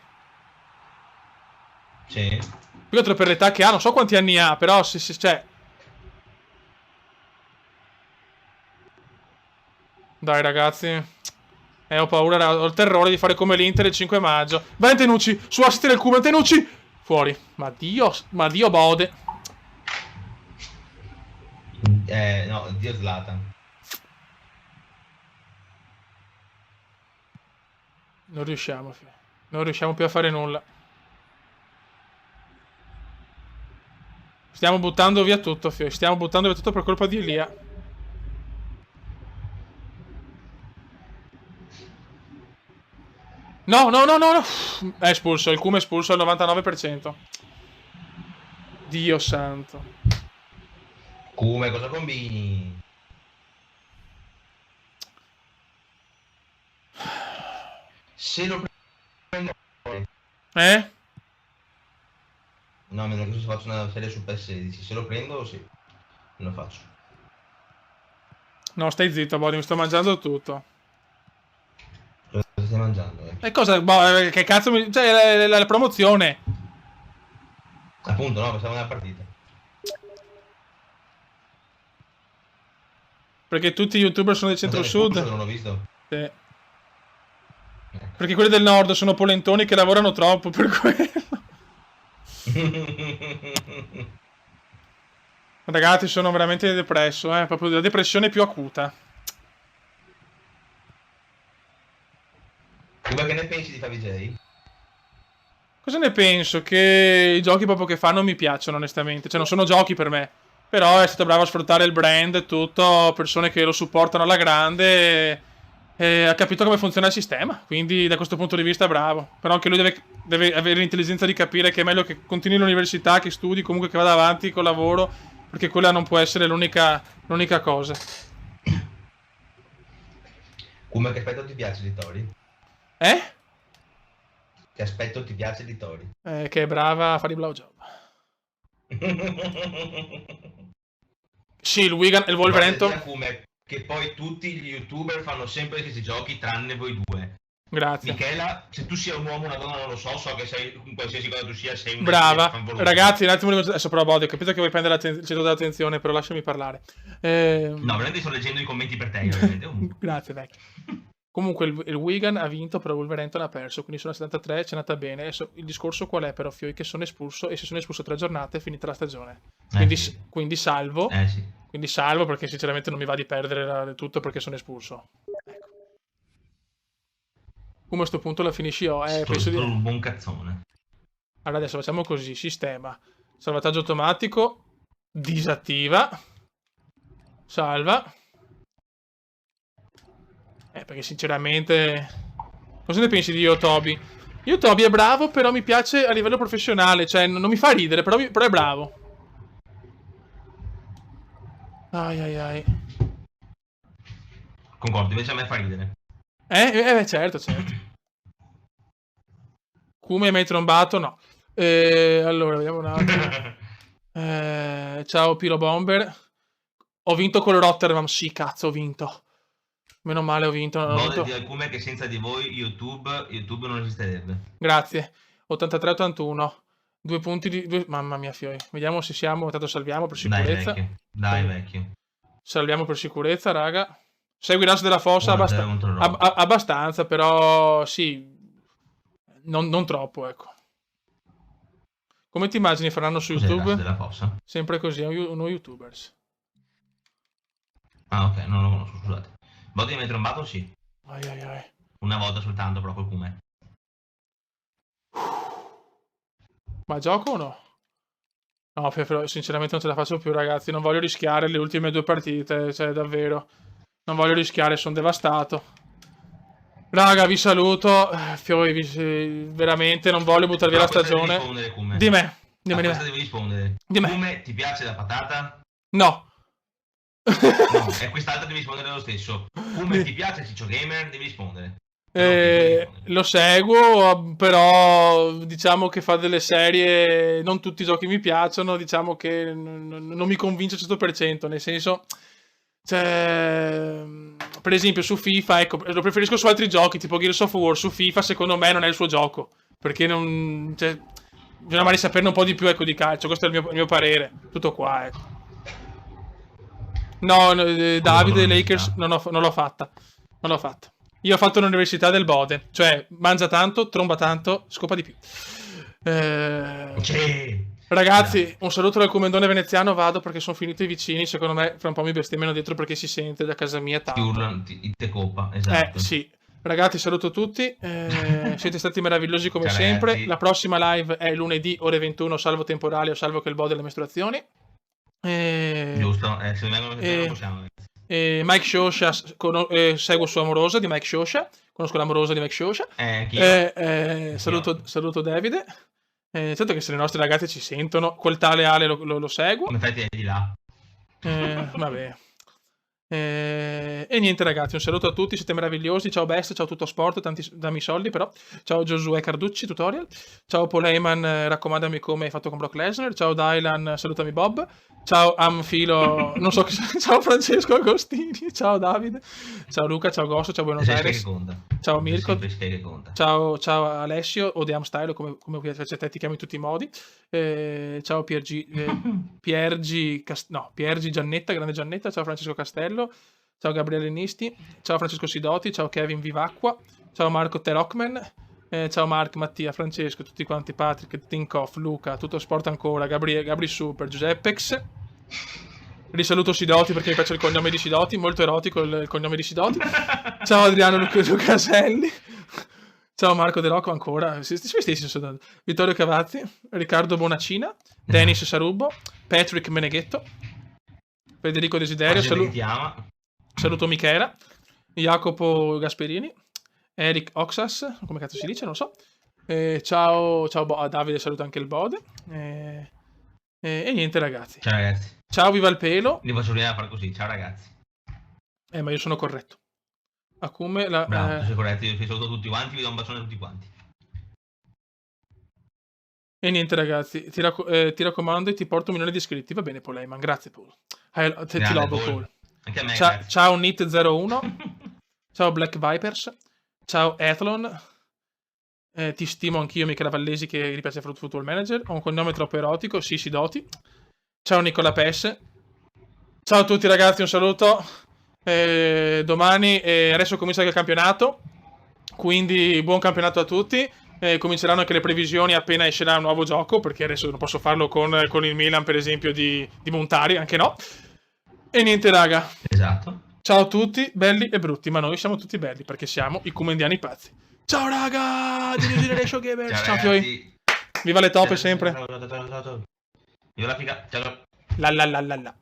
Sì.
Più che altro per l'età che ha, non so quanti anni ha, però cioè... Dai, ragazzi. Ho paura, ho il terrore di fare come l'Inter il 5 maggio. Vai, Antenucci, su assist del Kume, Antenucci! Fuori. Ma Dio bode.
No, Dio Zlatan.
Non riusciamo più a fare nulla. Stiamo buttando via tutto, Fio. Stiamo buttando via tutto per colpa di Elia. No. È espulso, il Kume è espulso al 99%. Dio santo.
Kume, cosa combini? Se lo prendo... No, me lo faccio una serie su PS16. Se lo prendo, sì. Lo faccio.
No, stai zitto, Body, mi sto mangiando tutto.
Cosa stai mangiando,
E cosa? Che cazzo mi... Cioè, la promozione.
Appunto, no, pensavo una partita.
Perché tutti gli youtuber sono del centro-sud.
Non l'ho visto.
Sì. Perché quelli del nord sono polentoni che lavorano troppo, per quello. Ragazzi, sono veramente depresso, proprio la depressione più acuta.
Come che ne pensi di Favij?
Cosa ne penso? Che i giochi proprio che fa non mi piacciono, onestamente. Cioè, non sono giochi per me. Però è stato bravo a sfruttare il brand e tutto, persone che lo supportano alla grande e ha capito come funziona il sistema. Quindi da questo punto di vista è bravo. Però anche lui deve avere l'intelligenza di capire che è meglio che continui l'università, che studi, comunque che vada avanti col lavoro, perché quella non può essere l'unica cosa.
Come che aspetto ti piace di Tori? Che aspetto ti piace di Tori?
Che è brava a fare i blowjob. Sì, il Wigan e il Wolverhampton.
Come che poi tutti gli youtuber fanno sempre questi giochi tranne voi due.
Grazie.
Michela, se tu sia un uomo o una donna non lo so, so che sei, qualsiasi cosa tu sia, sei un
Brava.
fanvoluto.
Ragazzi, un attimo, adesso però Bode, ho capito che vuoi prendere il centro dell'attenzione, però lasciami parlare.
No, veramente sto leggendo i commenti per te, ovviamente.
Grazie, vecchio. Comunque il Wigan ha vinto, però il Wolverhampton ha perso, quindi sono a 73, c'è andata bene. Adesso, il discorso qual è però, Fioi, che sono espulso, e se sono espulso 3 giornate è finita la stagione. Quindi,
Sì.
quindi salvo.
Sì.
Quindi salvo perché sinceramente non mi va di perdere tutto perché sono espulso. Ecco. Come a sto punto la finisci io. Penso di...
un buon cazzone.
Allora adesso facciamo così, sistema. Salvataggio automatico. Disattiva. Salva. Perché sinceramente... Cosa ne pensi di Yotobi? Yotobi è bravo, però mi piace a livello professionale. Cioè, non mi fa ridere, però è bravo. Ai ai ai.
Concordo, invece a me fa ridere.
Certo. Come mai trombato? No. Allora, vediamo un attimo. Ciao Piro Bomber. Ho vinto con il Rotterdam. Sì, cazzo, ho vinto. Meno male ho vinto.
Di alcune che senza di voi YouTube non esisterebbe.
Grazie. 83-81. 2 punti di... Mamma mia, Fioi. Vediamo se siamo... Tanto salviamo per sicurezza.
Dai, vecchio.
Salviamo per sicurezza, raga. Segui l'asso della fossa abbastanza, però sì. Non troppo, ecco. Come ti immagini faranno su YouTube?
Della fossa?
Sempre così, uno YouTubers.
Ah, ok, non lo conosco, scusate. Body mi hai trombato? Sì.
Ai.
Una volta soltanto, però col Kume.
Ma gioco o no? No, però sinceramente non ce la faccio più, ragazzi. Non voglio rischiare le ultime 2 partite, cioè davvero. Non voglio rischiare, sono devastato. Raga, vi saluto. Fioi, veramente non voglio buttare via la stagione. Di me.
Devi rispondere. Kume, ti piace la patata?
No.
No, e quest'altra devi rispondere lo stesso. Come ti piace Ciccio Gamer? Devi rispondere.
Lo seguo, però diciamo che fa delle serie. Non tutti i giochi mi piacciono. Diciamo che non mi convince al 100%. Nel senso, cioè, per esempio, su FIFA, ecco, lo preferisco su altri giochi tipo Gears of War. Su FIFA, secondo me, non è il suo gioco. Perché non. Cioè, bisogna magari saperne un po' di più, ecco, di calcio. Questo è il mio parere. Tutto qua, ecco. No, Davide Lakers non l'ho fatta. Non l'ho fatta. Io ho fatto l'università del Bode. Cioè, mangia tanto, tromba tanto, scopa di più. Ragazzi, un saluto dal comendone veneziano. Vado perché sono finiti i vicini. Secondo me, fra un po' mi bestemmiano dietro perché si sente da casa mia tanto.
Ti urlano, te coppa, esatto.
Sì. Ragazzi, saluto tutti. Siete stati meravigliosi come sempre. Ragazzi. La prossima live è lunedì, ore 21, salvo temporale o salvo che il Bode le mestruazioni.
Giusto, se vengono possiamo.
Mike Shosha, seguo Sua Amorosa di Mike Shosha. Conosco l'amorosa di Mike Shosha. Saluto Davide. Certo che se le nostre ragazze ci sentono, quel tale Ale lo seguo.
Come fai di là?
Vabbè. E niente ragazzi, un saluto a tutti, siete meravigliosi. Ciao Best, ciao Tutto Sport, dammi soldi però. Ciao Giosuè Carducci, tutorial. Ciao Paul Heyman, raccomandami come hai fatto con Brock Lesnar. Ciao Dylan, salutami Bob. Ciao Amfilo, non so che... Ciao Francesco Agostini, ciao Davide. Ciao Luca, ciao Gosso, ciao Buenos Aires. Ciao Mirko. Ciao Alessio o The Amstyle, come piace a te, ti chiami in tutti i modi. Ciao Piergi Giannetta, grande Giannetta. Ciao Francesco Castello. Ciao Gabriele Nisti. Ciao Francesco Sidoti. Ciao Kevin Vivacqua. Ciao Marco Terockman. Ciao Mark, Mattia, Francesco, tutti quanti, Patrick, Tinkoff, Luca, Tutto Sport ancora, Gabri Super, Giuseppex. Risaluto Sidoti perché mi piace il cognome di Sidoti, molto erotico il cognome di Sidoti. Ciao Adriano Lucaselli. Ciao Marco De Rocco ancora, Vittorio Cavazzi, Riccardo Bonacina, Dennis Sarubbo, Patrick Meneghetto, Federico Desiderio, saluto Michela, Jacopo Gasperini, Eric Oxas, come cazzo si dice, non so. Ciao Davide, saluto anche il Bode. E niente ragazzi.
Ciao ragazzi.
Ciao, viva il pelo.
Li faccio venire a fare così, ciao ragazzi.
Ma io sono corretto. Akume,
Bravo, sei corretto, io vi saluto tutti quanti, vi do un bacione a tutti quanti.
E niente ragazzi, ti raccomando e ti porto 1 milione di iscritti. Va bene Poleiman, grazie Paul. Ti
Grande
lobo
Paul.
Paul.
Anche a me, grazie.
Ciao Nit01. Ciao Black Vipers. Ciao Athlon. Ti stimo anch'io Michela Vallesi che gli piace Football Manager. Ho un cognome troppo erotico, Sisi Doti. Ciao Nicola Pes. Ciao a tutti ragazzi, un saluto. Domani adesso comincia il campionato. Quindi buon campionato a tutti. Cominceranno anche le previsioni appena escerà un nuovo gioco, perché adesso non posso farlo con il Milan, per esempio, di Montari, anche no. E niente, raga.
Esatto.
Ciao a tutti, belli e brutti, ma noi siamo tutti belli, perché siamo i comendiani pazzi. Ciao, raga! Di New Generation Gamers! Ciao, Fioi! Viva le toppe sempre!
Ciao. Viva la figa! Ciao.
La la la la la.